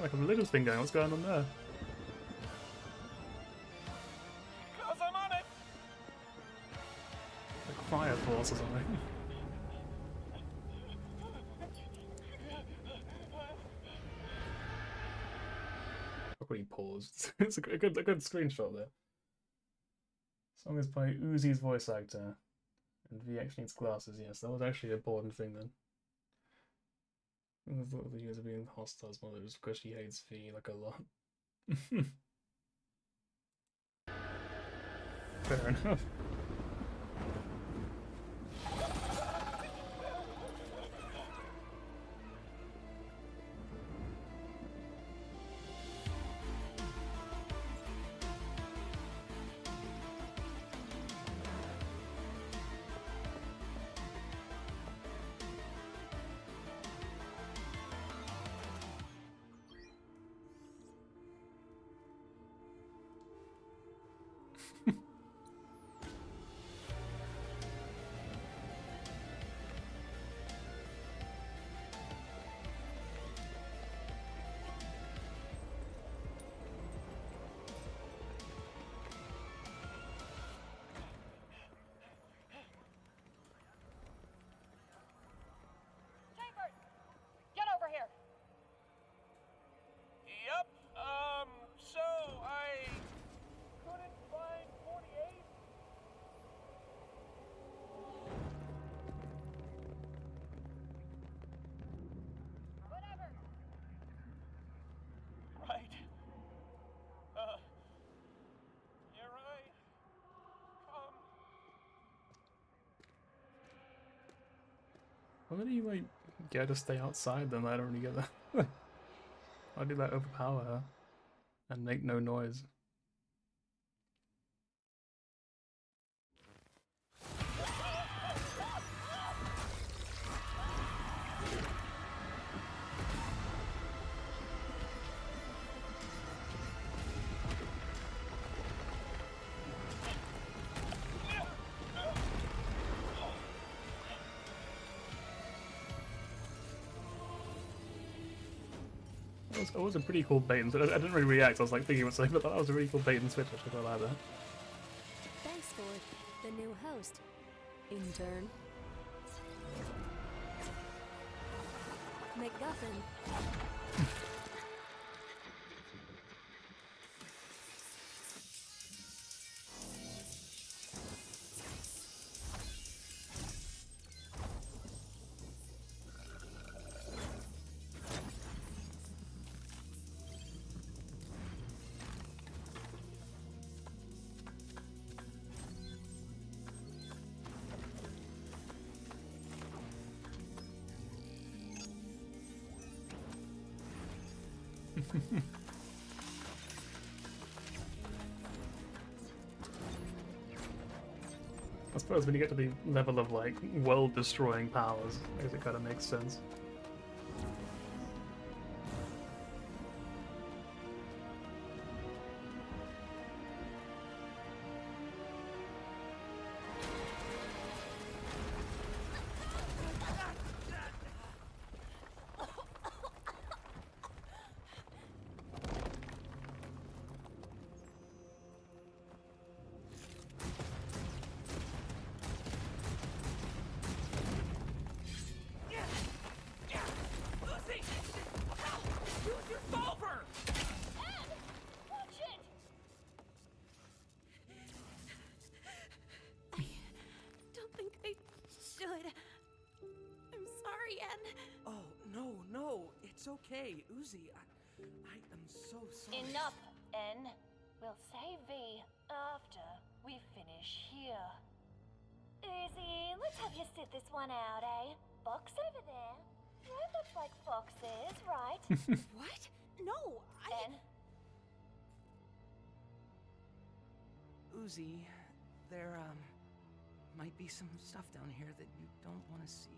Like a religious thing going. What's going on there? Because I'm on it. Like fire force or something. Look what he paused. It's a good screenshot there. Song is by Uzi's voice actor, and VX needs glasses. Yes, that was actually an important thing then. I thought the user being hostile as well, it was because she hates V like a lot. Fair enough. Why do you like get her to stay outside then? I don't really get that. Why do that overpower her and make no noise? That was a pretty cool bait and switch. I didn't really react, I was like thinking what's saying, but that was a really cool bait and switch. I should have that. Thanks for the new host, intern. MacGuffin. I suppose when you get to the level of like world-destroying powers, I guess it kind of makes sense. It's okay, Uzi. I am so sorry. Enough, N. We'll say V after we finish here. Uzi, let's have you sit this one out, eh? Box over there. Robots like foxes, right? What? No, N. Uzi, there, might be some stuff down here that you don't want to see.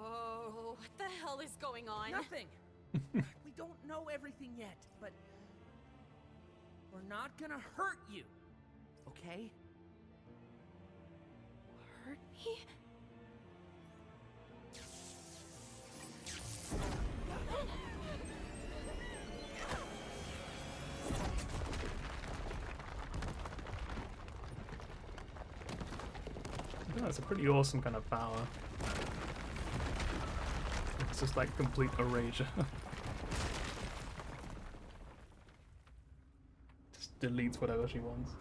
Oh, what the hell is going on? Nothing! We don't know everything yet, but we're not gonna hurt you, okay? Hurt me? I think that's a pretty awesome kind of power. It's just like complete erasure. Just deletes whatever she wants.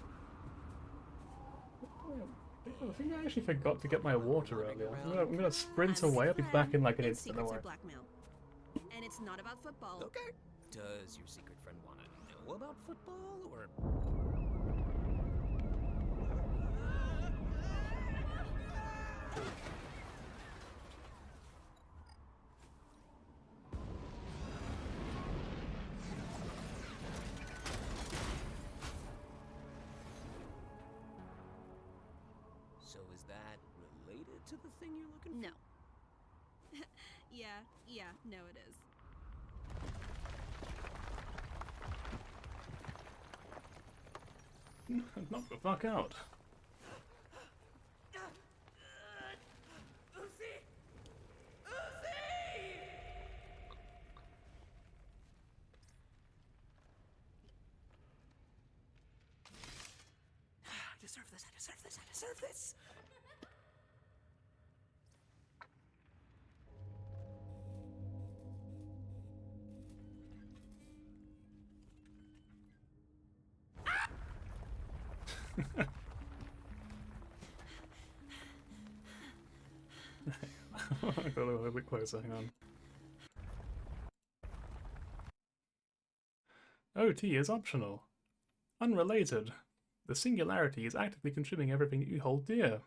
I think I actually forgot to get my water earlier. I'm gonna sprint away. I'll be back in like an instant. Don't worry. Blackmail. And it's not about football. Okay. Does your secret friend want to know about football, or...? So is that related to the thing you're looking for? No. yeah, no it is. Knock the fuck out. I deserve this, I deserve this, I deserve this! I got a little bit closer, hang on. OT is optional. Unrelated. The singularity is actively consuming everything you hold dear.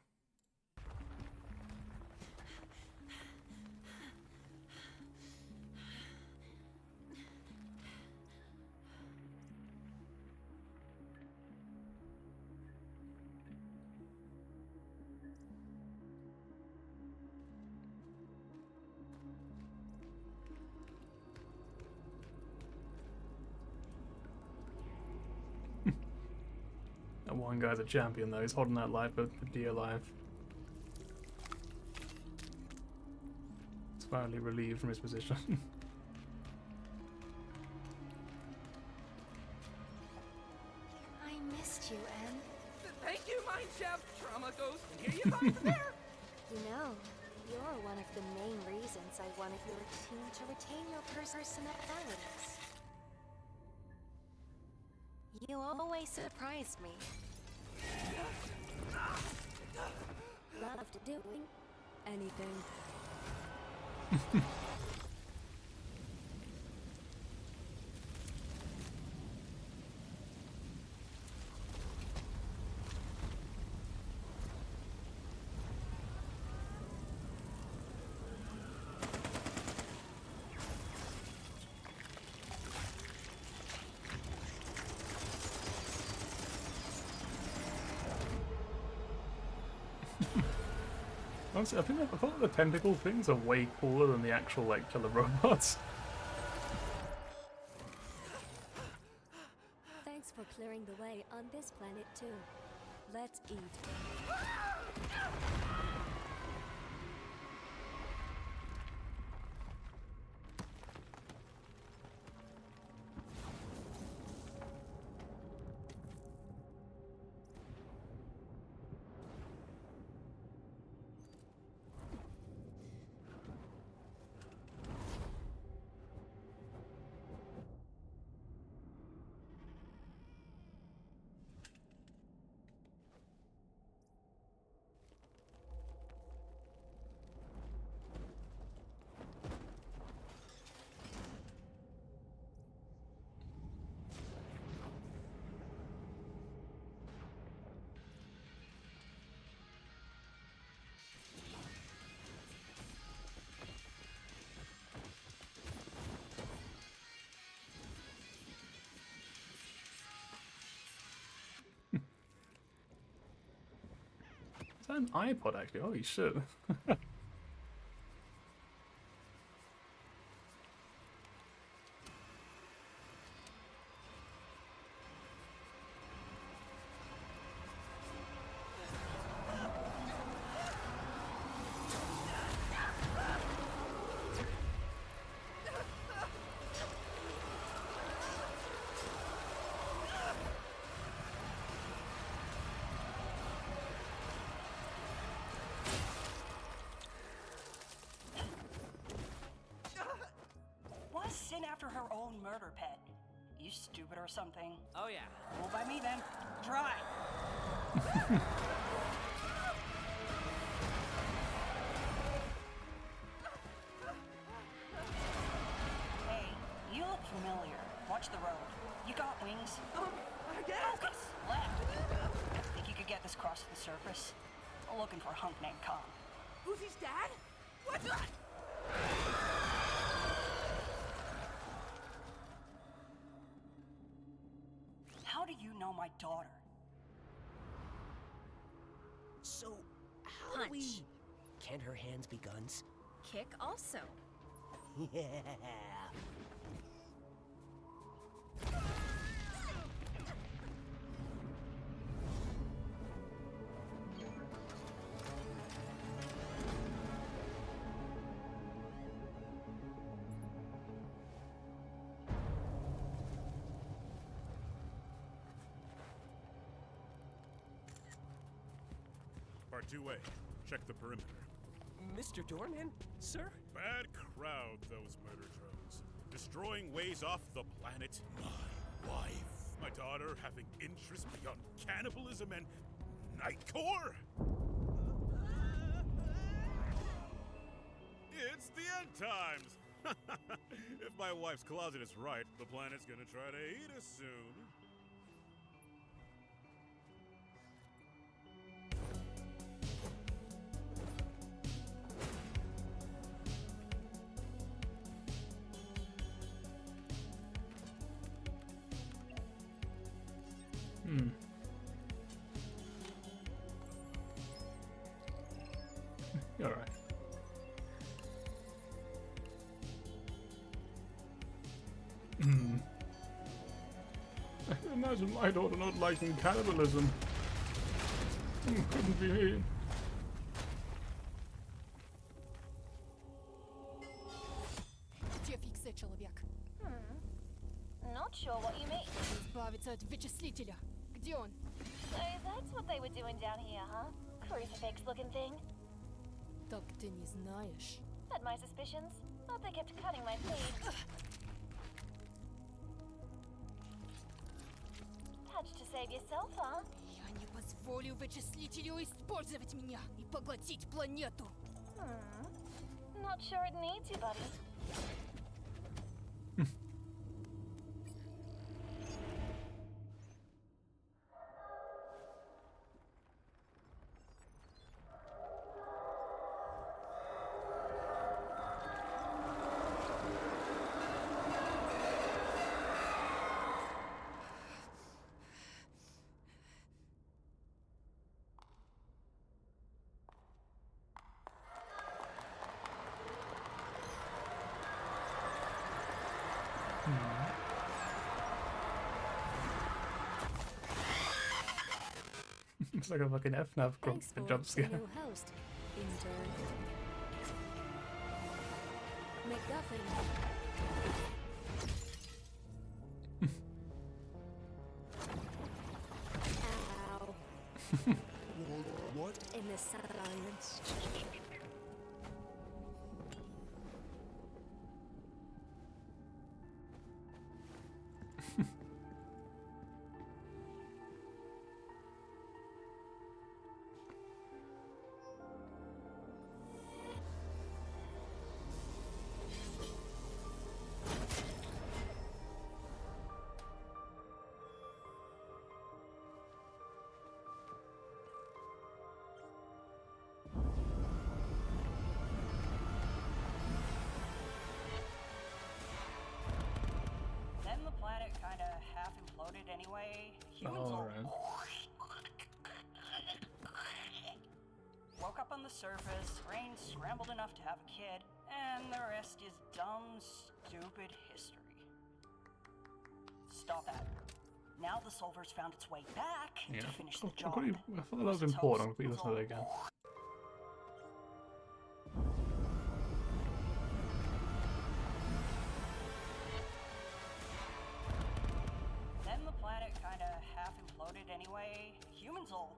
That one guy's a champion though, he's holding that life for dear life. He's finally relieved from his position. I missed you, Em. Thank you, Mind Chef! Trauma Ghost, and here you are there! You know, you're one of the main reasons I wanted your team to retain your personalities. You always surprised me. Loved doing anything. Honestly, I thought the tentacle things are way cooler than the actual like killer robots. Thanks for clearing the way on this planet too. Let's eat. that an iPod actually? Holy shit. Why sin after her own murder pet? You stupid or something? Oh yeah. Well, by me then. Try. Hey, you look familiar. Watch the road. You got wings? Focus! Left! Think you could get this across the surface? Looking for a hunk named Kong. Uzi's dad? What the? How do you know my daughter? So, how do we... Can her hands be guns? Kick also. Yeah. Part 2A. Check the perimeter. Mr. Doorman, sir? Bad crowd, those murder drones. Destroying ways off the planet. My wife. My daughter having interests beyond cannibalism and nightcore. It's the end times. If my wife's closet is right, the planet's gonna try to eat us soon. You're right. I can imagine my daughter not liking cannibalism. Couldn't be me. Где фиксит человек? Not sure what you mean. Избавиться от вычислителя. Где он? So that's what they were doing down here, huh? Crucifix-looking thing. Так ты не знаешь. Had my suspicions. Thought they kept cutting my feed. Patch to save yourself, huh? Я не позволю вычислителю использовать меня и поглотить планету. Not sure it needs you, buddy. It's like a fucking FNAF Thanks for jump the scare. new host, intern. MacGuffin. Ow. What? In the silence. Then the planet kinda half imploded anyway. Humans all... on the surface, Rain scrambled enough to have a kid, and the rest is dumb, stupid history. Stop that. Now the Solver's found its way back to finish the job. I thought that was important. I'll quickly listen to that again. Then the planet kinda half imploded anyway. Humans all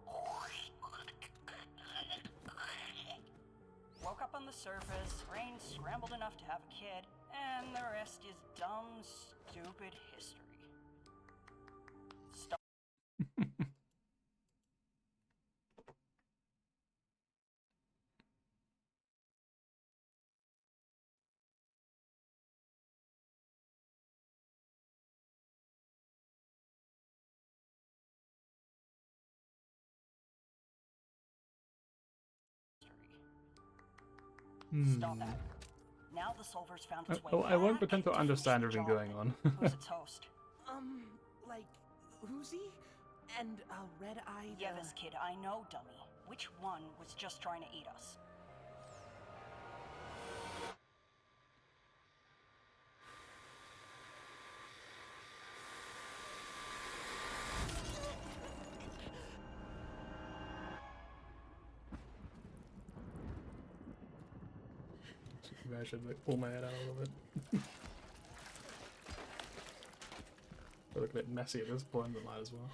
woke up on the surface, Rain scrambled enough to have a kid, and the rest is dumb, stupid history. Stop. Stop that. Now the Solver's found its way I won't back pretend to finish understand the everything job. going on. Who's its host? Like, Uzi? And red-eyed, Yevis kid, I know, dummy. Which one was just trying to eat us? Maybe I should like pull my head out a little bit. I look a bit messy at this point, but might as well.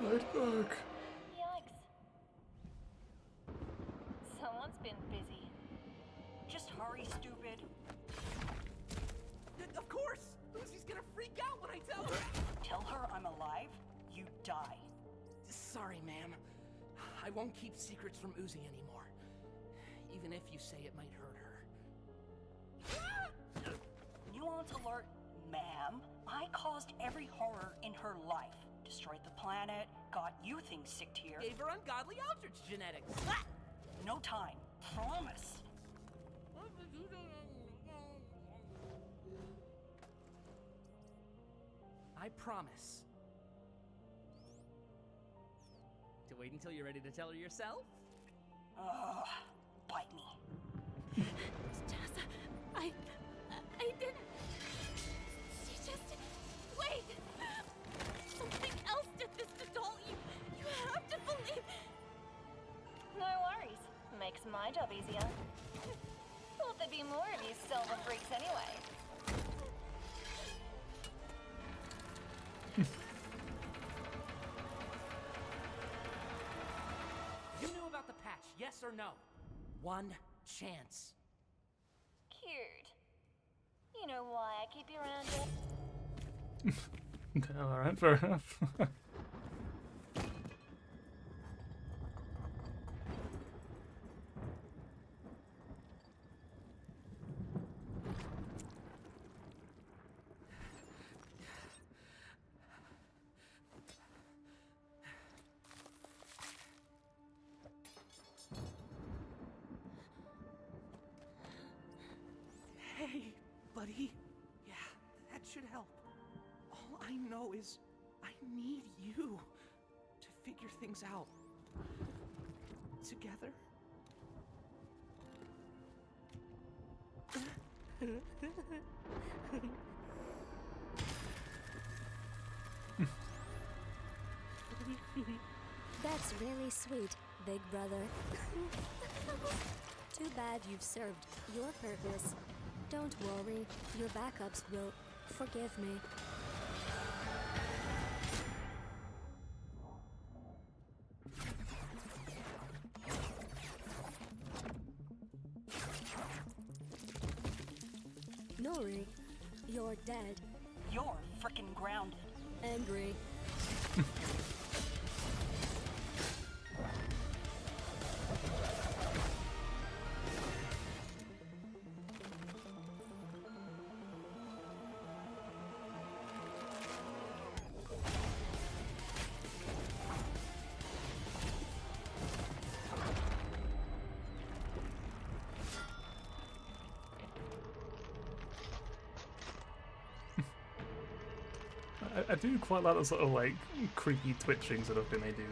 Lightbug. Yikes. Someone's been busy. Just hurry, stupid. Of course! Uzi's gonna freak out when I tell her! Tell her I'm alive, you die. Sorry, ma'am. I won't keep secrets from Uzi anymore. Even if you say it might hurt her. Nuance alert, ma'am. I caused every horror in her life. Destroyed the planet, got you things sicked here. Gave her ungodly Aldrich genetics. No time. Promise. I promise. To wait until you're ready to tell her yourself? Bite me. Tessa, I didn't. She just. Wait! Something else did this to Doll. You have to believe. No worries. Makes my job easier. Thought there'd be more of you silver freaks anyway. You knew about the patch, yes or no? One chance. Cute. You know why I keep you around it? Okay, alright, fair enough. Hey, buddy. Yeah, that should help. All I know is I need you to figure things out. Together? That's really sweet, big brother. Too bad you've served your purpose. Don't worry, your backups will forgive me. Nori, you're dead. You're frickin' grounded. Angry. I do quite like the sort of like creepy twitching sort of thing they do.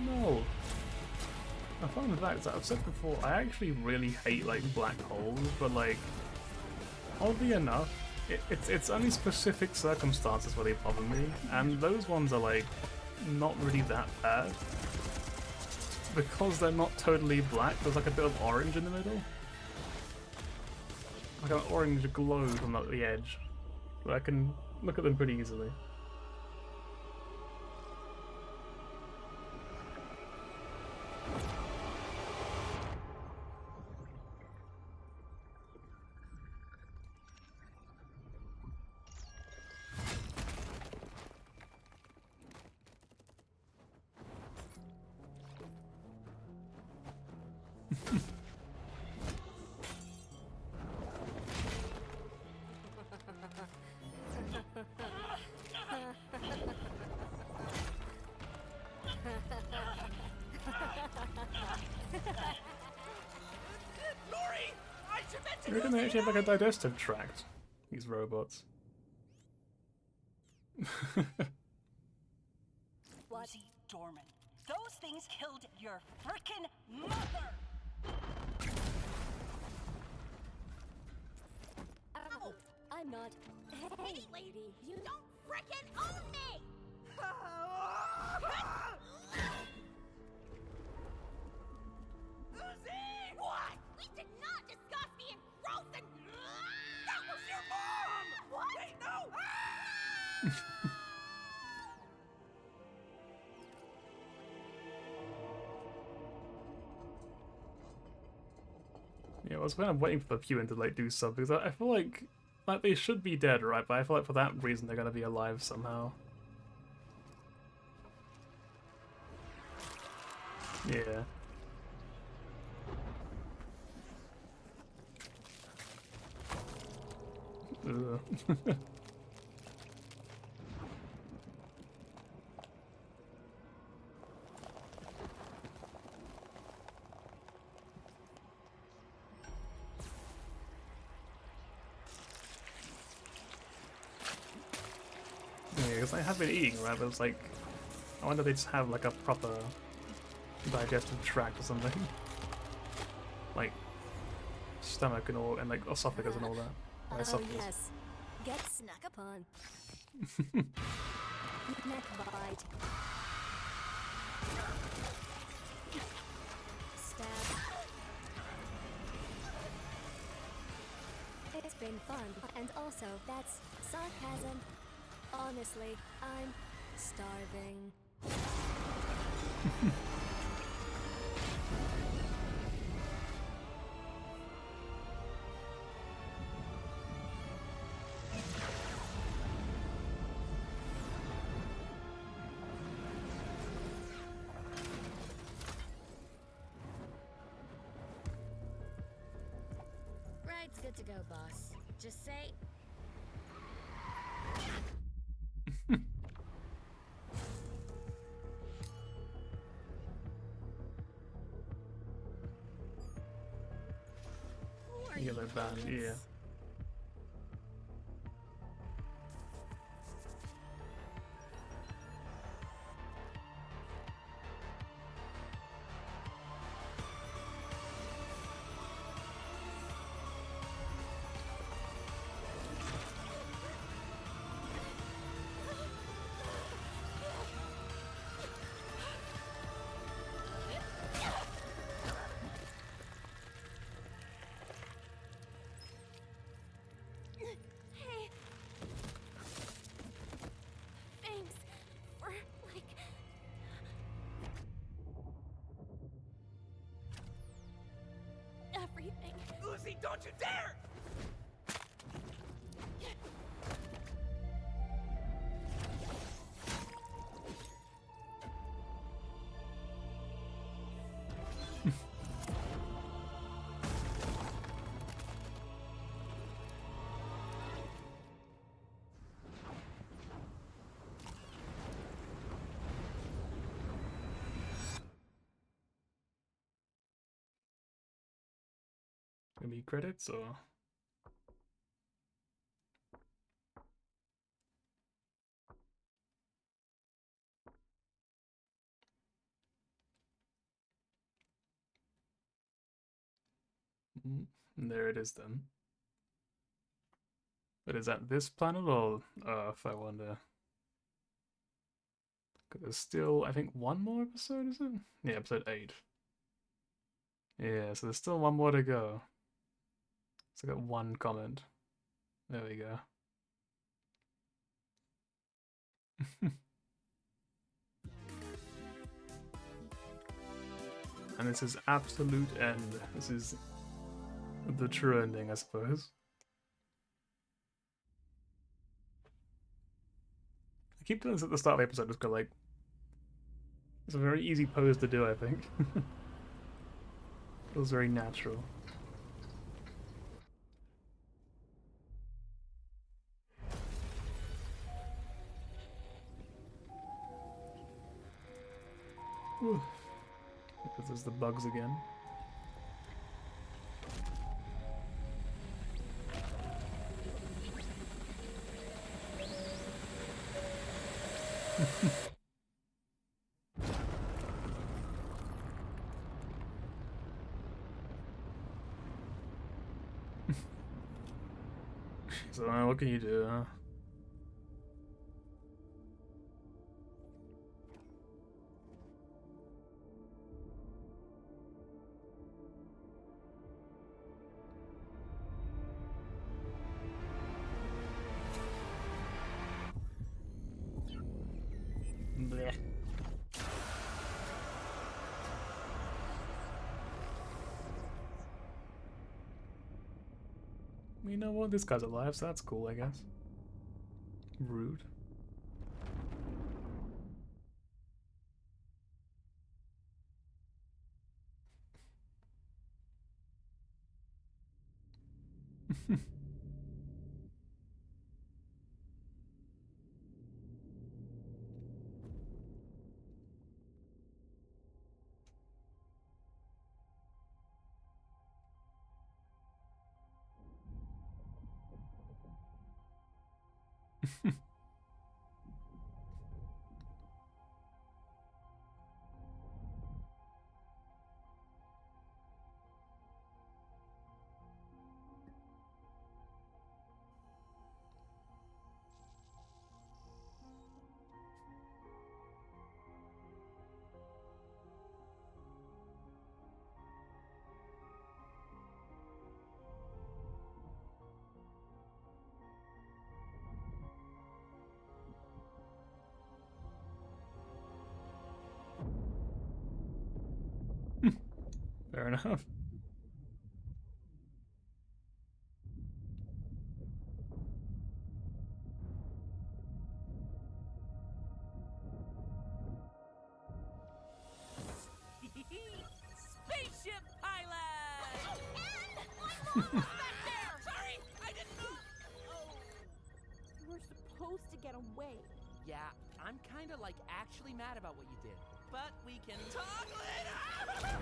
No. I found the fact that I've said before, I actually really hate like black holes, but like, oddly enough, it's only specific circumstances where they bother me, and those ones are like not really that bad because they're not totally black. There's like a bit of orange in the middle, like an orange glow from the edge, but I can look at them pretty easily. They don't actually have like a digestive tract, these robots. Uzi Dorman. Those things killed your frickin' mother! Ow! I'm not. Hey, lady, you Don't frickin' own me! Uzi! What? We did not discuss the engrossing... That was your mom! What? Wait, no! Yeah, I was kind of waiting for the Pew to like do something because I feel like they should be dead, right? But I feel like for that reason they're gonna be alive somehow. Yeah. Ugh. Yeah, because I have been eating, right? But it's like, I wonder if they just have like a proper digestive tract or something. Like stomach and all, and like esophagus and all that. Oh Esophagus. yes, get snuck upon. Neck bite. Stab. It's been fun, and also that's sarcasm. Honestly, I'm starving. Ride's good to go, boss. Just say... Yellow band, yeah. Hey. Thanks for, like... everything. Uzi, don't you dare! gonna be credits or? There it is then. But is that this planet or Earth, I wonder? Because there's still, I think, one more episode, is it? Yeah, episode 8. Yeah, so there's still one more to go. So I got one comment. There we go. And this is absolute end. This is the true ending, I suppose. I keep doing this at the start of the episode just because, like, it's a very easy pose to do, I think. Feels very natural. Whew. Because there's the bugs again. So what can you do, huh? Blech. You know what? This guy's alive, so that's cool, I guess. Rude. Fair enough. Spaceship pilot! Sorry, I didn't know. Oh, we're supposed to get away. Yeah, I'm kind of like actually mad about what you did, but we can talk later.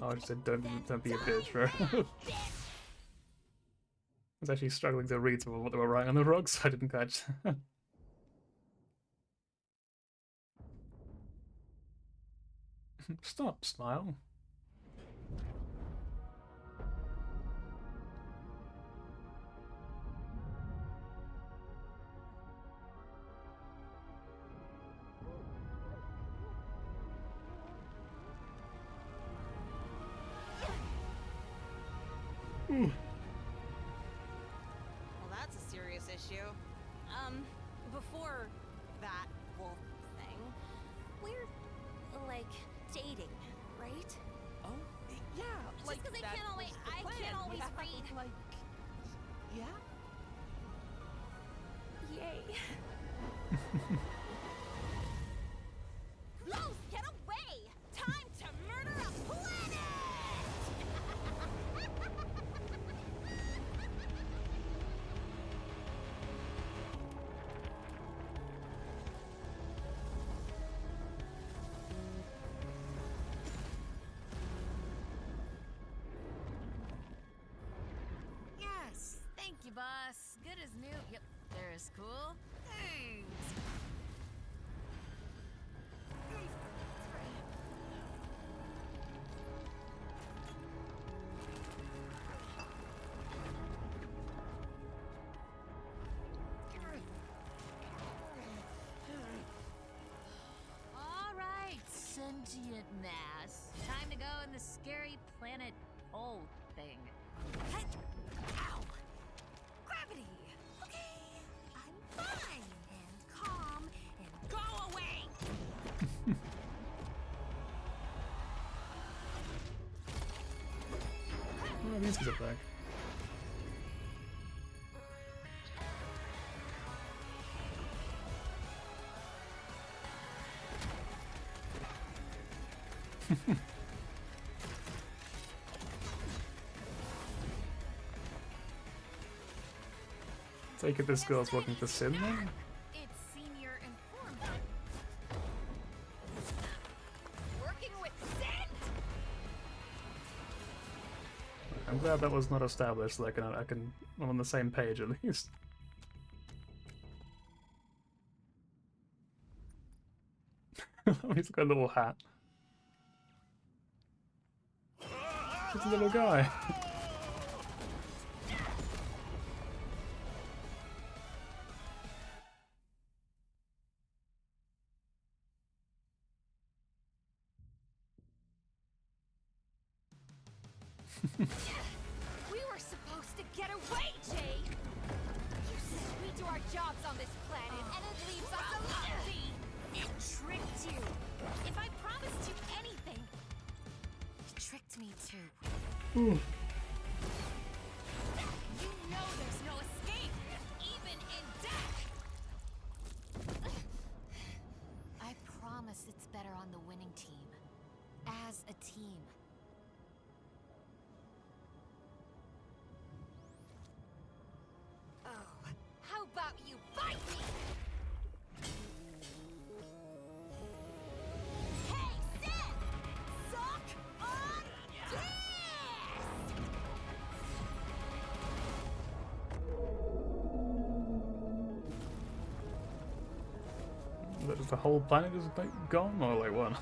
Oh, I just said don't be a bitch, bro. I was actually struggling to read some of what they were writing on the rocks, so I didn't catch. Stop, smile. Well, that's a serious issue. Before that wolf thing, We're, like, dating, right? Oh, yeah, Just like 'cause I that can't always- was the I plan. can't We always have to, read. Like, yeah. Yay. Rose, get away! Time to murder a planet! boss. Good as new. Yep, there's cool things. All right, sentient mass. Time to go in the scary planet hole thing. Ow! Gravity! Okay, I'm fine and calm and go away! Oh, these guys are back. Take it this girl's working for Sin then? It's senior informed. Working with Sin? I'm glad that was not established, so I'm on the same page at least. He's got a little hat. It's a little guy. We were supposed to get away, Jay! You said we do our jobs on this planet, and it leaves us alone! It tricked you. If I promised you anything, it tricked me too. Ooh. You know there's no escape, even in death! I promise it's better on the winning team. As a team. Oh, how about you bite me? Hey, Sin! Suck on this! Is the whole planet just like gone, or like what?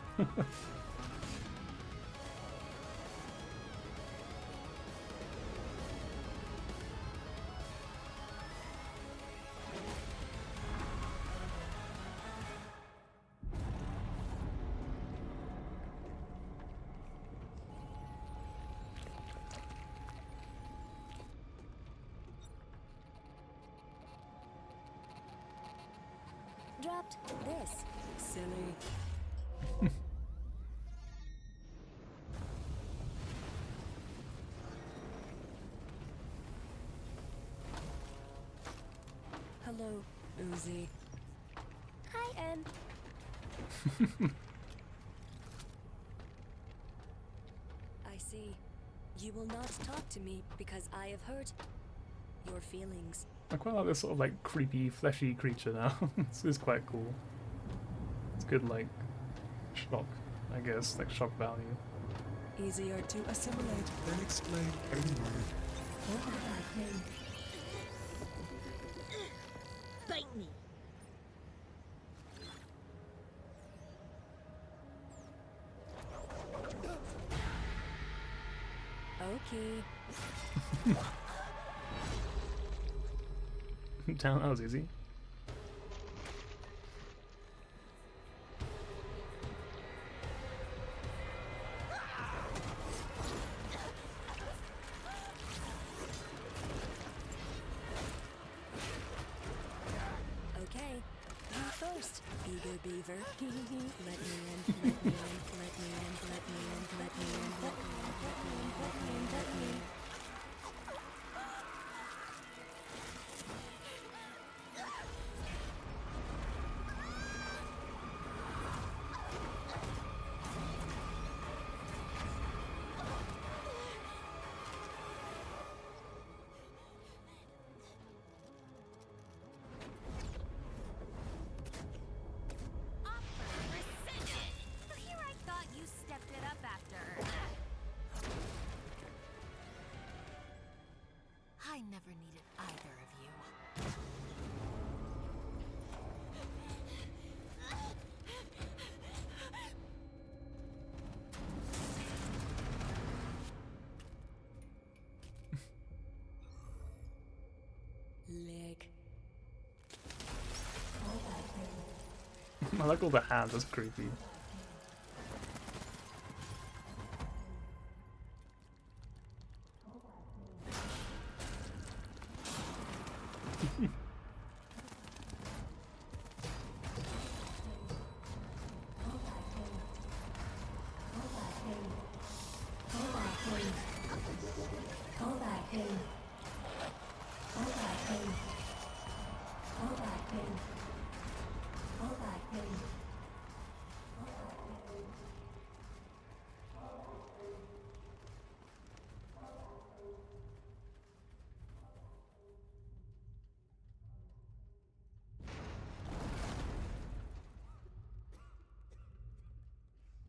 Dropped this. Silly. Hello, Uzi. Hi, Em. I see. You will not talk to me because I have hurt your feelings. I quite like this sort of like creepy, fleshy creature now. This is quite cool. It's good, like, shock, I guess, like shock value. Easier to assimilate than explain. Bite me. Okay. Damn, that was easy. Okay, you first, eager beaver. Let me in, let me in, let me in, let me in, let me in, let me in, let me in, let me in, let me in. Here I thought you stepped it up after. I like all the hands, that's creepy.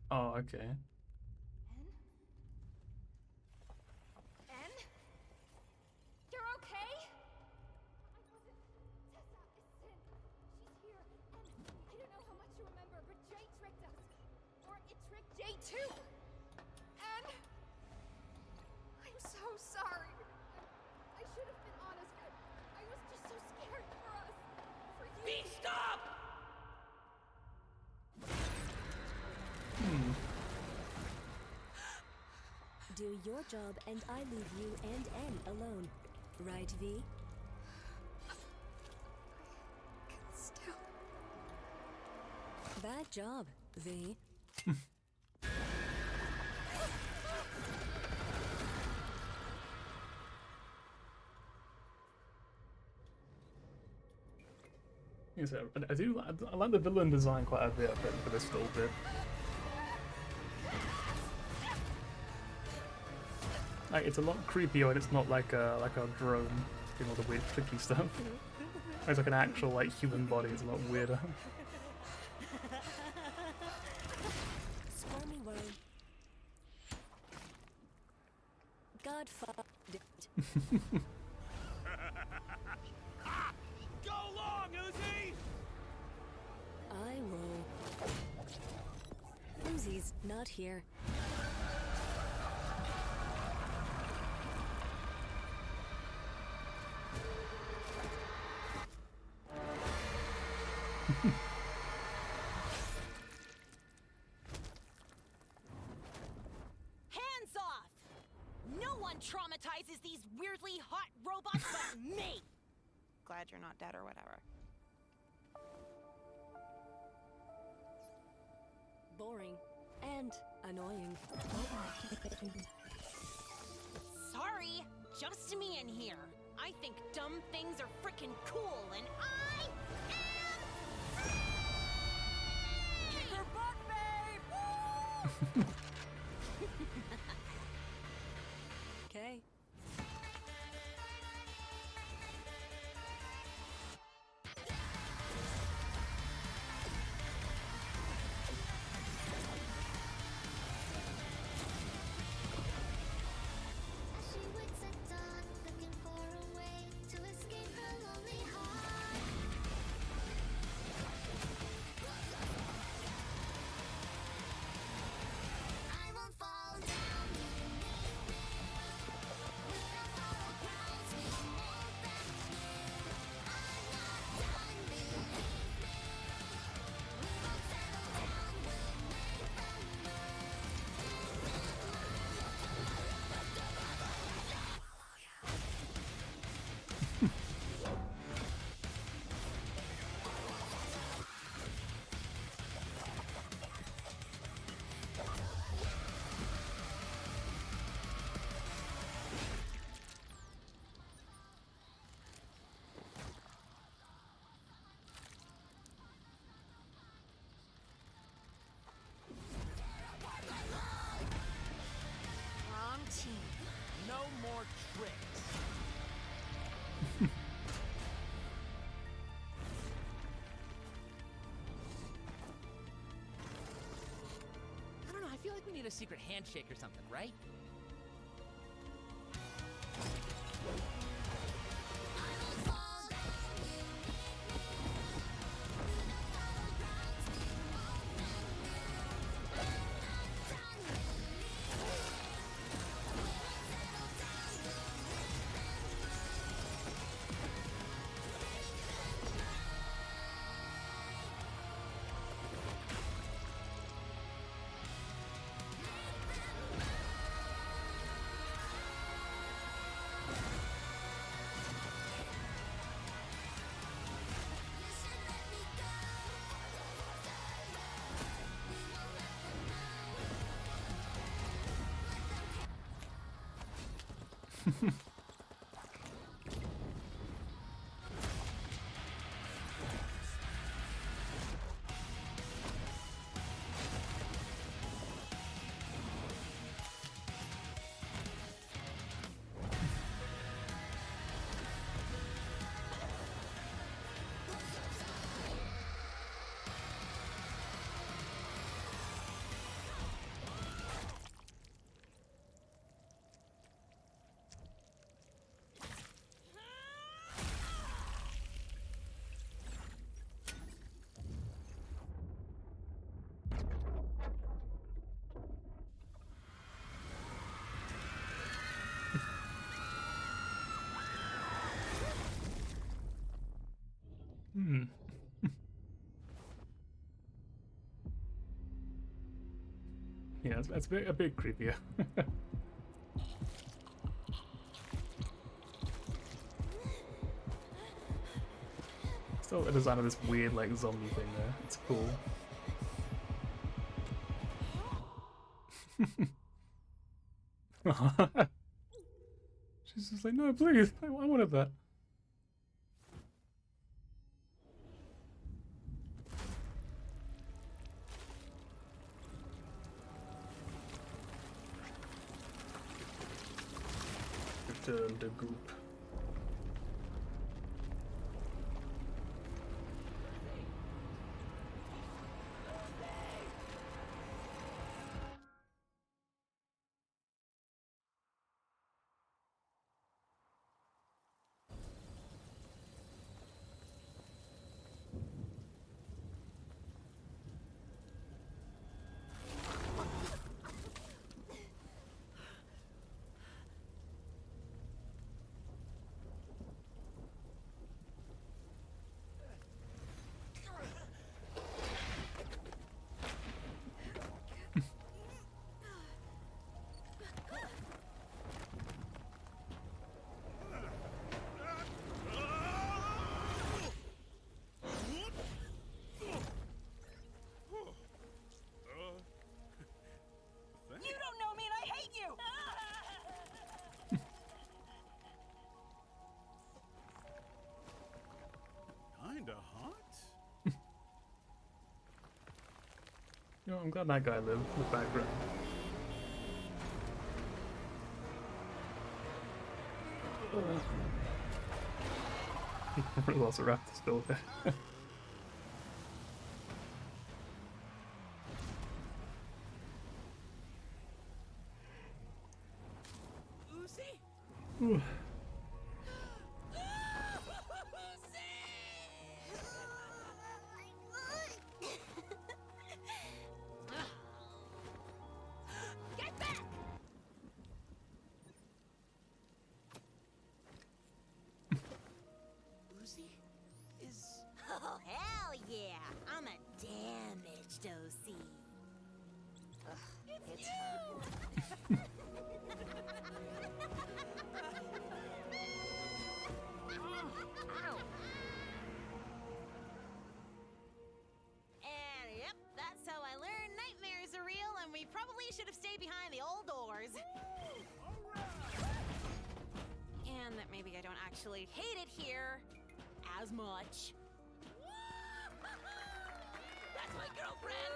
Oh, okay. En? You're okay? I wasn't. Tessa, it's Sin. She's here. And I don't know how much you remember, but Jay tricked us. Or it tricked Jay too. And I'm so sorry. I should have been honest, but I was just so scared for us. For you. V, stop! Do your job and I leave you and N alone. Right, V? Still. Bad job, V. I like the villain design quite a bit, I think, for this little bit. Like, it's a lot creepier and it's not like a drone doing all the weird clicky stuff. It's like an actual like human body. It's a lot weirder. Squirmy worm. God fuck it. Go long, Uzi! I will. Uzi's not here. Hands off! No one traumatizes these weirdly hot robots but me! Glad you're not dead or whatever. Boring and annoying. Sorry, just me in here. I think dumb things are frickin' cool, and I am... Kick her butt, babe! Okay. Wrong team. No more tricks. I don't know, I feel like we need a secret handshake or something, right? Hmm. Yeah, that's a bit creepier. Still the design of this weird like zombie thing there. It's cool. She's just like, no, please, I wanted that. Return to goop. You don't know me and I hate you! Kinda hot? You know, I'm glad that guy lived in the background. Velociraptor still there. Ooh. Get back! Uzi? Oh, hell yeah! I'm a damaged OC. Ugh, it's her. And yep, that's how I learned nightmares are real, and we probably should have stayed behind the old doors. And that maybe I don't actually hate it here as much. That's my girlfriend!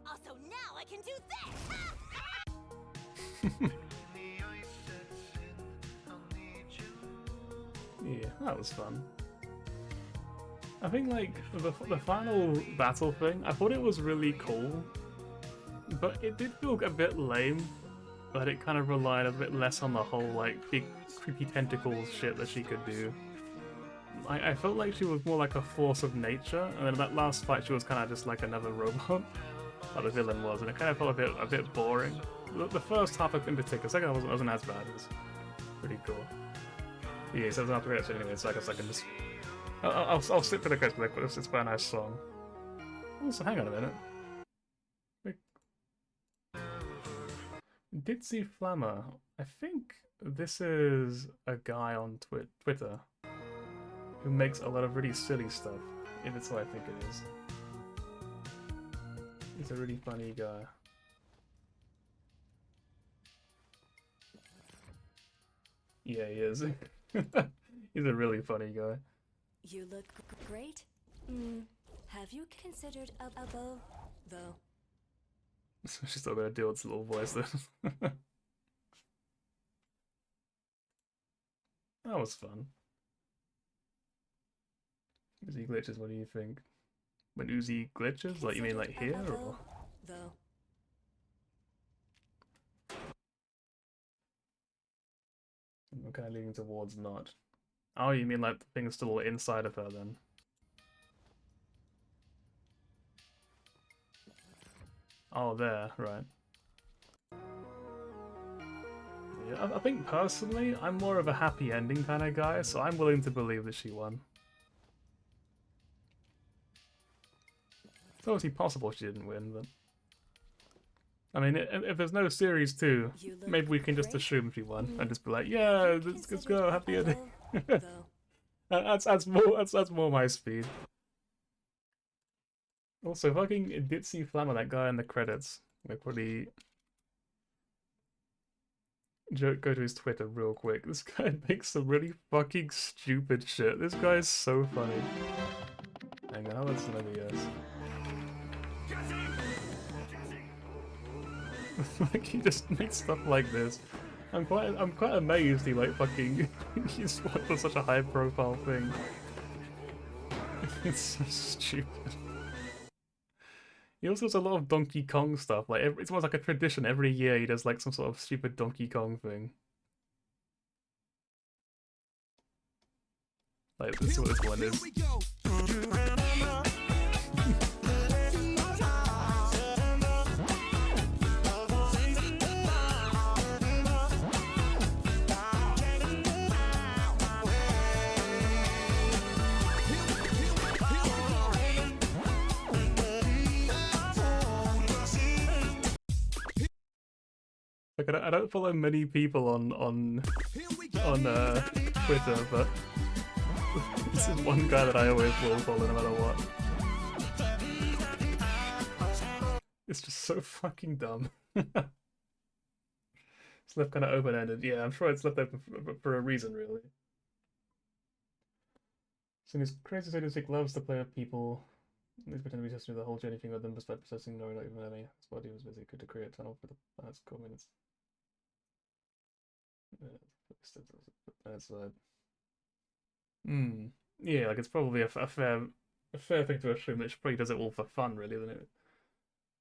Also, now I can do this! Yeah, that was fun. I think like the final battle thing, I thought it was really cool, but it did feel a bit lame. But it kind of relied a bit less on the whole like big creepy tentacles shit that she could do. I felt like she was more like a force of nature, and then that last fight she was kind of just like another robot, like the villain was, and it kind of felt a bit boring. The first half in particular, the second half wasn't as bad. It was pretty cool. Yeah, so I don't have to react to it anyway, so I guess I can just... I'll stick to the credits, but it's quite a nice song. Also, hang on a minute. Wait. Ditzy Flammer I think this is a guy on Twitter who makes a lot of really silly stuff. If it's what I think it is. He's a really funny guy. Yeah, he is. He's a really funny guy. You look great. Have you considered a bow, though? She's not gonna do its little voice then. That was fun. Uzi glitches, what do you think? When Uzi glitches? Like, you mean like here, or? Though. I'm kind of leaning towards not. Oh, you mean like the thing's still inside of her then? Oh, there, right. Yeah, I think personally, I'm more of a happy ending kind of guy, so I'm willing to believe that she won. It's obviously possible she didn't win, but... I mean, if there's no series 2, maybe we can just assume she won and just be like, yeah, let's go, happy ending. that's more my speed. Also, fucking Ditzy Flammer, that guy in the credits. Like, probably go to his Twitter real quick. This guy makes some really fucking stupid shit. This guy is so funny. Hang on, how about some OBS? Like, he just makes stuff like this. I'm quite amazed he like fucking he's for such a high profile thing. It's so stupid. He also does a lot of Donkey Kong stuff. Like it's almost like a tradition. Every year he does like some sort of stupid Donkey Kong thing. Like this is what this one is. Like I don't follow many people on Twitter, but this is one guy that I always will follow no matter what. It's just so fucking dumb. It's left kind of open-ended. Yeah, I'm sure it's left open for a reason, really. So this crazy sadistic loves to play with people. He's pretending to be testing the whole journey thing with them, despite processing no, not even any. His body was busy, good to create a tunnel for the past couple minutes. That's yeah, like it's probably a fair thing to assume that she probably does it all for fun, really, isn't it?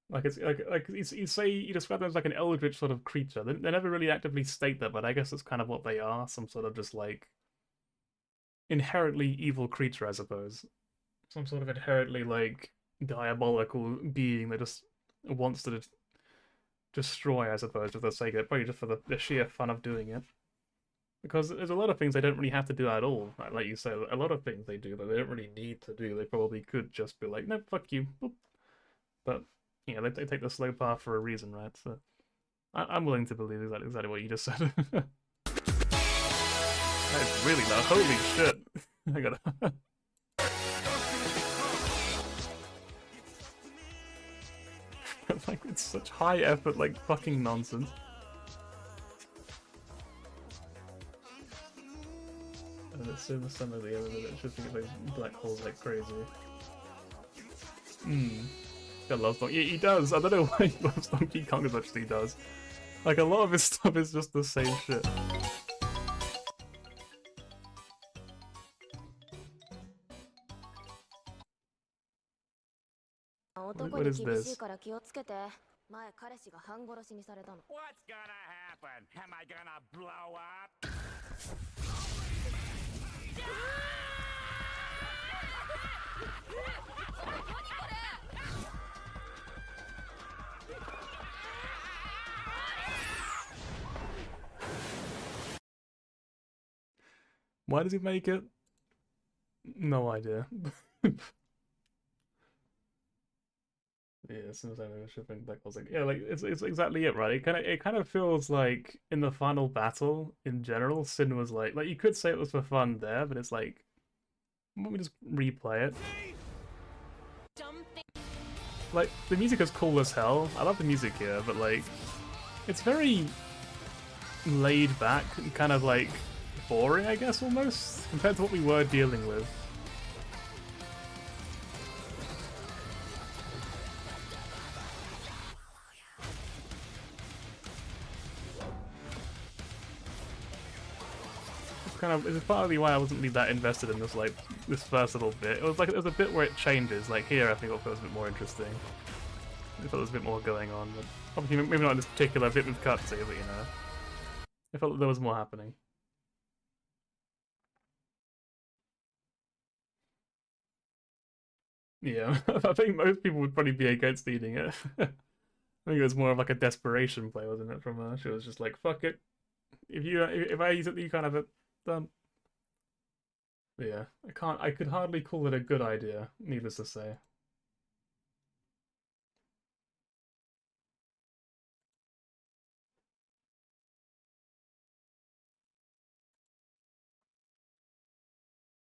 Like it's like you say you describe them as like an eldritch sort of creature. They never really actively state that, but I guess it's kind of what they are. Some sort of just like inherently evil creature, I suppose. Some sort of inherently like diabolical being that just wants to destroy, I suppose, for the sake of it, probably just for the sheer fun of doing it. Because there's a lot of things they don't really have to do at all. Like you say, a lot of things they do that they don't really need to do. They probably could just be like, no, fuck you. Boop. But, you know, they take the slow path for a reason, right? So I'm willing to believe exactly what you just said. That's really loud. Holy shit. I gotta... Like, it's such high effort, like, fucking nonsense. And it's in some of the other that it's just thinking like black holes like crazy. God loves Donkey. He does. I don't know why he loves Donkey Kong as much as he does. Like a lot of his stuff is just the same shit. What is this? What's gonna happen? Am I gonna blow up? Why does he make it? No idea. Yeah, as soon as I was shipping back, I was like, yeah, like it's exactly it, right? It kind of feels like in the final battle in general, Sin was like you could say it was for fun there, but it's like, why don't we just replay it? Like the music is cool as hell. I love the music here, but like it's very laid back and kind of like boring, I guess, almost compared to what we were dealing with. It's partly why I wasn't really that invested in this first little bit. It was a bit where it changes. Like here, I think it feels a bit more interesting. I thought there was a bit more going on, but obviously maybe not in this particular bit with cutscene, but you know, I felt that there was more happening. Yeah, I think most people would probably be against eating it. I think it was more of like a desperation play, wasn't it? From her, she was just like, "Fuck it, if I eat it, you can't have it." Done. Yeah, I could hardly call it a good idea, needless to say.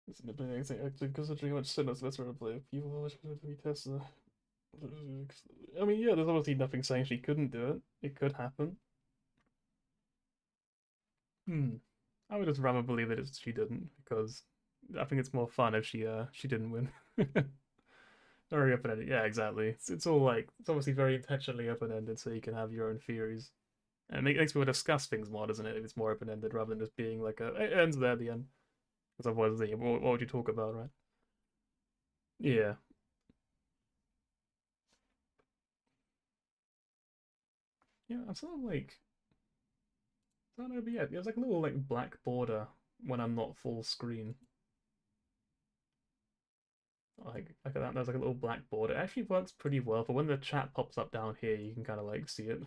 It's an amazing actually considering how much sinners that's sort of play. People always wanted to be tested. I mean, yeah, there's obviously nothing saying she couldn't do it. It could happen. I would just rather believe that she didn't, because I think it's more fun if she didn't win. Very open-ended. Yeah, exactly. It's all like it's obviously very intentionally open-ended, so you can have your own theories. And it makes people discuss things more, doesn't it? If it's more open-ended rather than just being like it ends there at the end. Because otherwise, what would you talk about, right? Yeah. Yeah, I'm sort of like I don't know, but yeah, there's like a little like black border when I'm not full screen. Like that, there's like a little black border. It actually works pretty well, but when the chat pops up down here, you can kind of like see it.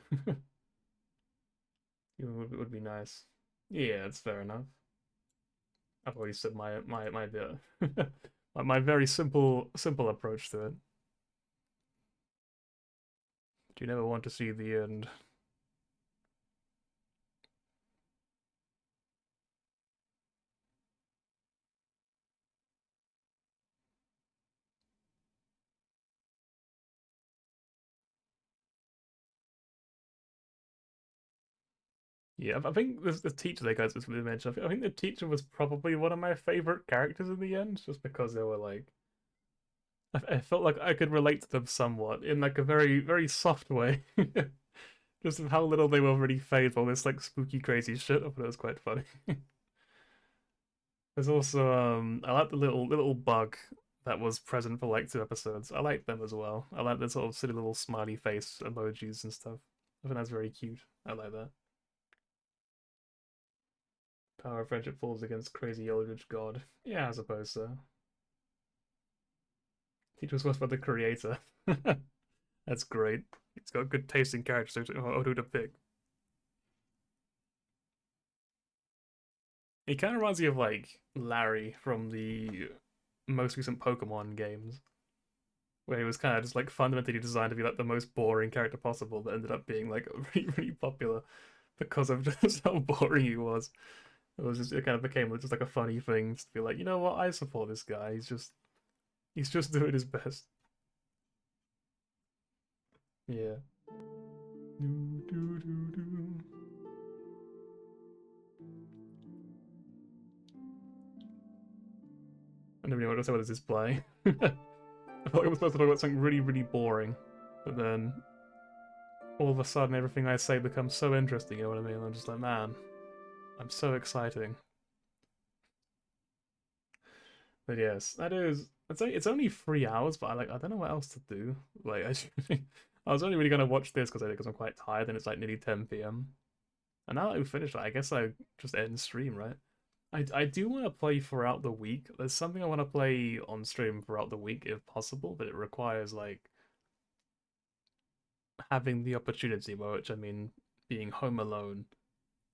It would be nice. Yeah, it's fair enough. I've already said my bit. My very simple approach to it. Do you never want to see the end? Yeah, I think the teacher they guys was really mentioned. I think the teacher was probably one of my favorite characters in the end, just because they were like, I felt like I could relate to them somewhat in like a very soft way. Just of how little they were really phased by all this like spooky crazy shit. I thought it was quite funny. There's also I like the little bug that was present for like 2 episodes. I like them as well. I like the sort of silly little smiley face emojis and stuff. I think that's very cute. I like that. Power of friendship falls against crazy eldritch god. Yeah, I suppose so. Teach us what about the creator. That's great. He's got good taste in characters or who to pick. He kind of reminds me of like Larry from the most recent Pokemon games, where he was kind of just like fundamentally designed to be like the most boring character possible, but ended up being like really popular because of just how boring he was. It kind of became just like a funny thing to be like, you know what, I support this guy. He's just doing his best. Yeah. Do, do, do, do. I never knew what to say about this display. I felt like I was supposed to talk about something really boring, but then all of a sudden everything I say becomes so interesting, you know what I mean? I'm just like, man, I'm so exciting. But yes, that is. It's only 3 hours, but I don't know what else to do. Like I was only really gonna watch this because I'm quite tired, and it's like nearly 10 p.m. And now that we've finished, I guess I just end stream, right? I do want to play throughout the week. There's something I want to play on stream throughout the week if possible, but it requires like having the opportunity, by which I mean being home alone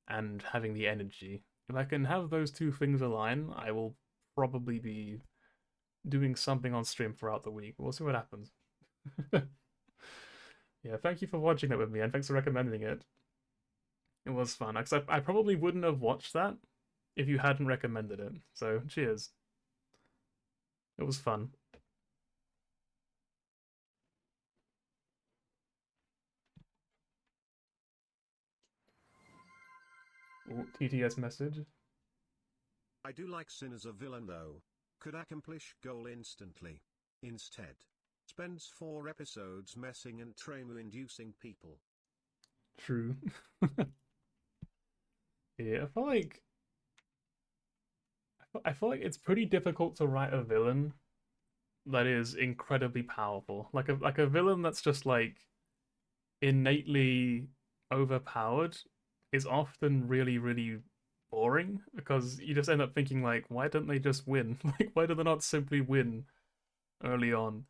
and having the energy. If I can have those two things align, I will probably be doing something on stream throughout the week. We'll see what happens. Yeah, thank you for watching that with me, and thanks for recommending it. It was fun, because I probably wouldn't have watched that if you hadn't recommended it. So, cheers. It was fun. Ooh, TTS message. I do like Sin as a villain though. Could accomplish goal instantly. Instead, spends 4 episodes messing and trauma-inducing people. True. Yeah, I feel like it's pretty difficult to write a villain that is incredibly powerful. Like a villain that's just like innately overpowered is often really, really boring because you just end up thinking like, why don't they just win? Like, why do they not simply win early on?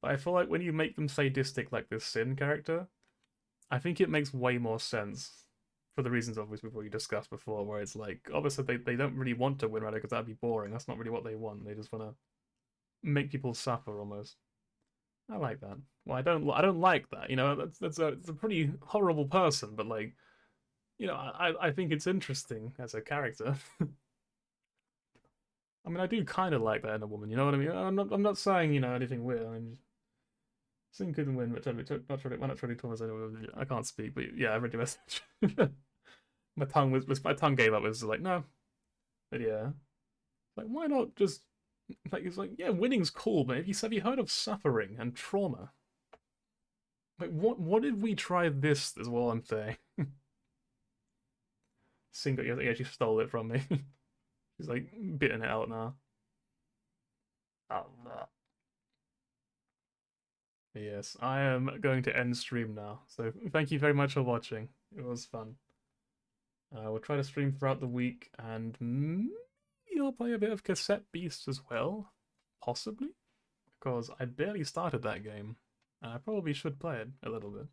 But I feel like when you make them sadistic like this Sin character, I think it makes way more sense for the reasons obviously we discussed before, where it's like obviously they don't really want to win, right? Because that'd be boring. That's not really what they want. They just want to make people suffer almost. I like that. Well, I don't like that. You know, it's a pretty horrible person, but like, you know, I think it's interesting as a character. I mean, I do kind of like that in a woman. You know what I mean? I'm not saying, you know, anything weird. I mean, Sin couldn't win, but not totally Thomas. I can't speak, but yeah, I read your message. my tongue gave up. It was like, no, but yeah, like why not just like it's like, yeah, winning's cool, but have you heard of suffering and trauma? Like what if we try this is what I'm saying. Single, yeah, she stole it from me. She's like biting it out now. Oh, no. Yes, I am going to end stream now. So thank you very much for watching. It was fun. We'll try to stream throughout the week, and maybe I'll play a bit of Cassette Beast as well. Possibly. Because I barely started that game, and I probably should play it a little bit.